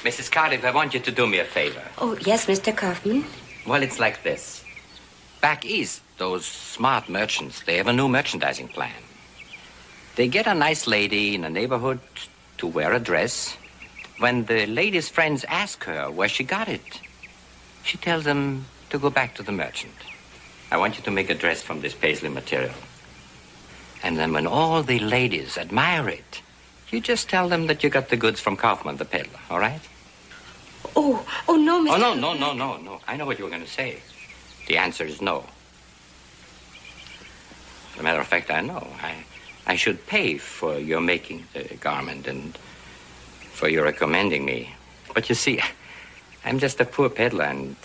Mrs. Cardiff, I want you to do me a favor. Oh, yes, Mr. Kaufman. Well, it's like this. Back east, those smart merchants, they have a new merchandising plan. They get a nice lady in a neighborhood to wear a dress. When the lady's friends ask her where she got it, she tells them to go back to the merchant. I want you to make a dress from this paisley material. And then when all the ladies admire it, you just tell them that you got the goods from Kaufman, the peddler, all right? Oh, no, Mr. Oh, no. I know what you were going to say. The answer is no. As a matter of fact, I know. I should pay for your making the garment and for your recommending me. But you see, I'm just a poor peddler, and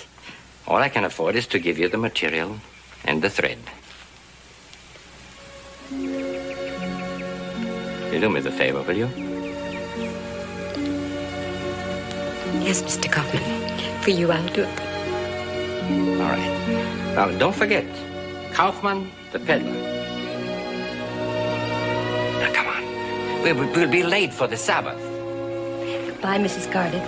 all I can afford is to give you the material and the thread. You do me the favor, will you? Yes, Mr. Kaufman. For you, I'll do it. All right. Now, don't forget, Kaufman the peddler. Now, come on. We'll be late for the Sabbath. Goodbye, Mrs. Carter.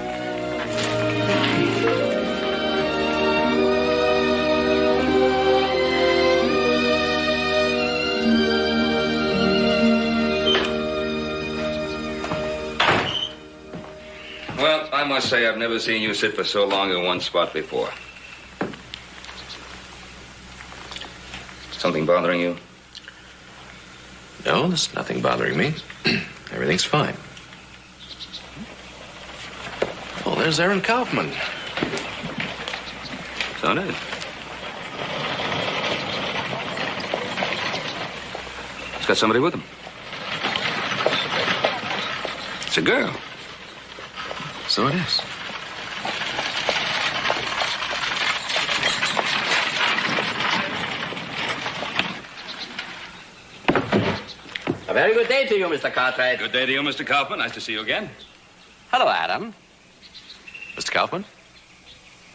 Well, I must say I've never seen you sit for so long in one spot before. Something bothering you? No, there's nothing bothering me. Everything's fine. Oh, there's Aaron Kaufman. So it is. He's got somebody with him. It's a girl. So it is. A very good day to you, Mr. Cartwright. Good day to you, Mr. Kaufman. Nice to see you again. Hello, Adam. Mr. Kaufman?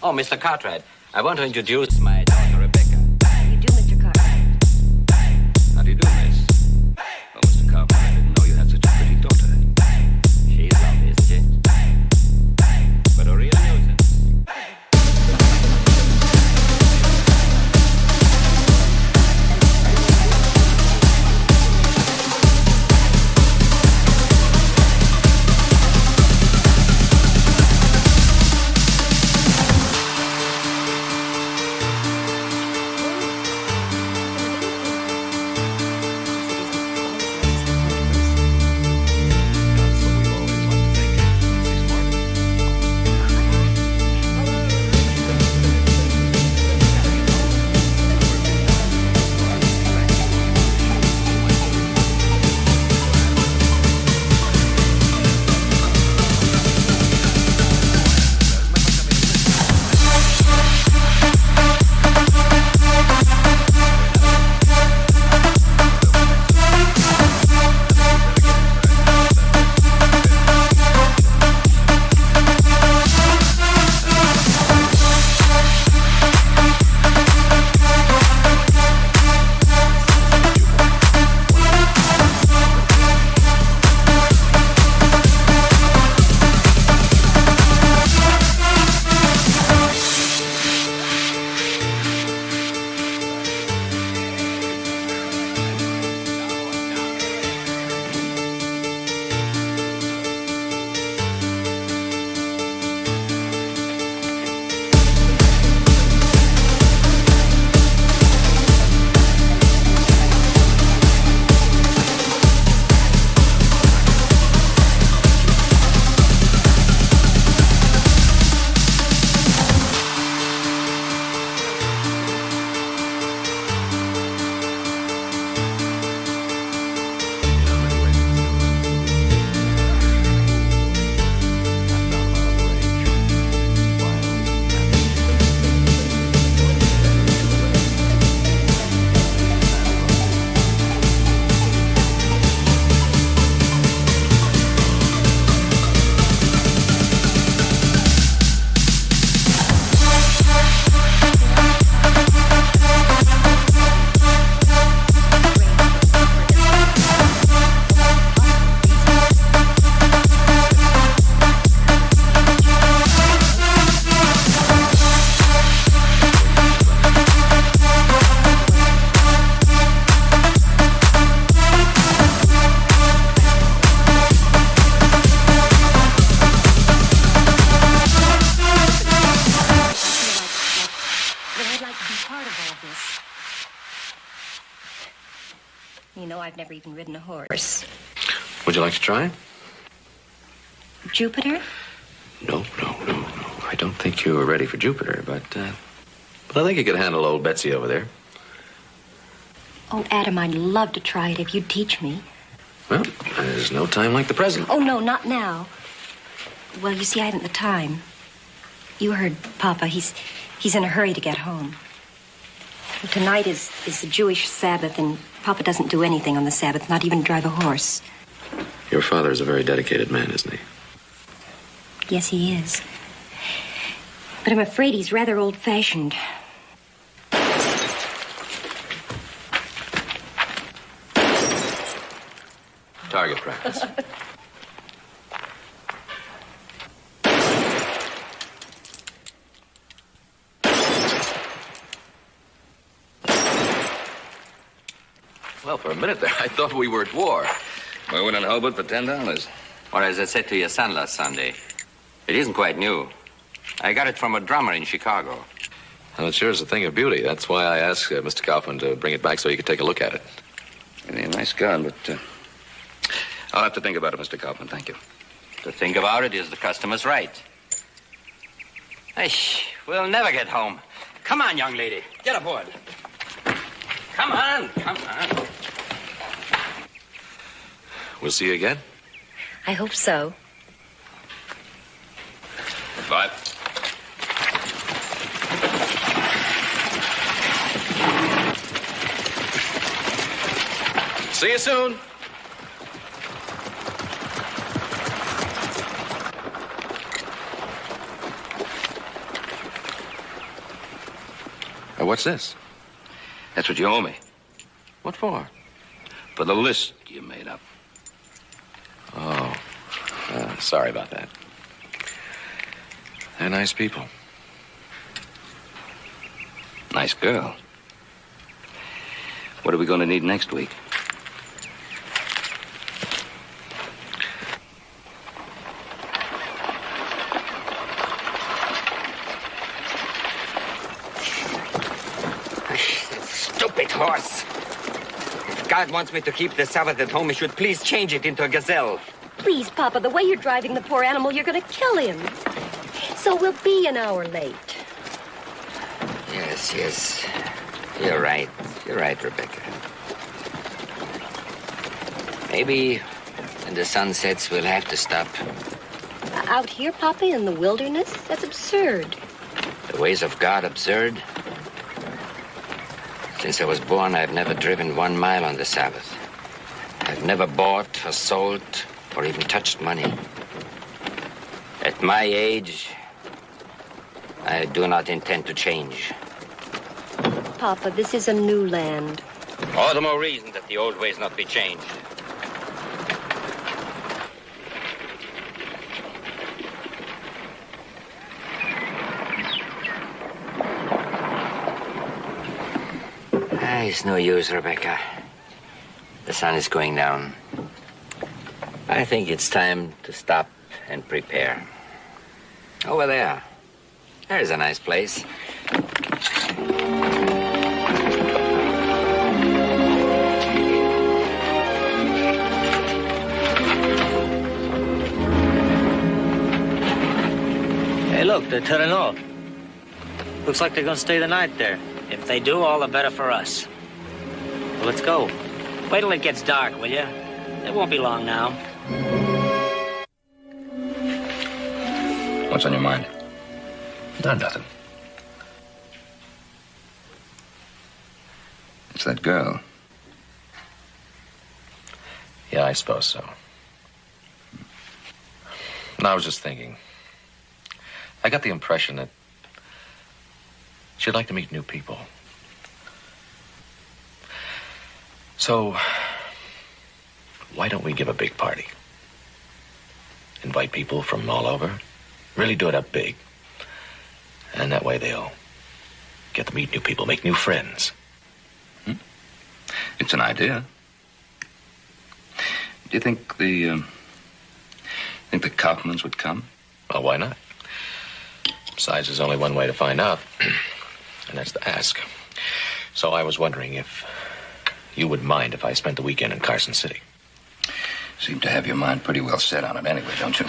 Oh, Mr. Cartwright, I want to introduce my daughter, Rebecca. How do you do, Mr. Carter? How do you do, miss? Well, Mr. Kaufman, I didn't know you had such a pretty daughter. She's lovely, isn't she? But a real nuisance. You know, I've never even ridden a horse. Would you like to try? Jupiter? No. I don't think you were ready for Jupiter, but I think you could handle old Betsy over there. Oh, Adam, I'd love to try it if you'd teach me. Well, there's no time like the present. Oh, no, not now. Well, you see, I haven't the time. You heard Papa. He's in a hurry to get home. Well, tonight is the Jewish Sabbath, and Papa doesn't do anything on the Sabbath, not even drive a horse. Your father is a very dedicated man, isn't he? Yes, he is. But I'm afraid he's rather old-fashioned. Target practice. Well, for a minute there, I thought we were at war. We went in Hobart for $10. Or as I said to your son last Sunday, it isn't quite new. I got it from a drummer in Chicago. Well, it sure is a thing of beauty. That's why I asked Mr. Kaufman to bring it back so he could take a look at it. Really a nice gun, but I'll have to think about it, Mr. Kaufman. Thank you. To think about it is the customer's right. We'll never get home. Come on, young lady. Get aboard. Come on, come on. We'll see you again? I hope so. Bye. See you soon. What's this? That's what you owe me. What for? For the list you made up. Oh. Sorry about that. They're nice people. Nice girl. What are we going to need next week? Stupid horse. If God wants me to keep the Sabbath at home, he should please change it into a gazelle. Please, Papa, the way you're driving the poor animal, you're going to kill him. So we'll be an hour late. Yes. You're right. You're right, Rebecca. Maybe when the sun sets, we'll have to stop. Out here, Papa, in the wilderness? That's absurd. The ways of God absurd? Since I was born, I've never driven 1 mile on the Sabbath. I've never bought or sold or even touched money. At my age, I do not intend to change. Papa, this is a new land. All the more reason that the old ways not be changed. It's no use, Rebecca. The sun is going down. I think it's time to stop and prepare. Over there. There's a nice place. Hey, look, they're turning off. Looks like they're gonna stay the night there. If they do, all the better for us. Well, let's go. Wait till it gets dark, will you? It won't be long now. What's on your mind? Nothing. It's that girl. Yeah, I suppose so. And I was just thinking. I got the impression that she'd like to meet new people. So, why don't we give a big party? Invite people from all over. Really do it up big. And that way they'll get to meet new people, make new friends. It's an idea. Do you think the Kaufmans would come? Well, why not? Besides, there's only one way to find out, and that's to ask. So I was wondering if you would mind if I spent the weekend in Carson City. Seem to have your mind pretty well set on it anyway, don't you?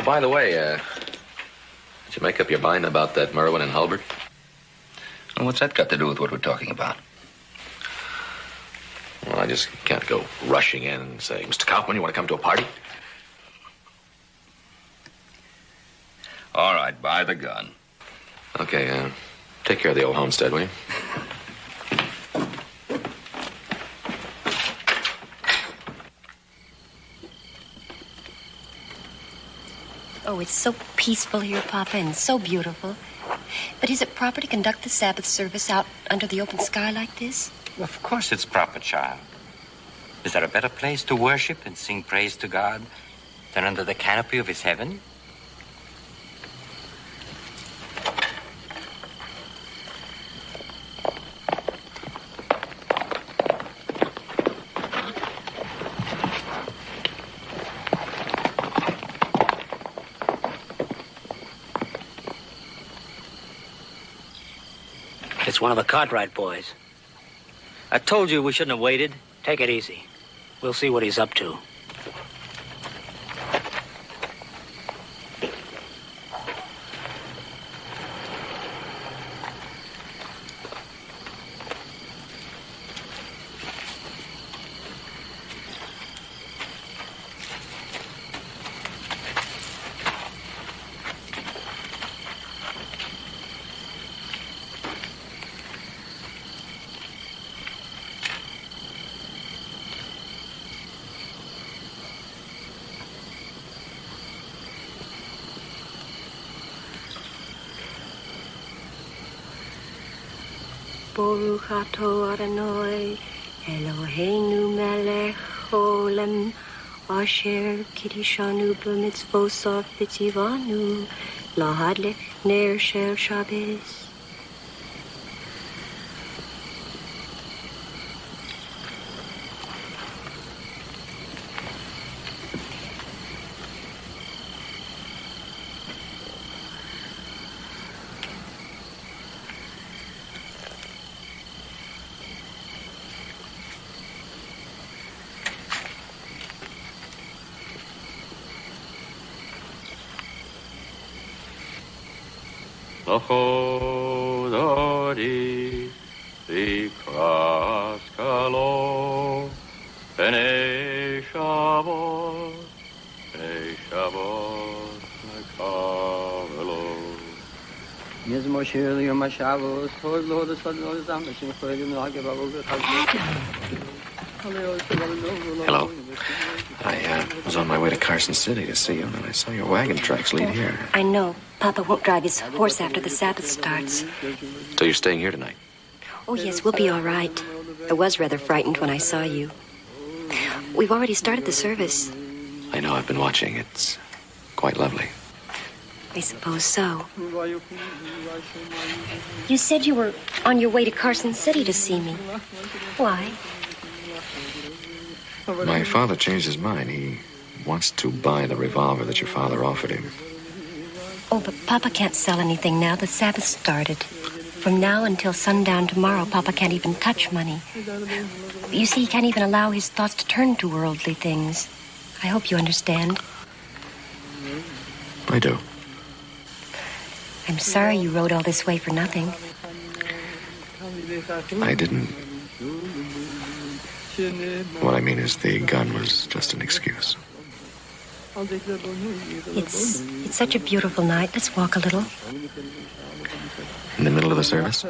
By the way, did you make up your mind about that Merwin and Hulbert? Well, what's that got to do with what we're talking about? Well, I just can't go rushing in and say, Mr. Kaufman, you want to come to a party? All right, buy the gun. Okay, take care of the old homestead, will you? Oh, it's so peaceful here, Papa, and so beautiful. But is it proper to conduct the Sabbath service out under the open sky like this? Of course it's proper, child. Is there a better place to worship and sing praise to God than under the canopy of his heaven? It's one of the Cartwright boys. I told you we shouldn't have waited. Take it easy. We'll see what he's up to. Baruch atah Adonai Eloheinu melech haolam asher kiddushanu b'mitzvosav v'tzivanu lahadlik ner shel Shabbos. Chodori Vikraskalo Bene Shabbos Nakavelo Nizmoshir Yom HaShabbos Tov Lo Desad Lo Zam Mishim Chodim Lagabavo Hello. I was on my way to Carson City to see you, and I saw your wagon tracks lead here. I know. Papa won't drive his horse after the Sabbath starts. So you're staying here tonight? Oh, yes, we'll be all right. I was rather frightened when I saw you. We've already started the service. I know, I've been watching. It's quite lovely. I suppose so. You said you were on your way to Carson City to see me. Why? My father changed his mind. He wants to buy the revolver that your father offered him. Oh, but Papa can't sell anything now. The Sabbath started. From now until sundown tomorrow, Papa can't even touch money. You see, he can't even allow his thoughts to turn to worldly things. I hope you understand. I do. I'm sorry you rode all this way for nothing. I didn't. What I mean is the gun was just an excuse. It's such a beautiful night. Let's walk a little. In the middle of the service?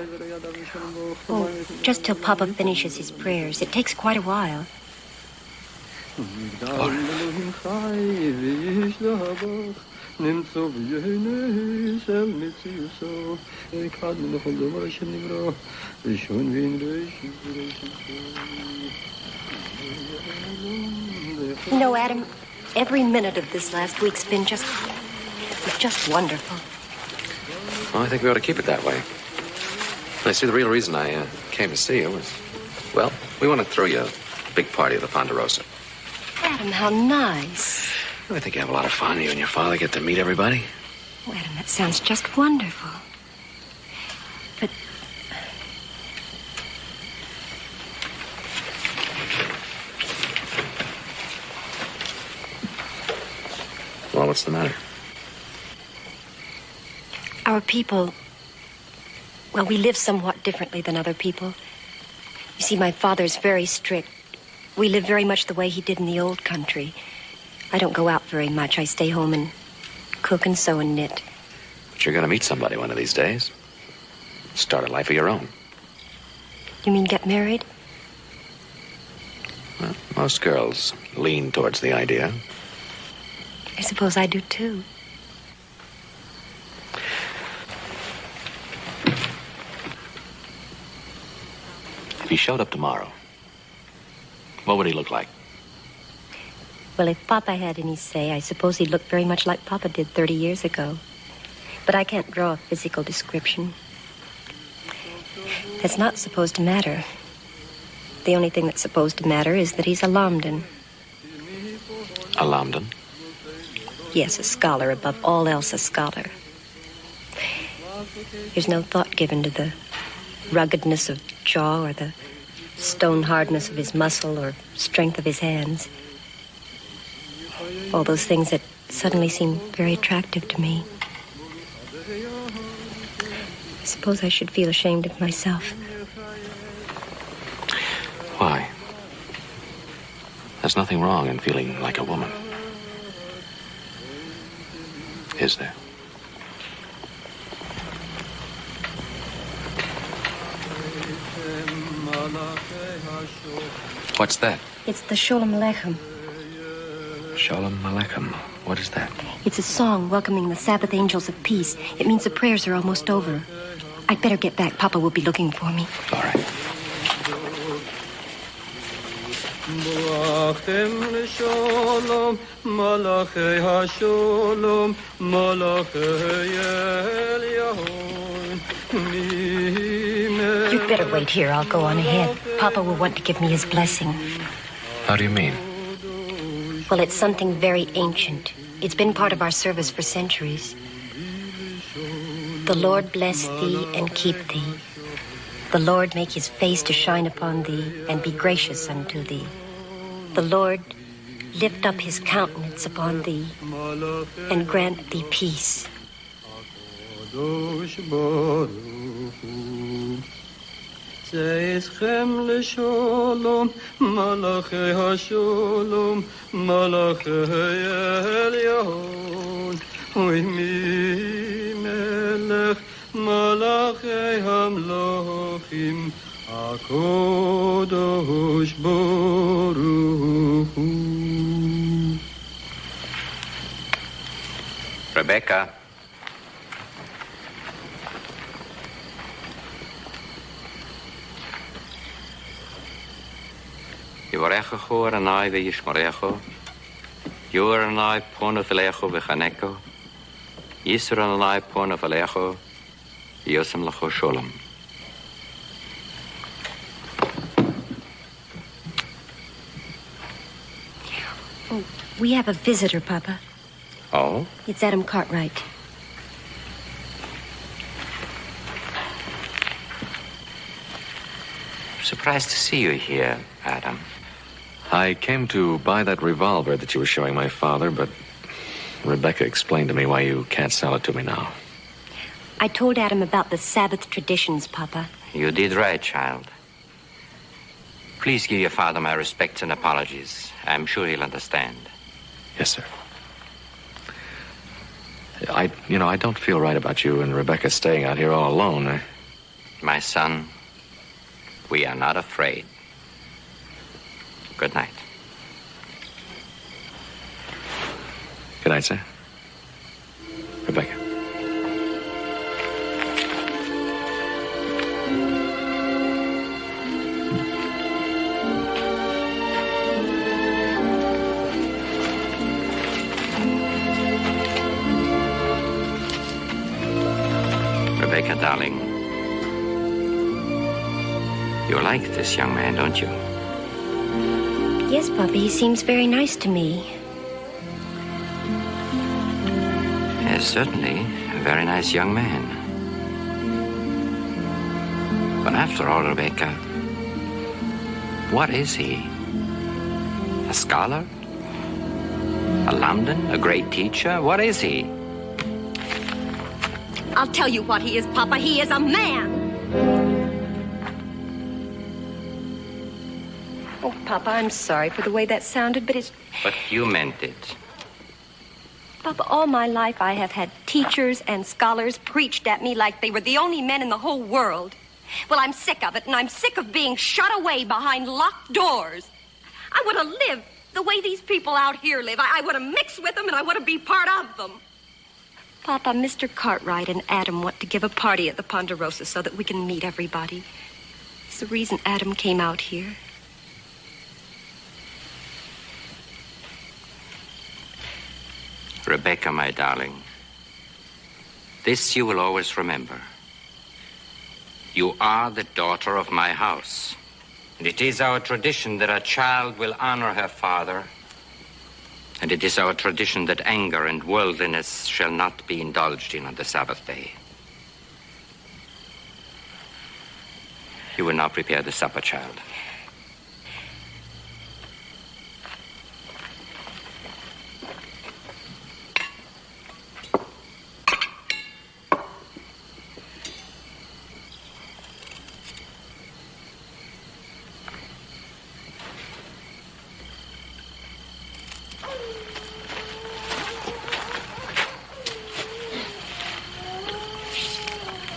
Oh, just till Papa finishes his prayers. It takes quite a while. You know, Adam, every minute of this last week's been just wonderful. Well, I think we ought to keep it that way. I see the real reason I came to see you was, well, we want to throw you a big party at the Ponderosa. Adam, how nice. I think you have a lot of fun. You and your father get to meet everybody. Oh, Adam, that sounds just wonderful. But... Well, what's the matter? Our people... Well, we live somewhat differently than other people. You see, my father's very strict. We live very much the way he did in the old country. I don't go out very much. I stay home and cook and sew and knit. But you're going to meet somebody one of these days. Start a life of your own. You mean get married? Well, most girls lean towards the idea. I suppose I do, too. If he showed up tomorrow, what would he look like? Well, if Papa had any say, I suppose he'd look very much like Papa did 30 years ago. But I can't draw a physical description. That's not supposed to matter. The only thing that's supposed to matter is that he's a Lambden. A Lambden? Yes, a scholar, above all else a scholar. There's no thought given to the ruggedness of jaw or the stone hardness of his muscle or strength of his hands. All those things that suddenly seem very attractive to me. I suppose I should feel ashamed of myself. Why? There's nothing wrong in feeling like a woman. Is there? What's that? It's the Sholem Aleichem. Shalom Aleichem. What is that? It's a song welcoming the Sabbath angels of peace. It means the prayers are almost over. I'd better get back. Papa will be looking for me. All right. You'd better wait here. I'll go on ahead. Papa will want to give me his blessing. How do you mean? Well, it's something very ancient. It's been part of our service for centuries. The Lord bless thee and keep thee. The Lord make his face to shine upon thee and be gracious unto thee. The Lord lift up his countenance upon thee and grant thee peace. Zeichem l'sholom, malachei hasholom, malachei elyon, u'imi melech, malachei hamlochim, HaKadosh Baruch Hu. Rebecca. Yivarechachu Adonai v'yishmarechu, Yor Adonai ponav elechu v'chanechu, Yisro Adonai ponav elechu, Yosem lecho sholom. Oh, we have a visitor, Papa. Oh? It's Adam Cartwright. Surprised to see you here, Adam. I came to buy that revolver that you were showing my father, but Rebecca explained to me why you can't sell it to me now. I told Adam about the Sabbath traditions, Papa. You did right, child. Please give your father my respects and apologies. I'm sure he'll understand. Yes, sir. I don't feel right about you and Rebecca staying out here all alone. My son, we are not afraid. Good night. Good night, sir. Rebecca. Rebecca, darling, you like this young man, don't you? Yes, Papa, he seems very nice to me. Yes, certainly, a very nice young man. But after all, Rebecca, what is he? A scholar? A Lambden? A great teacher? What is he? I'll tell you what he is, Papa. He is a man. Oh, Papa, I'm sorry for the way that sounded, but it's... But you meant it. Papa, all my life I have had teachers and scholars preached at me like they were the only men in the whole world. Well, I'm sick of it, and I'm sick of being shut away behind locked doors. I want to live the way these people out here live. I want to mix with them, and I want to be part of them. Papa, Mr. Cartwright and Adam want to give a party at the Ponderosa so that we can meet everybody. It's the reason Adam came out here. Rebecca, my darling, this you will always remember. You are the daughter of my house, and it is our tradition that a child will honor her father, and it is our tradition that anger and worldliness shall not be indulged in on the Sabbath day. You will now prepare the supper, child.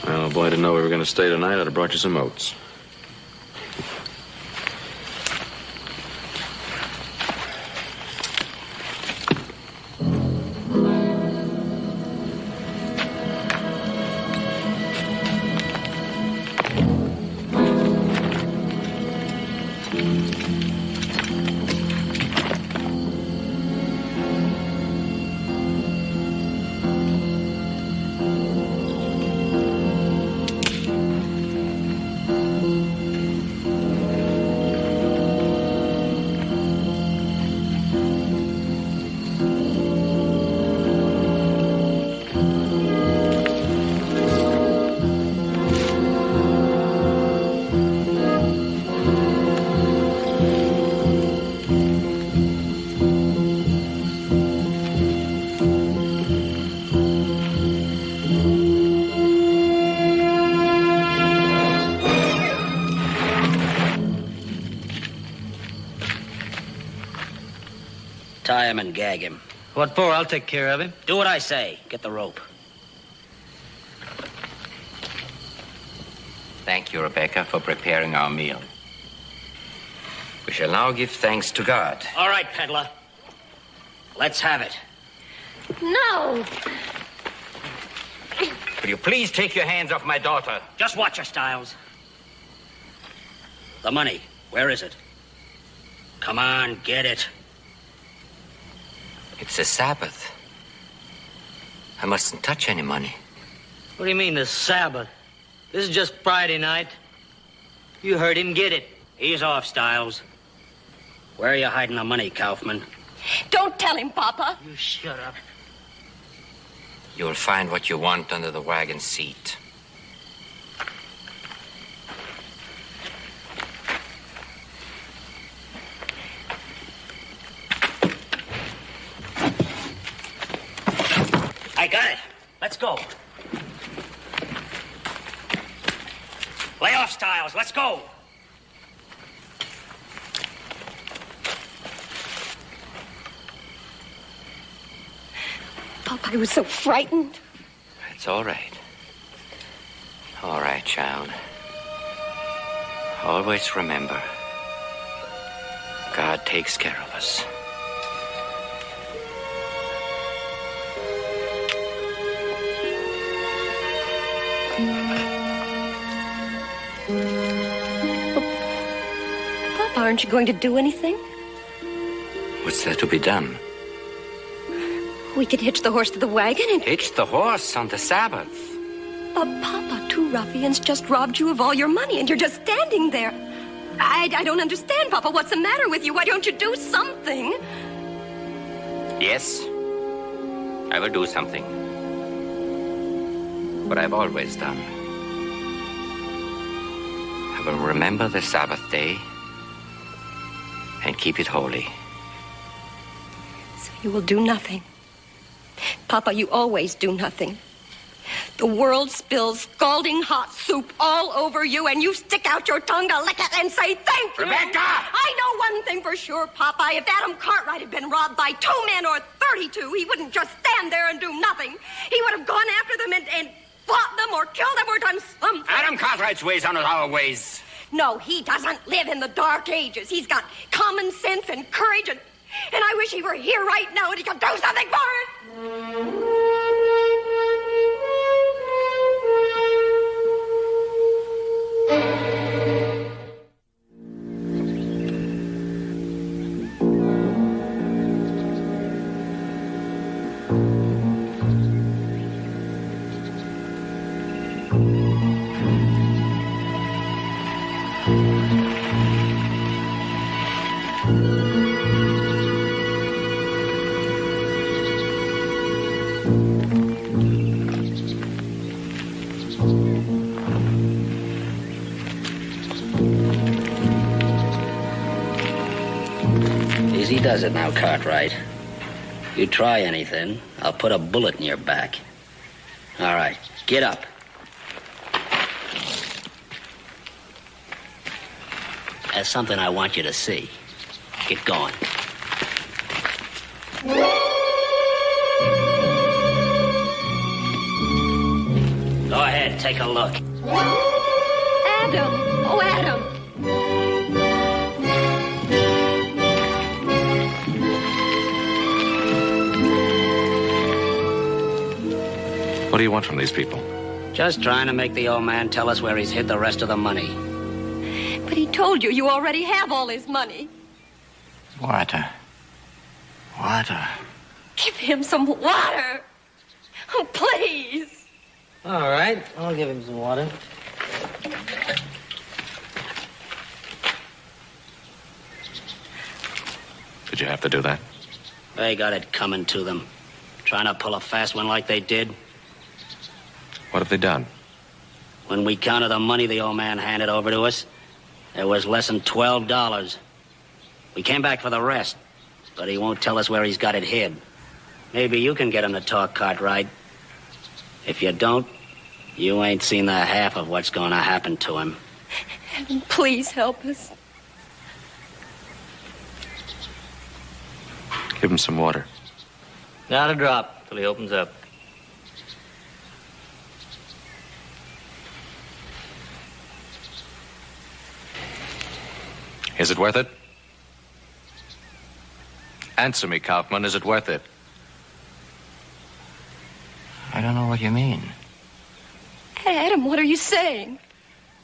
Well, if I didn't know we were going to stay tonight, I'd have brought you some oats. Tie him and gag him. What for? I'll take care of him. Do what I say. Get the rope. Thank you, Rebecca, for preparing our meal. We shall now give thanks to God. All right, peddler. Let's have it. No. Will you please take your hands off my daughter? Just watch her, Stiles. The money. Where is it? Come on, get it. It's a Sabbath. I mustn't touch any money. What do you mean, the Sabbath? This is just Friday night. You heard him get it. Ease off, Stiles. Where are you hiding the money, Kaufman? Don't tell him, Papa. You shut up. You'll find what you want under the wagon seat. I got it. Let's go. Lay off, Stiles. Let's go. Papa, I was so frightened. It's all right. All right, child. Always remember, God takes care of us. Papa, aren't you going to do anything? What's there to be done? We could hitch the horse to the wagon and... Hitch the horse on the Sabbath. But, Papa, two ruffians just robbed you of all your money, and you're just standing there. I don't understand, Papa. What's the matter with you? Why don't you do something? Yes, I will do something. What I've always done. I will remember the Sabbath day and keep it holy. So you will do nothing. Papa, you always do nothing. The world spills scalding hot soup all over you, and you stick out your tongue to lick it and say thank you. Rebecca! I know one thing for sure, Papa. If Adam Cartwright had been robbed by 2 men or 32, he wouldn't just stand there and do nothing. He would have gone after them and fought them or killed them or done something. Adam Cartwright's ways aren't our ways. No, he doesn't live in the Dark Ages. He's got common sense and courage, and I wish he were here right now and he could do something for it. Easy does it now, Cartwright. You try anything, I'll put a bullet in your back. All right, get up. There's something I want you to see. Get going. Go ahead, take a look. Adam! Oh, Adam! What do you want from these people? Just trying to make the old man tell us where he's hid the rest of the money. But he told you you already have all his money. Water. Water. Give him some water. Oh, please. All right, I'll give him some water. Did you have to do that? They got it coming to them. Trying to pull a fast one like they did. What have they done? When we counted the money the old man handed over to us, there was less than $12. We came back for the rest, but he won't tell us where he's got it hid. Maybe you can get him to talk, Cartwright. If you don't, you ain't seen the half of what's going to happen to him. Adam, please help us. Give him some water. Not a drop till he opens up. Is it worth it? Answer me, Kaufman. Is it worth it? I don't know what you mean. Adam, what are you saying?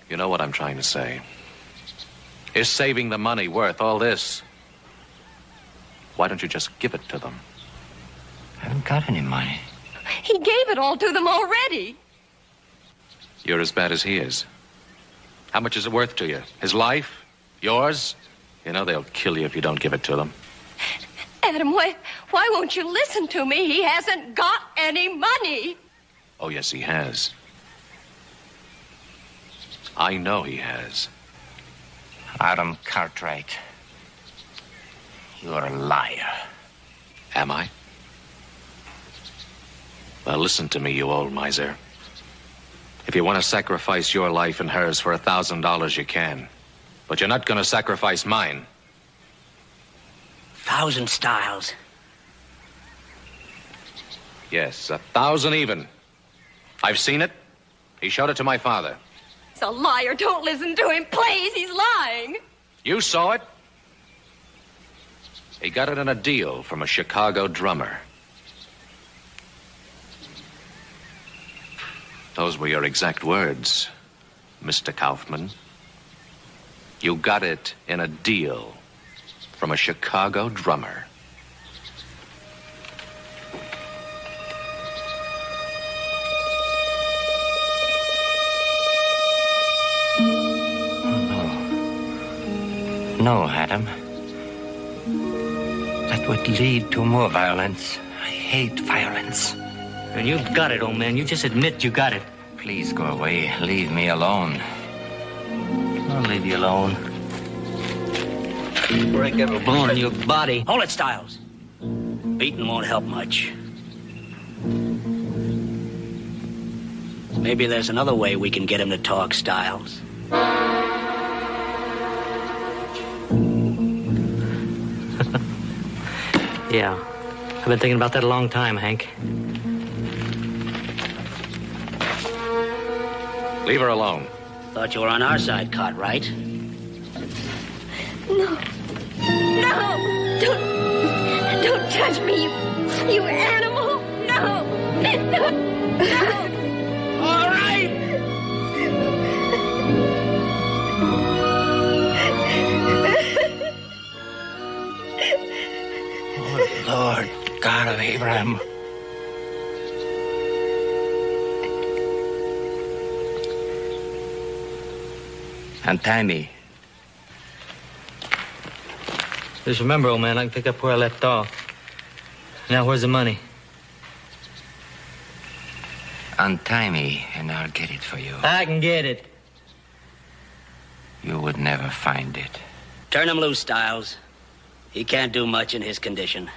You know what I'm trying to say. Is saving the money worth all this? Why don't you just give it to them? I haven't got any money. He gave it all to them already. You're as bad as he is. How much is it worth to you? His life? Yours? You know they'll kill you if you don't give it to them. Adam, why won't you listen to me? He hasn't got any money. Oh, yes, he has. I know he has. Adam Cartwright, you're a liar. Am I? Well, listen to me, you old miser. If you want to sacrifice your life and hers for $1,000, you can. But you're not going to sacrifice mine. 1,000 styles. Yes, 1,000 even. I've seen it. He showed it to my father. He's a liar. Don't listen to him, please. He's lying. You saw it. He got it in a deal from a Chicago drummer. Those were your exact words, Mr. Kaufman. You got it in a deal from a Chicago drummer. No, Adam. That would lead to more violence. I hate violence. And you've got it, old man. You just admit you got it. Please go away. Leave me alone. I'll leave you alone. Break every bone in your body. Hold it, Styles. Beating won't help much. Maybe there's another way we can get him to talk, Styles. Yeah. I've been thinking about that a long time, Hank. Leave her alone. Thought you were on our side, Cartwright. No. No! Don't touch me, you animal! No! No! All right! Oh, Lord God of Abraham. Untie me. Just remember, old man, I can pick up where I left off. Now, where's the money? Untie me, and I'll get it for you. I can get it. You would never find it. Turn him loose, Stiles. He can't do much in his condition.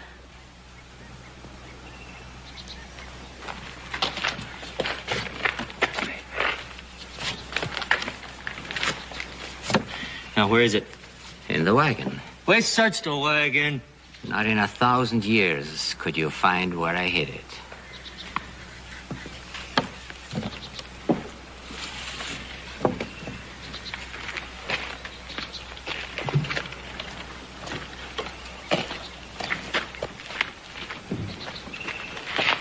Now, where is it? In the wagon. We searched the wagon. Not in 1,000 years could you find where I hid it.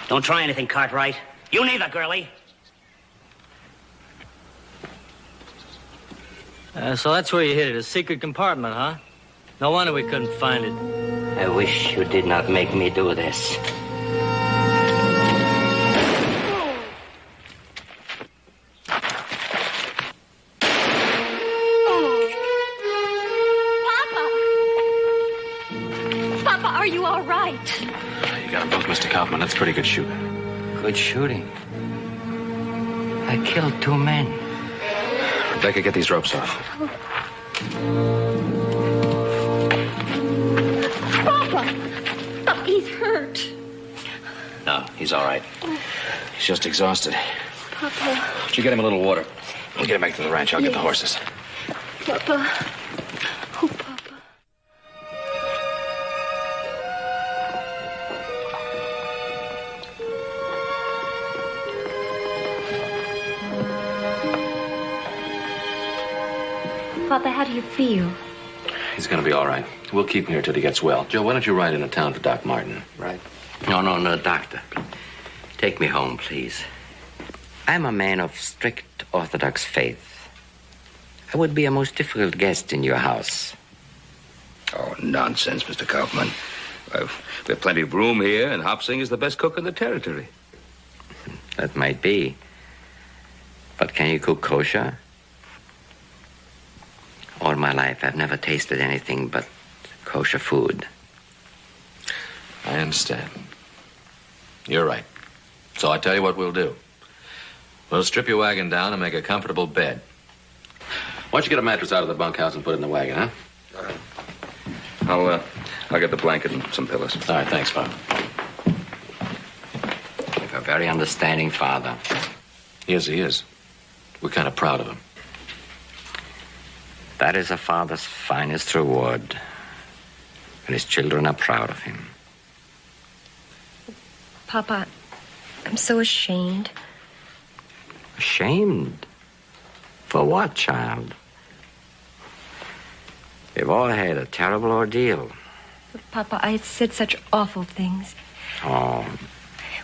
Don't try anything, Cartwright. You neither, girlie. So that's where you hid it, a secret compartment, huh? No wonder we couldn't find it. I wish you did not make me do this. Papa, are you all right? You got them both, Mr. Kaufman. That's pretty good shooting. Good shooting. I killed 2 men. Rebecca, get these ropes off. Papa, he's hurt. No, he's all right. He's just exhausted. Papa. Did you get him a little water? We'll get him back to the ranch. I'll get the horses. Papa. Oh, Papa. Papa, how do you feel? He's going to be all right. We'll keep him here till he gets well. Joe, why don't you ride into town for Doc Martin? Right. No, doctor. Take me home, please. I'm a man of strict Orthodox faith. I would be a most difficult guest in your house. Oh, nonsense, Mr. Kaufman. We have plenty of room here, and Hop Sing is the best cook in the territory. That might be. But can you cook kosher? All my life, I've never tasted anything but kosher food. I understand. You're right. So I tell you what we'll do. We'll strip your wagon down and make a comfortable bed. Why don't you get a mattress out of the bunkhouse and put it in the wagon, huh? I'll get the blanket and some pillows. All right, thanks, Bob. You've a very understanding father. Yes, he is. We're kind of proud of him. That is a father's finest reward, when his children are proud of him. Papa, I'm so ashamed. Ashamed? For what, child? We've all had a terrible ordeal. But Papa, I had said such awful things. Oh.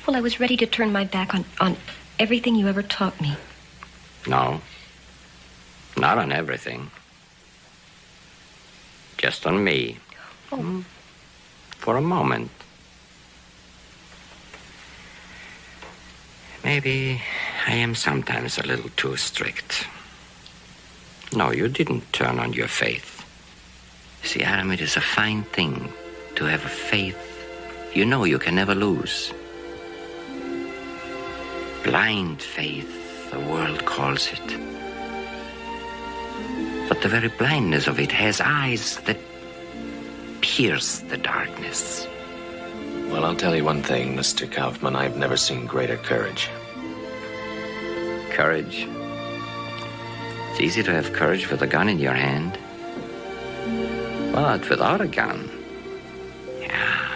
Well, I was ready to turn my back on everything you ever taught me. No. Not on everything. Just on me. Oh. For a moment. Maybe I am sometimes a little too strict. No, you didn't turn on your faith. See, Adam, it is a fine thing to have a faith you know you can never lose. Blind faith, the world calls it. But the very blindness of it has eyes that pierce the darkness. Well, I'll tell you one thing, Mr. Kaufman. I've never seen greater courage. Courage? It's easy to have courage with a gun in your hand. But without a gun, yeah,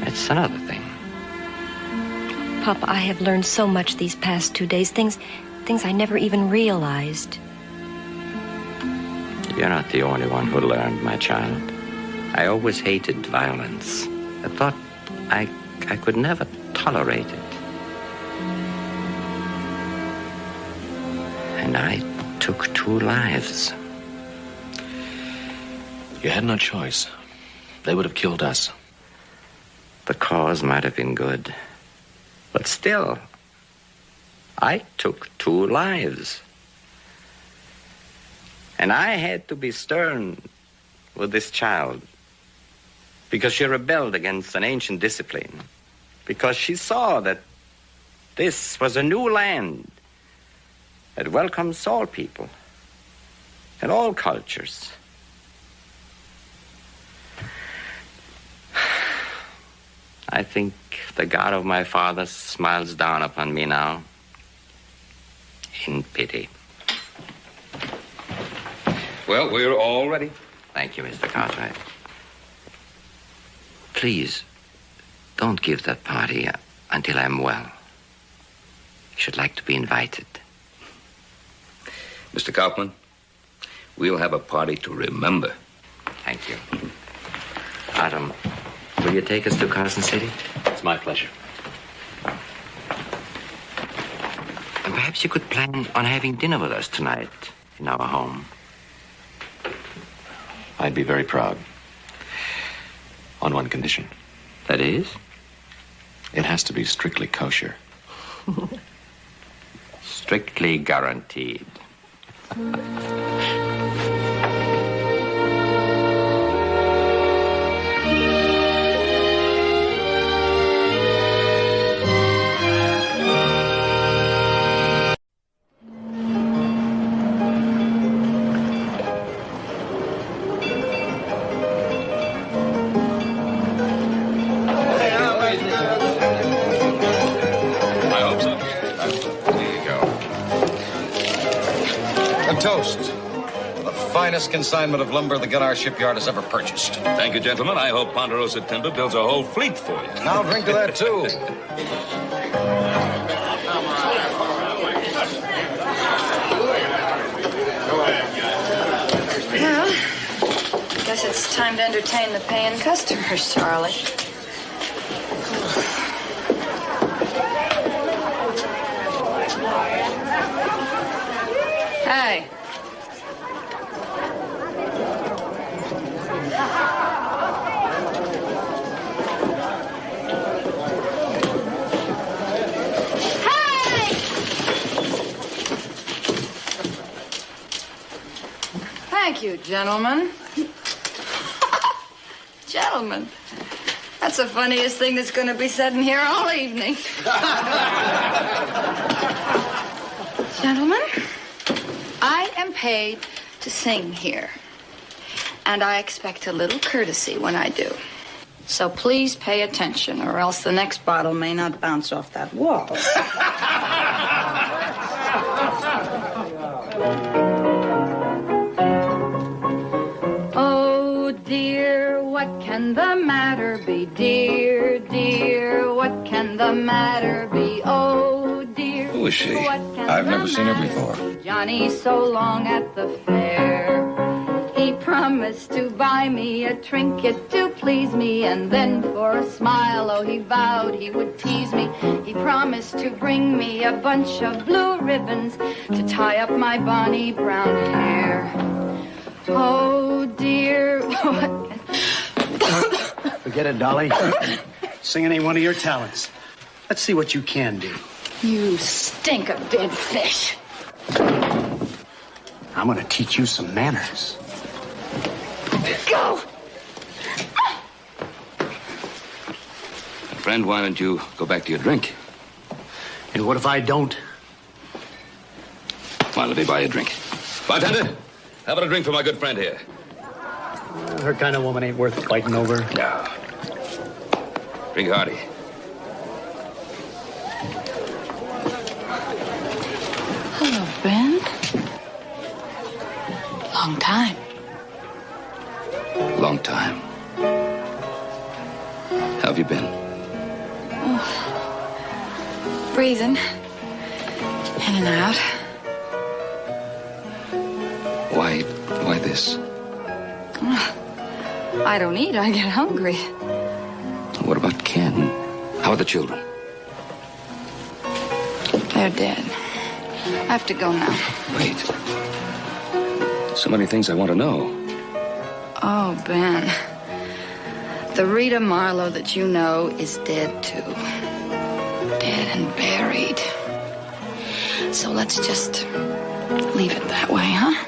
it's another thing. Papa, I have learned so much these past 2 days. Things I never even realized. You're not the only one who learned, my child. I always hated violence. I thought I could never tolerate it. And I took 2 lives. You had no choice. They would have killed us. The cause might have been good. But still, I took 2 lives. And I had to be stern with this child. Because she rebelled against an ancient discipline. Because she saw that this was a new land that welcomes all people and all cultures. I think the God of my fathers smiles down upon me now in pity. Well, we're all ready. Thank you, Mr. Cartwright. Please, don't give that party until I'm well. I should like to be invited. Mr. Kaufman, we'll have a party to remember. Thank you. Adam, will you take us to Carson City? It's my pleasure. And perhaps you could plan on having dinner with us tonight in our home. I'd be very proud. On one condition. That is? It has to be strictly kosher. Strictly guaranteed. Toast. The finest consignment of lumber the Gunnar shipyard has ever purchased. Thank you, gentlemen. I hope Ponderosa Timber builds a whole fleet for you. I'll drink to that, too. Well, I guess it's time to entertain the paying customers, Charlie. Hey. Thank you, gentlemen. Gentlemen. That's the funniest thing that's going to be said in here all evening. Gentlemen, I am paid to sing here. And I expect a little courtesy when I do. So please pay attention, or else the next bottle may not bounce off that wall. Oh, dear, what can the matter be? Dear, dear, what can the matter be? Oh, dear. Who is she? What can I've the never seen her matter before. be? Johnny so long at the fair. He promised to buy me a trinket to please me, and then for a smile, oh, he vowed he would tease me. He promised to bring me a bunch of blue ribbons to tie up my bonny brown hair. Oh, dear. Forget it, Dolly. Singing ain't one of your talents. Let's see what you can do. You stink of dead fish. I'm gonna teach you some manners. Go! Friend, why don't you go back to your drink? And what if I don't? Come on, let me buy you a drink. Bartender, how about a drink for my good friend here? Her kind of woman ain't worth fighting over. No. Drink hearty. Hello, Ben. Long time. Long time. How have you been? Oh. Breathing. In and out. Why this? I don't eat. I get hungry. What about Ken? How are the children? They're dead. I have to go now. Wait. So many things I want to know. Oh, Ben. The Rita Marlowe that you know is dead, too. Dead and buried. So let's just leave it that way, huh?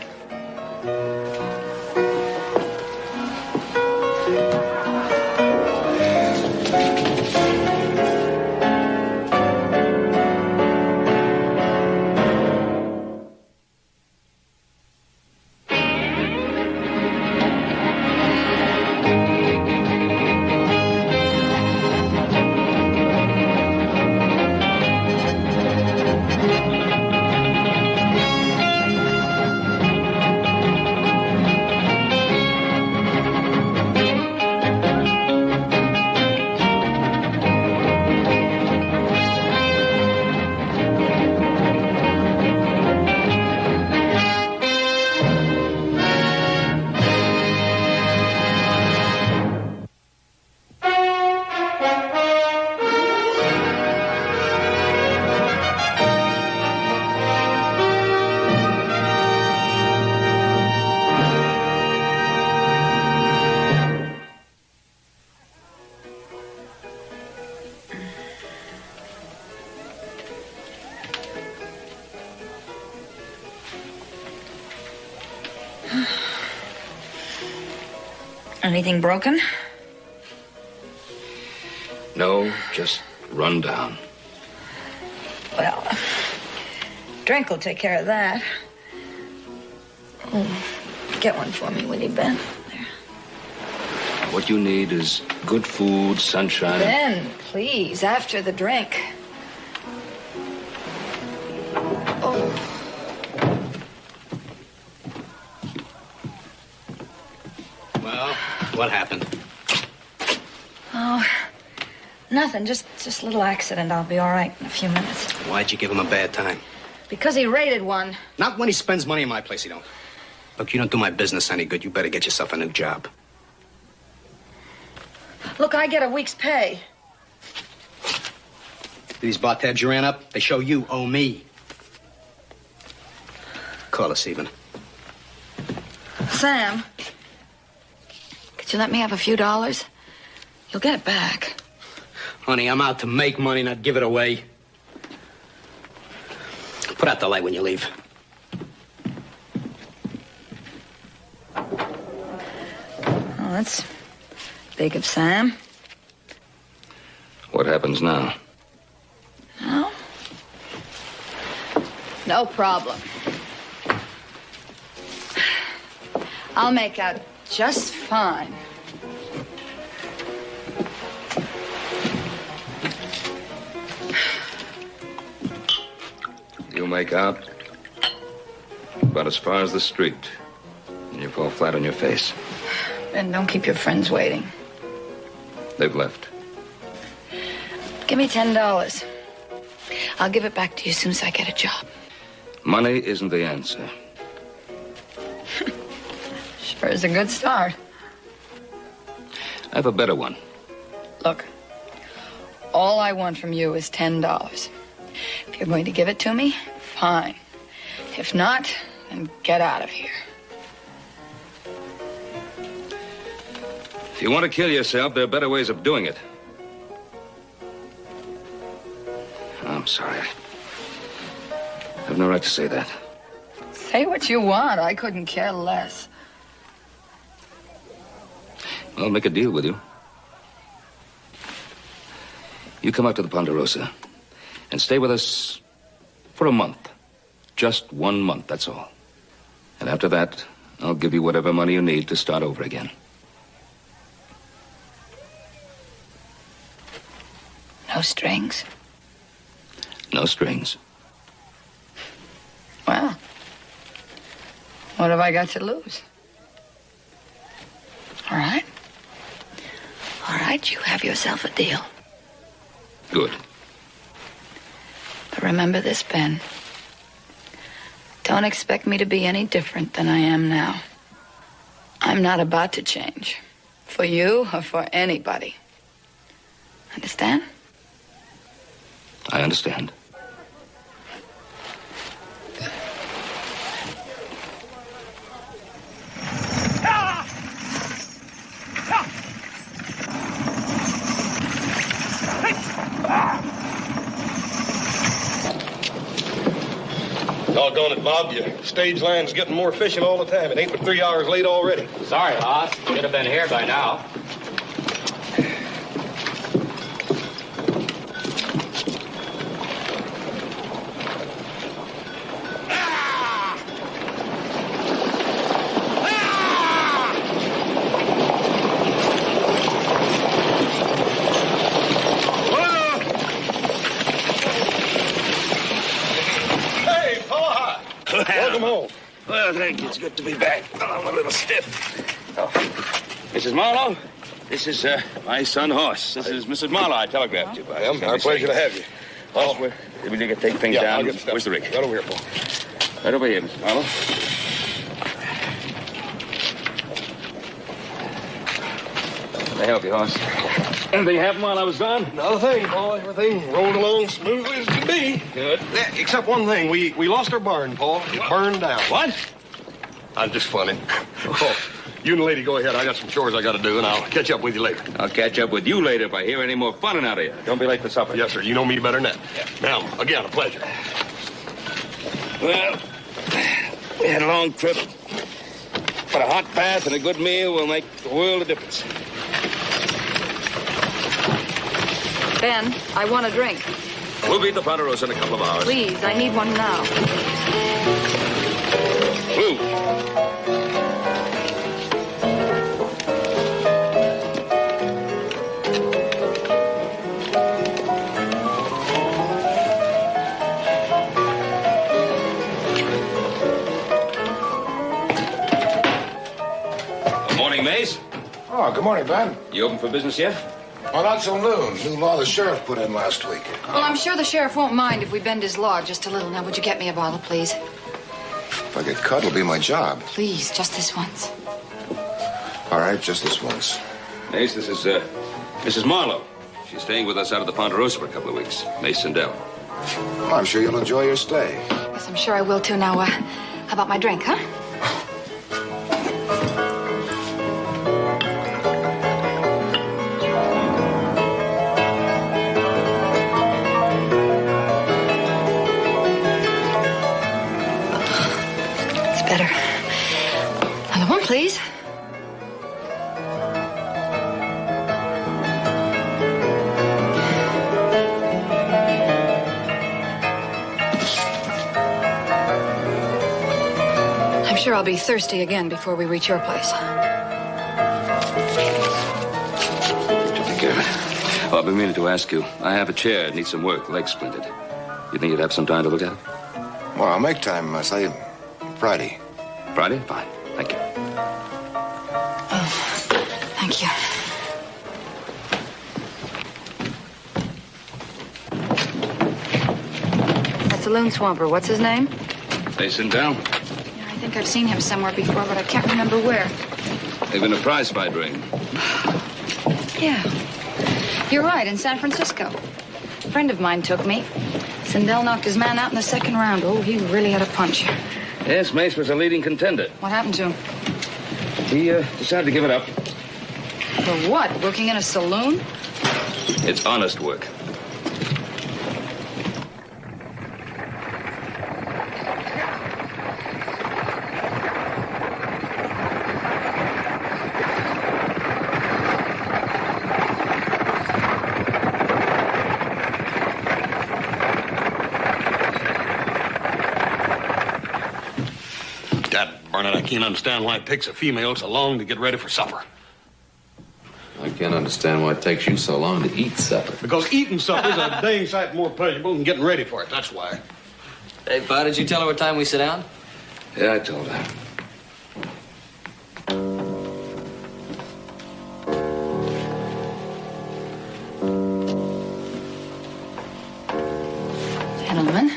Anything broken? No, just run down. Well, drink will take care of that. Oh, get one for me, will you, Ben? What you need is good food, sunshine. Ben, please, after the drink. Oh. Well, what happened? Oh, nothing. Just a little accident. I'll be all right in a few minutes. Why'd you give him a bad time? Because he raided one. Not when he spends money in my place, he don't. Look, you don't do my business any good. You better get yourself a new job. Look, I get a week's pay. These bar tabs you ran up, they show you owe me. Call us even. Sam, could you let me have a few dollars? You'll get it back. Honey, I'm out to make money, not give it away. Put out the light when you leave. Oh, that's big of Sam. What happens now? No? No problem. I'll make out just fine. You make out about as far as the street, and you fall flat on your face. And don't keep your friends waiting. They've left. Give me $10. I'll give it back to you as soon as I get a job. Money isn't the answer. Sure is a good start. I have a better one. Look, all I want from you is $10. If you're going to give it to me, fine. If not, then get out of here. If you want to kill yourself, there are better ways of doing it. I'm sorry. I have no right to say that. Say what you want. I couldn't care less. I'll make a deal with you. You come out to the Ponderosa and stay with us for a month. Just 1 month, that's all. And after that, I'll give you whatever money you need to start over again. No strings? No strings. Well, what have I got to lose? All right. All right, you have yourself a deal. Good. But remember this, Ben. Don't expect me to be any different than I am now. I'm not about to change. For you or for anybody. Understand? I understand. Doggone it, Bob. Your stage line's getting more efficient all the time. It ain't but 3 hours late already. Sorry, boss. Should have been here by now. Welcome home. Well, thank you. It's good to be back. I'm a little stiff. Oh. Mrs. Marlowe, this is my son, Horse. This is Mrs. Marlowe. I telegraphed you. Our pleasure to have you. Oh, we need to take things down. I'll get the stuff. Where's the rig? Right over here, Paul. Right over here, Mrs. Marlowe. Can I help you, Horse? Anything happened while I was gone? Not a thing, Paul. Everything rolled along smoothly as can be. Good. Yeah, except one thing. We lost our barn, Paul. It burned down. What? I'm just funny. Oh, you and the lady go ahead. I got some chores I got to do, and I'll catch up with you later. I'll catch up with you later if I hear any more funning out of you. Don't be late for supper. Yes, sir. You know me better than that. Yeah. Now, again, a pleasure. Well, we had a long trip, but But a hot bath and a good meal will make the world of difference. Ben, I want a drink. We'll beat the Ponderosa in a couple of hours. Please, I need one now. Blue. Good morning, Mace. Oh, good morning, Ben. You open for business yet? Oh, not till noon. New law the sheriff put in last week. Well, I'm sure the sheriff won't mind if we bend his law just a little. Now, would you get me a bottle, please? If I get caught, it'll be my job. Please, just this once. All right, just this once. Mace, this is Mrs. Marlowe. She's staying with us out of the Ponderosa for a couple of weeks. Mace Sindel. Well, I'm sure you'll enjoy your stay. Yes, I'm sure I will, too. Now, how about my drink, huh? Better. Another one, please. I'm sure I'll be thirsty again before we reach your place. Take care of it. Well, I've been meaning to ask you. I have a chair. It needs some work. Leg's splintered. You think you'd have some time to look at it? Well, I'll make time, I say, Friday. Friday? Fine. Thank you. Oh, thank you. That's a loon swamper. What's his name? Mace Sindel. Yeah, I think I've seen him somewhere before, but I can't remember where. They've been a prize fight ring. Yeah. You're right, in San Francisco. A friend of mine took me. Sindel knocked his man out in the second round. Oh, he really had a punch. Yes, Mace was a leading contender. What happened to him? He decided to give it up. For what? Working in a saloon? It's honest work. I can't understand why it takes a female so long to get ready for supper. I can't understand why it takes you so long to eat supper. Because eating supper's a dang sight more pleasurable than getting ready for it. That's why. Hey, Pa, did you tell her what time we sit down? Yeah, I told her. Gentlemen.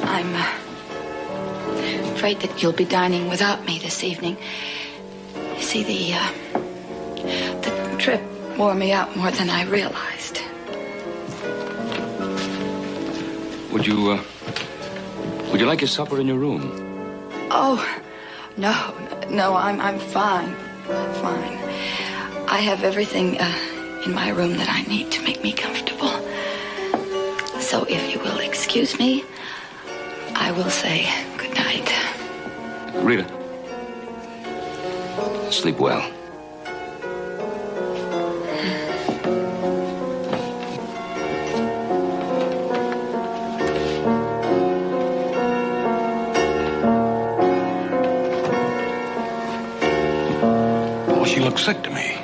I'm afraid that you'll be dining without me this evening. You see, the trip wore me out more than I realized. Would you like your supper in your room? Oh, no, I'm fine. Fine. I have everything in my room that I need to make me comfortable. So if you will excuse me, I will say good night. Rita, sleep well. Oh, she looks sick to me.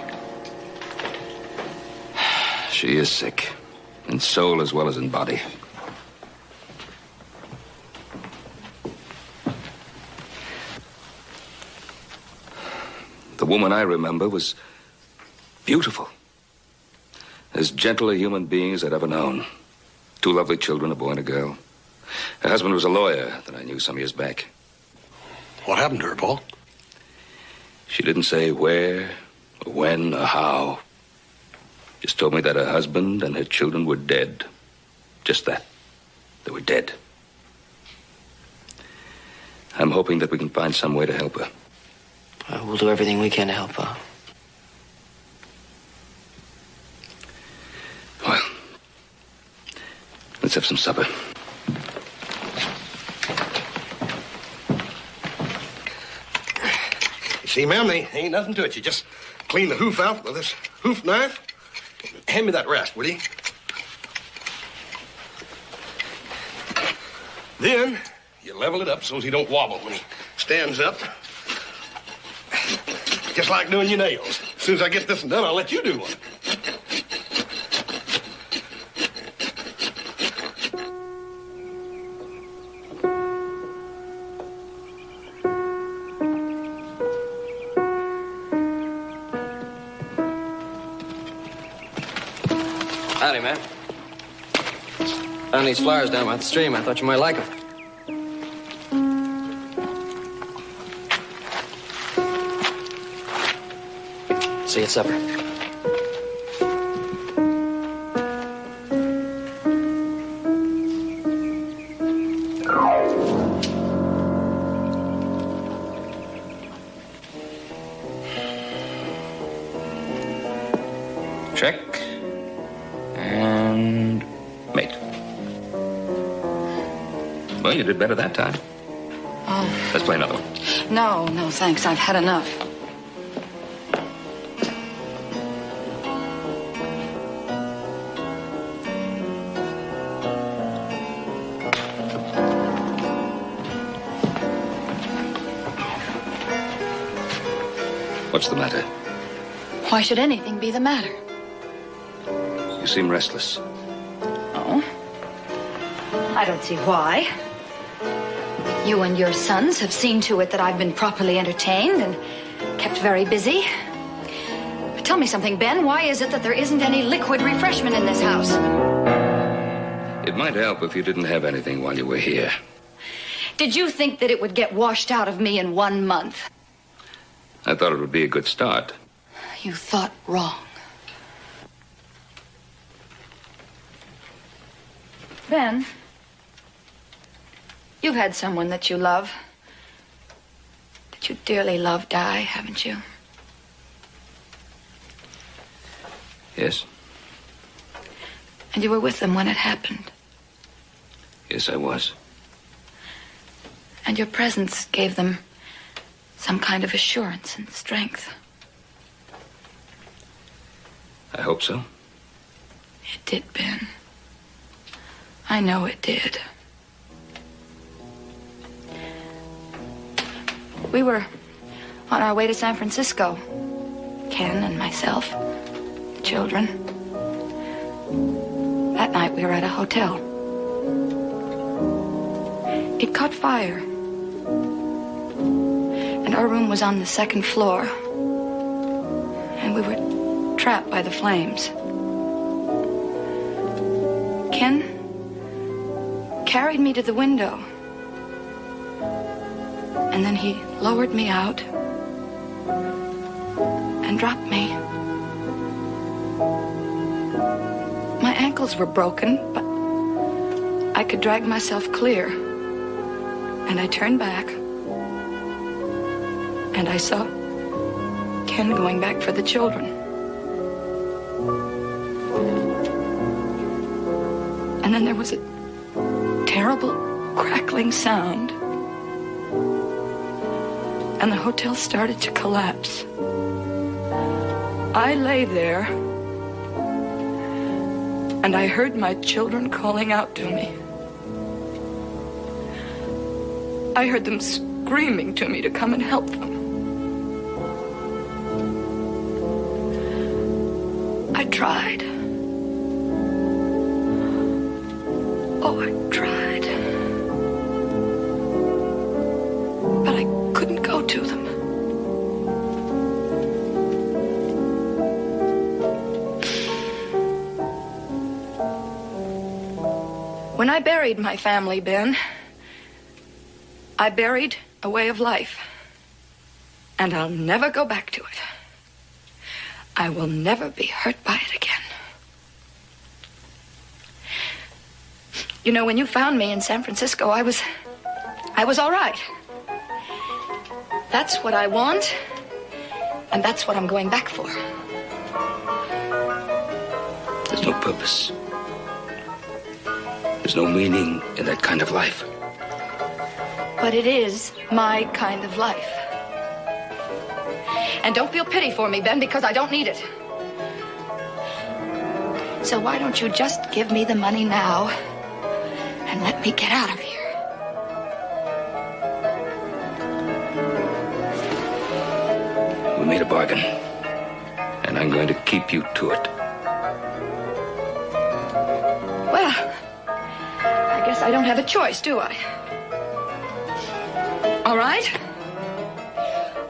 She is sick, in soul as well as in body. The woman I remember was beautiful. As gentle a human being as I'd ever known. 2 lovely children, a boy and a girl. Her husband was a lawyer that I knew some years back. What happened to her, Paul? She didn't say where, or when, or how. Just told me that her husband and her children were dead. Just that. They were dead. I'm hoping that we can find some way to help her. We'll do everything we can to help her. Well, let's have some supper. See, ma'am, there ain't nothing to it. You just clean the hoof out with this hoof knife. Hand me that rasp, will you? Then you level it up so he don't wobble when he stands up. Just like doing your nails. As soon as I get this one done, I'll let you do one. Howdy, man. Found these flowers down by the stream. I thought you might like them. See you at supper. Check. And mate. Well, you did better that time. Oh. Let's play another one. No, thanks. I've had enough. What's the matter? Why should anything be the matter? You seem restless. Oh? I don't see why. You and your sons have seen to it that I've been properly entertained and kept very busy. But tell me something, Ben. Why is it that there isn't any liquid refreshment in this house? It might help if you didn't have anything while you were here. Did you think that it would get washed out of me in 1 month? I thought it would be a good start. You thought wrong. Ben, you've had someone that you love, that you dearly love die, haven't you? Yes. And you were with them when it happened. Yes, I was. And your presence gave them some kind of assurance and strength. I hope so. It did, Ben. I know it did. We were on our way to San Francisco. Ken and myself, the children. That night we were at a hotel. It caught fire. And our room was on the second floor. And we were trapped by the flames. Ken carried me to the window. And then he lowered me out and dropped me. My ankles were broken, but I could drag myself clear. And I turned back, and I saw Ken going back for the children. And then there was a terrible crackling sound. And the hotel started to collapse. I lay there, and I heard my children calling out to me. I heard them screaming to me to come and help them. I tried. Oh, I tried. But I couldn't go to them. When I buried my family, Ben, I buried a way of life. And I'll never go back to it. I will never be hurt by it again. You know, when you found me in San Francisco, I was all right. That's what I want, and that's what I'm going back for. There's no purpose. There's no meaning in that kind of life. But it is my kind of life. And don't feel pity for me, Ben, because I don't need it. So why don't you just give me the money now and let me get out of here? We made a bargain, and I'm going to keep you to it. Well, I guess I don't have a choice, do I? All right.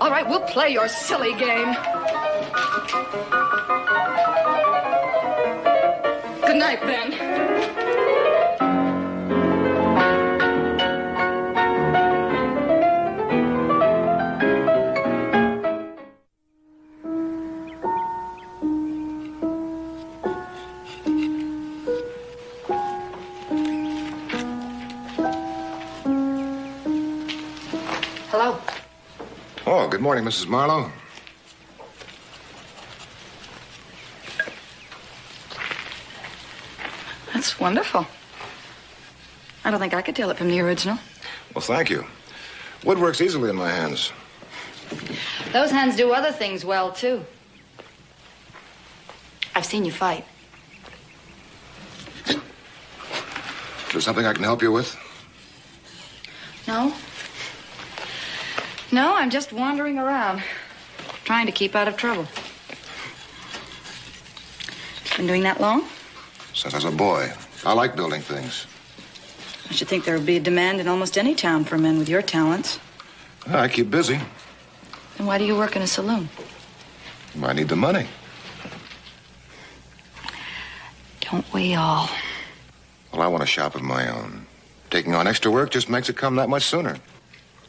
All right, we'll play your silly game. Good night, Ben. Hello. Oh, good morning, Mrs. Marlowe. That's wonderful. I don't think I could tell it from the original. Well, thank you. Wood works easily in my hands. Those hands do other things well, too. I've seen you fight. Is there something I can help you with? No? No, I'm just wandering around, trying to keep out of trouble. Been doing that long? Since I was a boy. I like building things. I should think there would be a demand in almost any town for men with your talents. I keep busy. Then why do you work in a saloon? I need the money. Don't we all? Well, I want a shop of my own. Taking on extra work just makes it come that much sooner.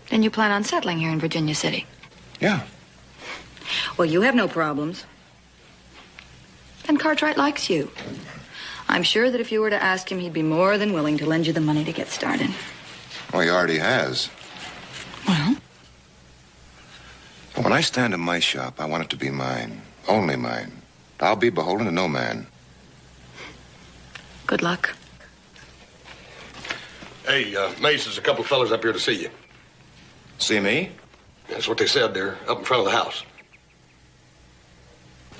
Then you plan on settling here in Virginia City? Yeah. Well, you have no problems. And Cartwright likes you. I'm sure that if you were to ask him, he'd be more than willing to lend you the money to get started. Well, he already has. Well? When I stand in my shop, I want it to be mine. Only mine. I'll be beholden to no man. Good luck. Hey, Mace, there's a couple of fellas up here to see you. See me? That's what they said. They're up in front of the house.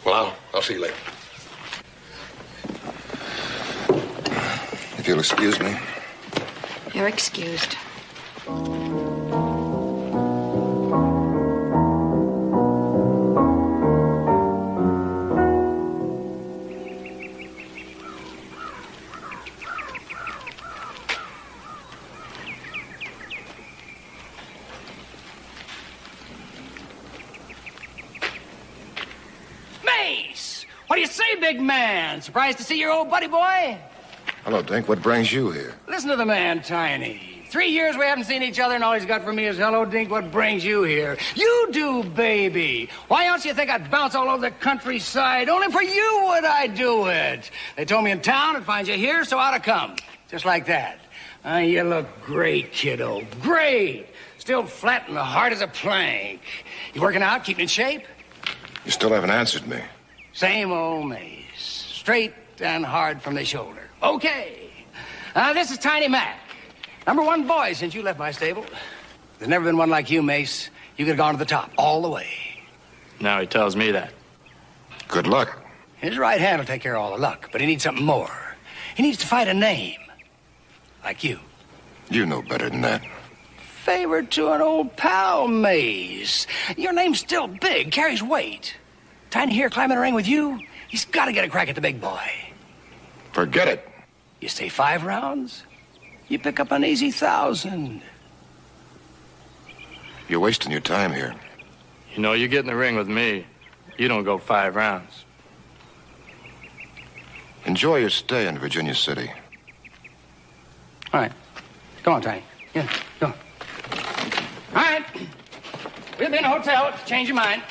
Well, I'll see you later. If you'll excuse me. You're excused. Mace! What do you say, big man? Surprised to see your old buddy boy? Hello, Dink. What brings you here? Listen to the man, Tiny. 3 years we haven't seen each other, and all he's got for me is, hello, Dink, what brings you here? You do, baby. Why else you think I'd bounce all over the countryside? Only for you would I do it. They told me in town I'd find you here, so I'd have come. Just like that. You look great, kiddo. Great. Still flat and hard as a plank. You working out, keeping in shape? You still haven't answered me. Same old Mace. Straight and hard from the shoulder. Okay. This is Tiny Mac. #1 boy since you left my stable. There's never been one like you, Mace. You could have gone to the top, all the way. Now he tells me that. Good luck. His right hand will take care of all the luck, but he needs something more. He needs to fight a name. Like you. You know better than that. Favor to an old pal, Mace. Your name's still big, carries weight. Tiny here climbing a ring with you, he's got to get a crack at the big boy. Forget it. You stay 5 rounds, you pick up an easy 1,000. You're wasting your time here. You know, you get in the ring with me, you don't go 5 rounds. Enjoy your stay in Virginia City. All right. Come on, Tiny. Yeah, go on. All right. We'll be in a hotel. Change your mind.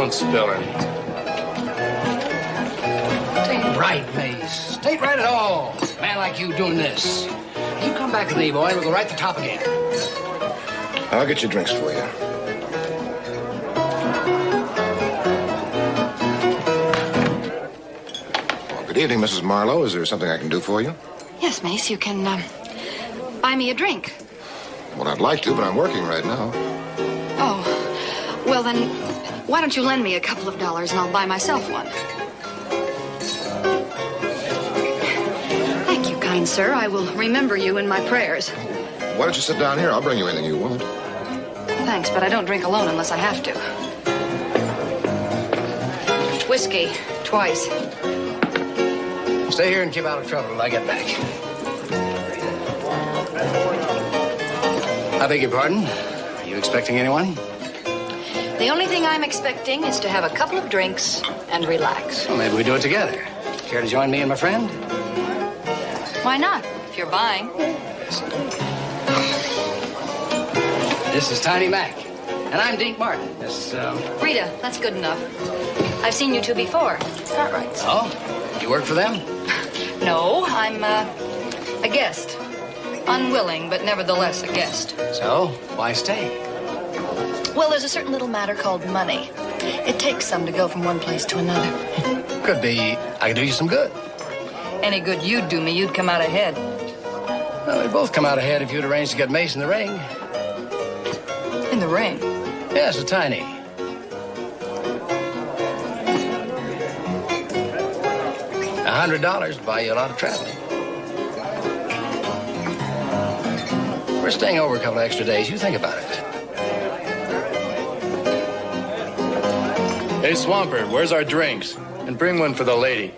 Don't spill it. Tain't right, Mace. Tain't right at all. A man like you doing this. You come back with me, boy, and we'll go right to the top again. I'll get your drinks for you. Well, good evening, Mrs. Marlowe. Is there something I can do for you? Yes, Mace, you can buy me a drink. Well, I'd like to, but I'm working right now. Oh, well then, why don't you lend me a couple of dollars and I'll buy myself one? Thank you, kind sir. I will remember you in my prayers. Why don't you sit down here? I'll bring you anything you want. Thanks, but I don't drink alone unless I have to. Whiskey, twice. Stay here and keep out of trouble till I get back. I beg your pardon? Are you expecting anyone? The only thing I'm expecting is to have a couple of drinks and relax. Well, maybe we do it together. Care to join me and my friend? Why not, if you're buying? This is Tiny Mac. And I'm Deke Martin. Rita, that's good enough. I've seen you two before. Cartwrights. Oh? You work for them? No, I'm a guest. Unwilling, but nevertheless a guest. So, why stay? Well, there's a certain little matter called money. It takes some to go from one place to another. Could be I could do you some good. Any good you'd do me, you'd come out ahead. Well, we'd both come out ahead if you'd arranged to get Mace in the ring. In the ring? Yes, a Tiny. $100 to buy you a lot of traveling. We're staying over a couple of extra days. You think about it. Hey, Swamper, where's our drinks? And bring one for the lady.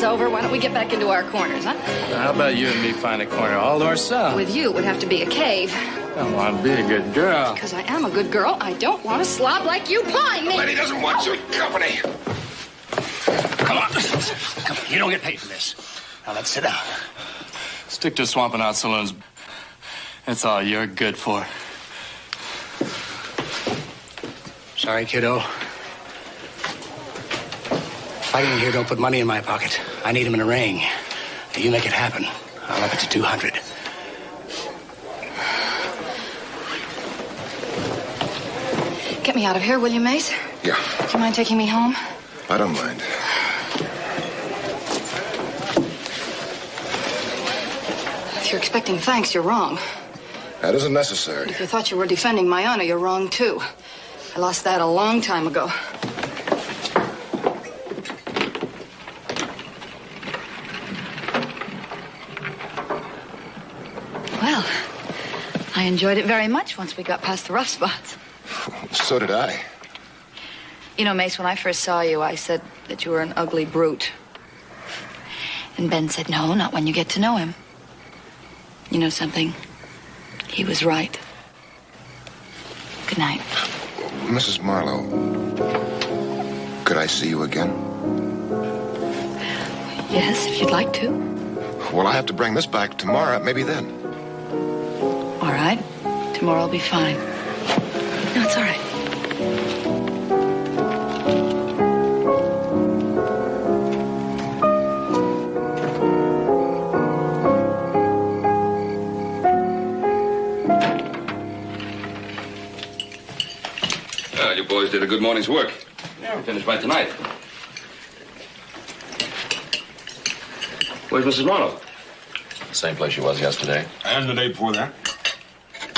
Over. Why don't we get back into our corners, huh? How about you and me find a corner all to ourselves? With you, it would have to be a cave. Come on, be a good girl. Because I am a good girl, I don't want a slob like you pawing me. The lady doesn't want your company. Come on. Come on. You don't get paid for this. Now, let's sit down. Stick to swamping out saloons. That's all you're good for. Sorry, kiddo. Fighting here don't put money in my pocket. I need him in a ring. Now, you make it happen. I'll up it to 200. Get me out of here, will you, Mace? Yeah. Do you mind taking me home? I don't mind. If you're expecting thanks, you're wrong. That isn't necessary. If you thought you were defending my honor, you're wrong, too. I lost that a long time ago. Well, I enjoyed it very much once we got past the rough spots. So did I. You know, Mace, when I first saw you, I said that you were an ugly brute. And Ben said, no, not when you get to know him. You know something? He was right. Good night. Mrs. Marlowe, could I see you again? Yes, if you'd like to. Well, I have to bring this back tomorrow. Maybe then. All right. Tomorrow will be fine. No, it's all right. Well, you boys did a good morning's work. Yeah, we're finished by tonight. Where's Mrs. Marlowe? Same place she was yesterday. And the day before that.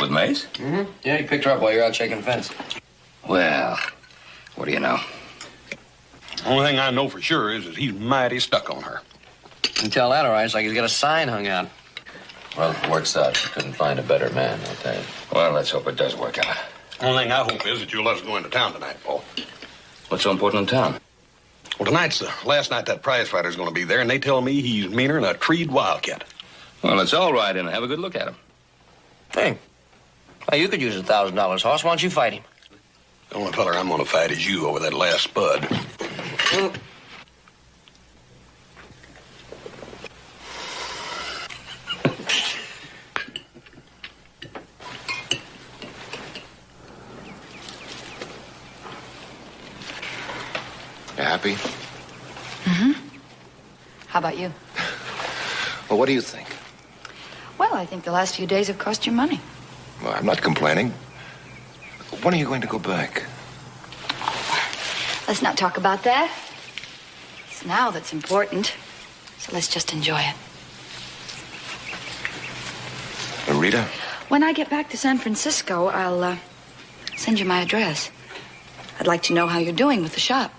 With Mace? Mm-hmm. Yeah, he picked her up while you're out shaking the fence. Well, what do you know? Only thing I know for sure is that he's mighty stuck on her. You can tell that, all right. It's like he's got a sign hung out. Well, if it works out, you couldn't find a better man, I'll tell you. Well, let's hope it does work out. Only thing I hope is that you'll let us go into town tonight, Paul. What's so important in town? Well, tonight's the last night that prize fighter's going to be there, and they tell me he's meaner than a treed wildcat. Well, it's all right, and have a good look at him. Hey, you could use $1,000, Hoss. Why don't you fight him? The only feller I'm going to fight is you over that last spud. You happy? Mm-hmm. How about you? Well, what do you think? Well, I think the last few days have cost you money. Well, I'm not complaining. When are you going to go back? Let's not talk about that. It's now that's important. So let's just enjoy it. Rita? When I get back to San Francisco, I'll send you my address. I'd like to know how you're doing with the shop.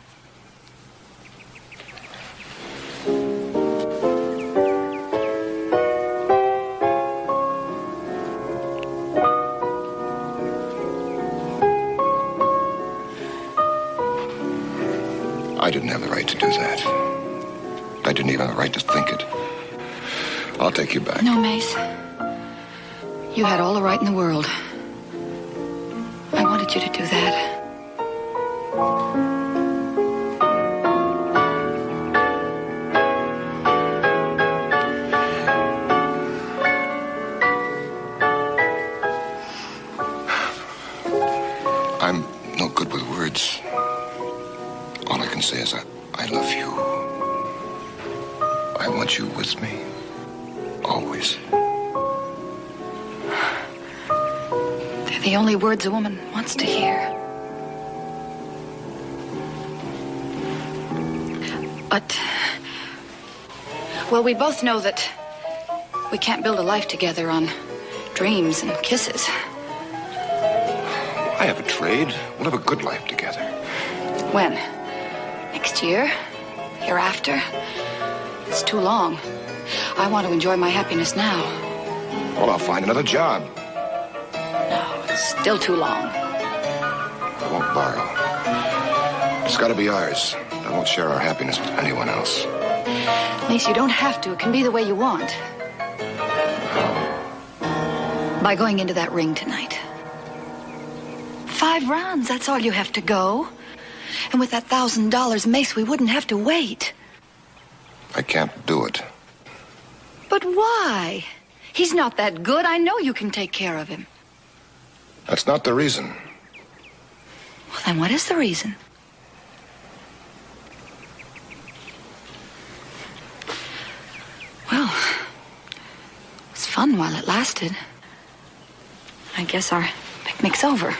I didn't have the right to do that. I didn't even have the right to think it. I'll take you back. No, Mace. You had all the right in the world. I wanted you to do that. I'm no good with words. All I can say is I love you. I want you with me. Always. They're the only words a woman wants to hear. But, well, we both know that we can't build a life together on dreams and kisses. I have a trade. We'll have a good life together. When? Next year? Hereafter? It's too long. I want to enjoy my happiness now. Well, I'll find another job. No, it's still too long. I won't borrow. It's got to be ours. I won't share our happiness with anyone else. Mace, you don't have to. It can be the way you want. By going into that ring tonight. 5 rounds, that's all you have to go. And with that $1,000, Mace, we wouldn't have to wait. I can't do it. But why? He's not that good. I know you can take care of him. That's not the reason. Well, then what is the reason? Well, it was fun while it lasted. I guess our picnic's over.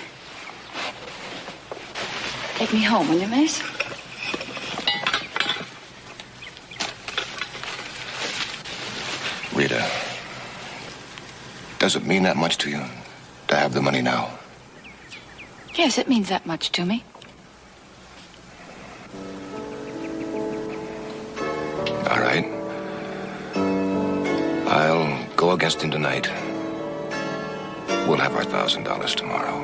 Take me home, will you, Mace? Rita, does it mean that much to you to have the money now? Yes, it means that much to me. All right. I'll go against him tonight. We'll have our $1,000 tomorrow.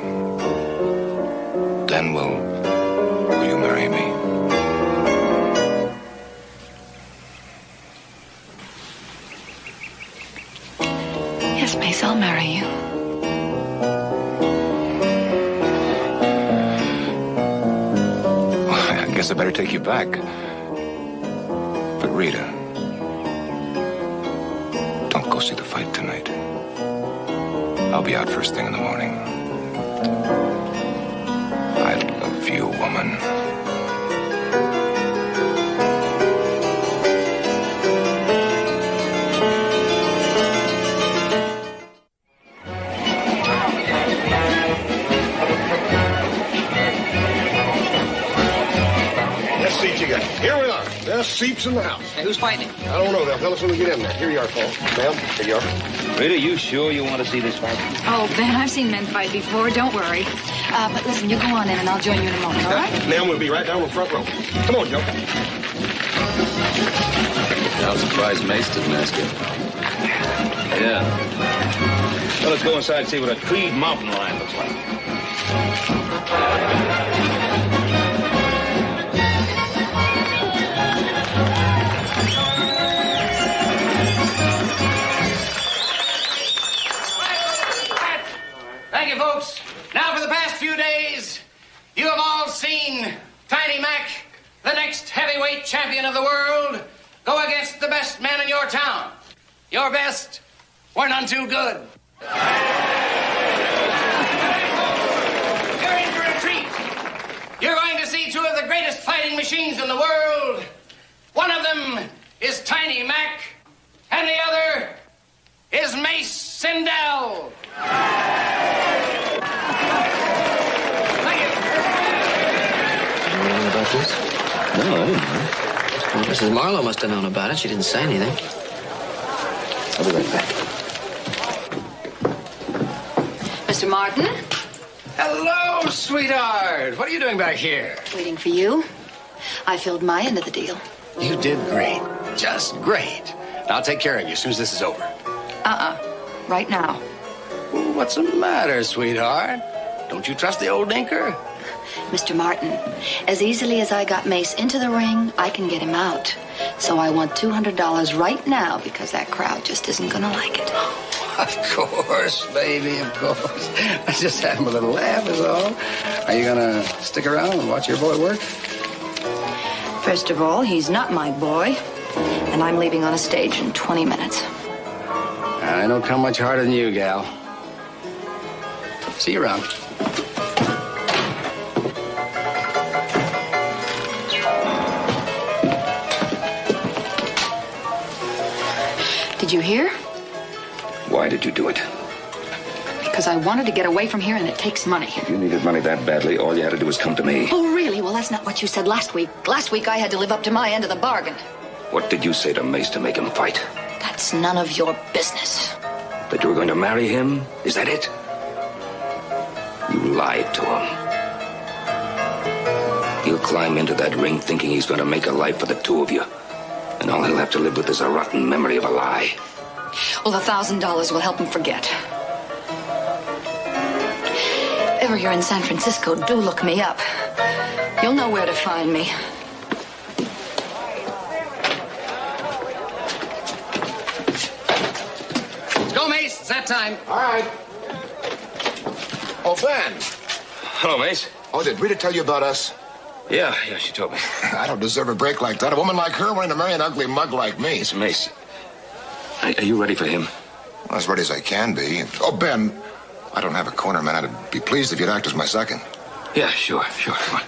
Then will you marry me? Yes, Mace, I'll marry you. Well, I guess I better take you back. But Rita, don't go see the fight tonight. I'll be out first thing in the morning. I love you, woman. Best seats you got. Here we are. Best seats in the house. Hey, who's fighting? I don't know. They'll tell us when we get in there. Here you are, Paul. Ma'am, here you are. Rita, you sure you want to see this fight? Oh, Ben, I've seen men fight before. Don't worry. But listen, you go on in and I'll join you in a moment, all right? Ma'am, we'll be right down in the front row. Come on, Joe. I'm surprised Mace didn't ask you. Yeah. Well, let's go inside and see what a treed mountain lion looks like. champion of the world, go against the best man in your town. Your best were none too good. You're in for a treat. You're going to see two of the greatest fighting machines in the world. One of them is Tiny Mac, and the other is Mace Sindel. About this? No, I didn't know. Well, Mrs. Marlowe must have known about it. She didn't say anything. I'll be right back. Mr. Martin? Hello, sweetheart. What are you doing back here? Waiting for you. I filled my end of the deal. You did great. Just great. I'll take care of you as soon as this is over. Right now. What's the matter, sweetheart? Don't you trust the old dinker? Mr. Martin, as easily as I got Mace into the ring, I can get him out. So I want $200 right now because that crowd just isn't going to like it. Of course, baby, of course. I just had him a little laugh is all. Are you going to stick around and watch your boy work? First of all, he's not my boy, and I'm leaving on a stage in 20 minutes. I don't come much harder than you, gal. See you around. Did you hear? Why did you do it? Because I wanted to get away from here, and it takes money. If you needed money that badly, all you had to do was come to me. Oh, really? Well, that's not what you said last week. Last week, I had to live up to my end of the bargain. What did you say to Mace to make him fight? That's none of your business. That you were going to marry him? Is that it? You lied to him. He'll climb into that ring thinking he's going to make a life for the two of you. And all he'll have to live with is a rotten memory of a lie. Well, the $1,000 will help him forget. If ever you're in San Francisco, do look me up. You'll know where to find me. Let's go, Mace. It's that time. All right. Oh, Ben. Hello, Mace. Oh, did Rita tell you about us? Yeah, she told me. I don't deserve a break like that. A woman like her wanting to marry an ugly mug like me. It's Mace. Are you ready for him? Well, as ready as I can be. Oh, Ben, I don't have a corner man. I'd be pleased if you'd act as my second. Yeah, sure. Come on.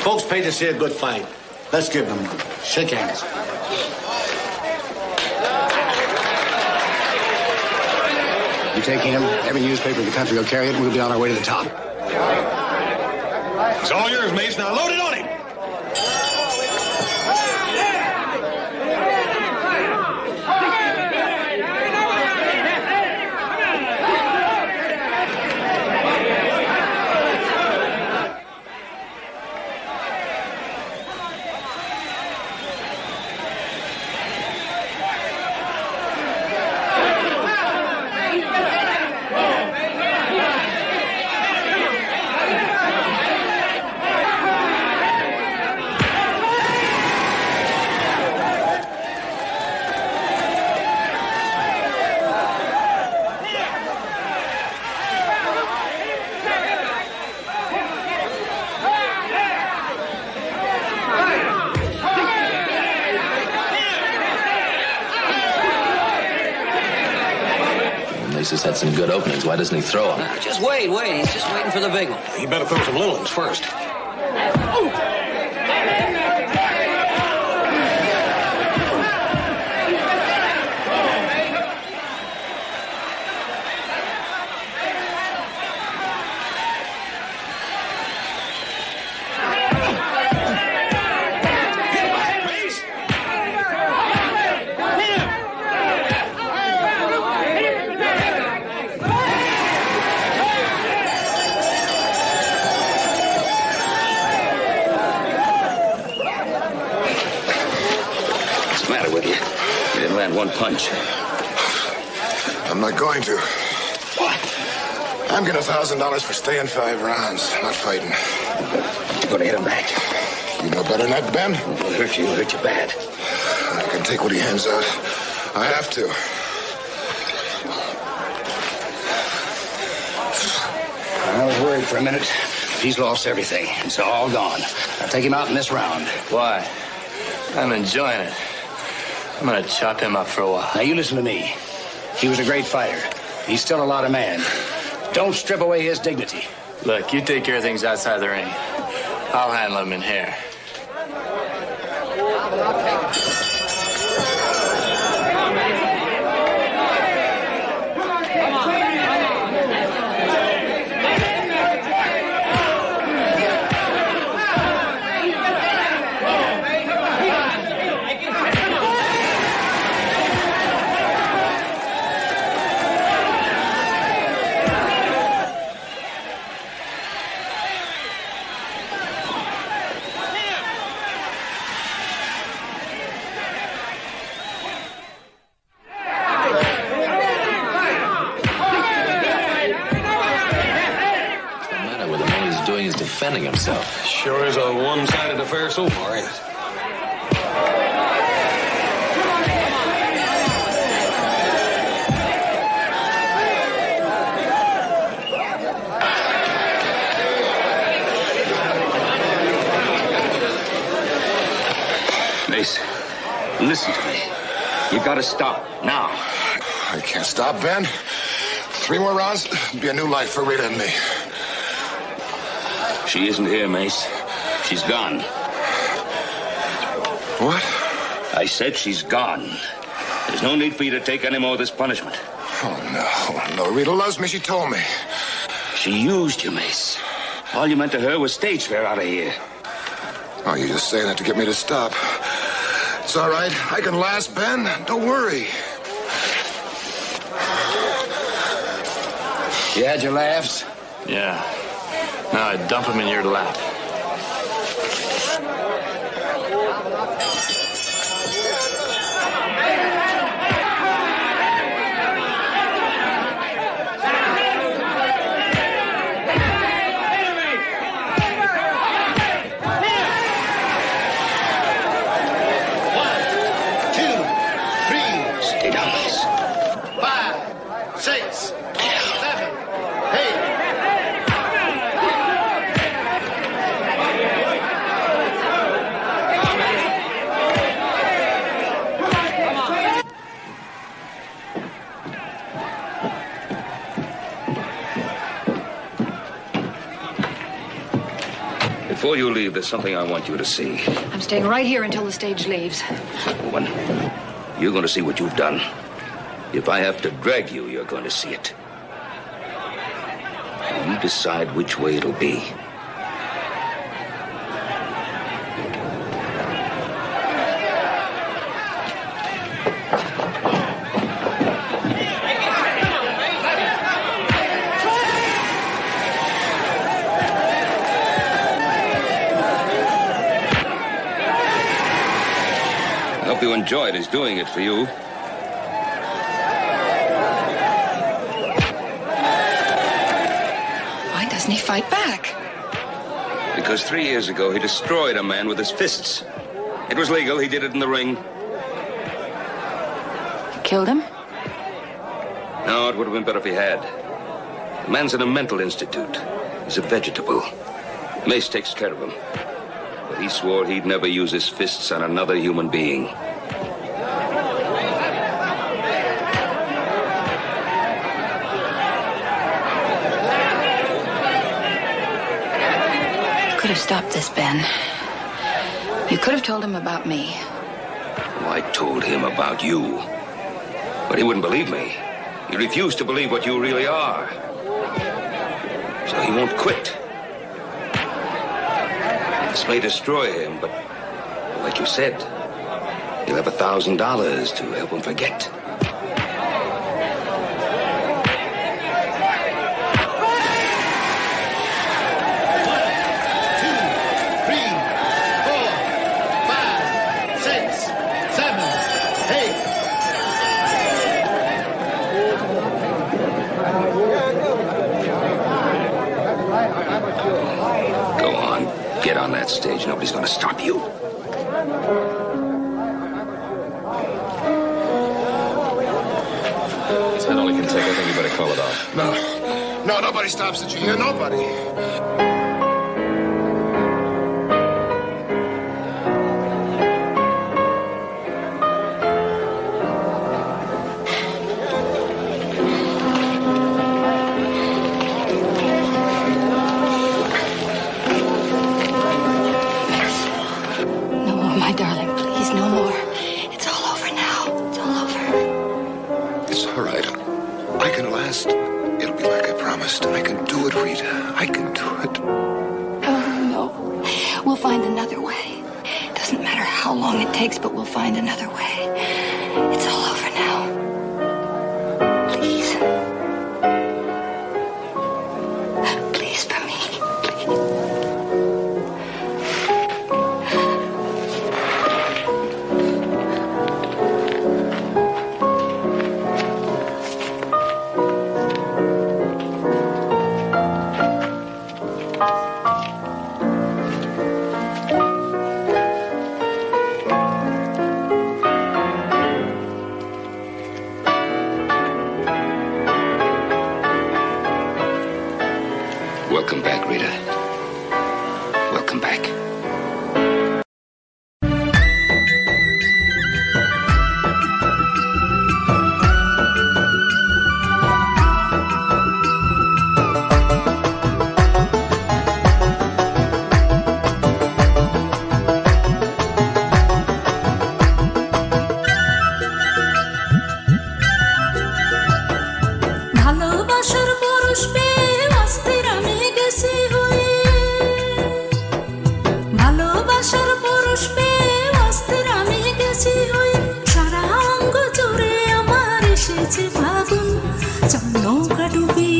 Folks paid to see a good fight. Let's give them one. Shake hands. You take him, every newspaper in the country will carry it, and we'll be on our way to the top. It's all yours, Mace. Now load it on him. Mace has had some good openings. Why doesn't he throw them? Just wait. He's just waiting for the big one. He better throw some little ones first. One punch. I'm not going to. What? I'm getting $1,000 for staying 5 rounds, not fighting. You're gonna hit him back. You know better than that, Ben? He'll hurt you bad. I can can't take what he hands out. I have to. I was worried for a minute. He's lost everything. It's all gone. I'll take him out in this round. Why? I'm enjoying it. I'm gonna chop him up for a while. Now, you listen to me. He was a great fighter. He's still a lot of man. Don't strip away his dignity. Look, you take care of things outside the ring. I'll handle him in here. Defending himself. Sure is a one-sided affair so far, ain't it? Mace, listen to me. You gotta stop now. I can't stop, Ben. 3 more rounds, it'll be a new life for Rita and me. She isn't here, Mace. She's gone. What? I said she's gone. There's no need for you to take any more of this punishment. Oh, no. No, Rita loves me. She told me. She used you, Mace. All you meant to her was stage fare out of here. Oh, you're just saying that to get me to stop. It's all right. I can last, Ben. Don't worry. You had your laughs? Yeah. Now I dump him in your lap. Stay down, Mace. 5, 6, 7, 8. Before you leave, there's something I want you to see. I'm staying right here until the stage leaves. Woman, you're going to see what you've done. If I have to drag you, you're going to see it. You decide which way it'll be. I hope you enjoyed his doing it for you. Why doesn't he fight back? Because 3 years ago, he destroyed a man with his fists. It was legal. He did it in the ring. Killed him? No, it would have been better if he had. The man's in a mental institute. He's a vegetable. Mace takes care of him. But he swore he'd never use his fists on another human being. You could have stopped this, Ben. You could have told him about me. Well, I told him about you. But he wouldn't believe me. He refused to believe what you really are. So he won't quit. This may destroy him, but like you said, you'll have $1,000 to help him forget. Get on that stage. Nobody's going to stop you. sake, I think you better call it off. No, nobody stops at you here. Nobody. No more, my darling. Please, no more. It's all over now. It's all over. It's all right. I can last. It'll be like I promised. I can do it, Rita. I can do it. Oh, no. We'll find another way. Doesn't matter how long it takes, but we'll find another way. It's all over now. Please. Please, for me. Please. Welcome back, Rita. Welcome back. ভালোবাসার পরশ পেয়ে অস্থির আমি গেছি হয়ে ভালোবাসার পরশ পেয়ে অস্থির আমি গেছি হয়ে সারা অঙ্গ জুড়ে আমার এসেছে ফাগুন চল নৌকা ডুবি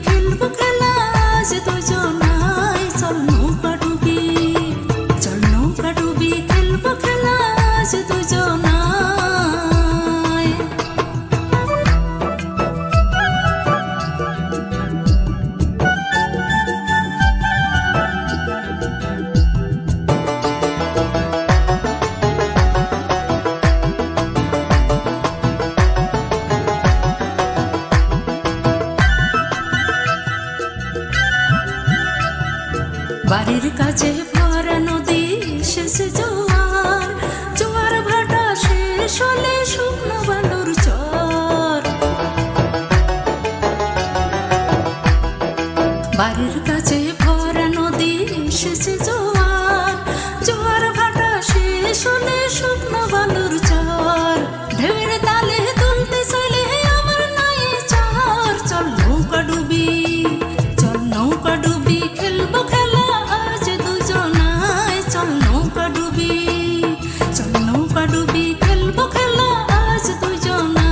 খেলবো খেলা আজ দুজনায় চল নৌকা ডুবি খেলবো খেলা আজ দুজনায় বাড়ির কাছে ভরা নদী শেষে জোয়ার ভাটা শেষ হলে শুকনো বালুর চর বাড়ির কাছে ভরা নদী শেষে জোয়ার ভাটা শেষ হলে শুকনো বালুর চর ঢেউয়ের তালে তুলতে চলে আমার নাই চর চল নৌকা ডুবি খেলবো খেলা আজ দুজনায় চল নৌকা ডুবি খেলবো খেলা আজ দুজনায়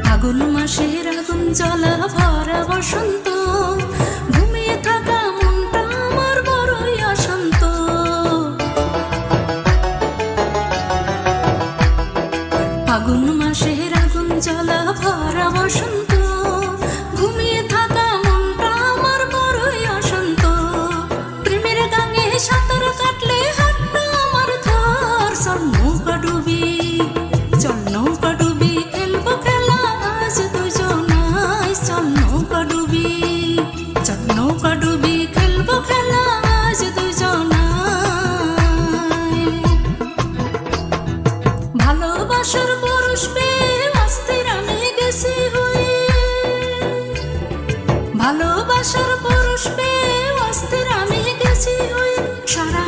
ফাগুন মাসের আগুন জ্বলা ভরা বসন্ত ঘুমিয়ে থাকা মনটা আমার বড়ই অশান্ত ফাগুন মাসের আগুন জ্বলা ভরা বসন্ত ঘুমিয়ে থাকা মনটা আমার বড়ই অশান্ত প্রেমের গাঙে সাঁতার কাটলে হাতটা আমার ধর চল নৌকা ডুবি খেলবো খেলা আজ দুজনায় চল নৌকা ডুবি খেলবো খেলা আজ দুজনায় ভালোবাসার পরশ পেয়ে অস্থির আমি গেছি হয়ে ভালোবাসার পরশ পেয়ে অস্থির আমি গেছি হয়ে সারা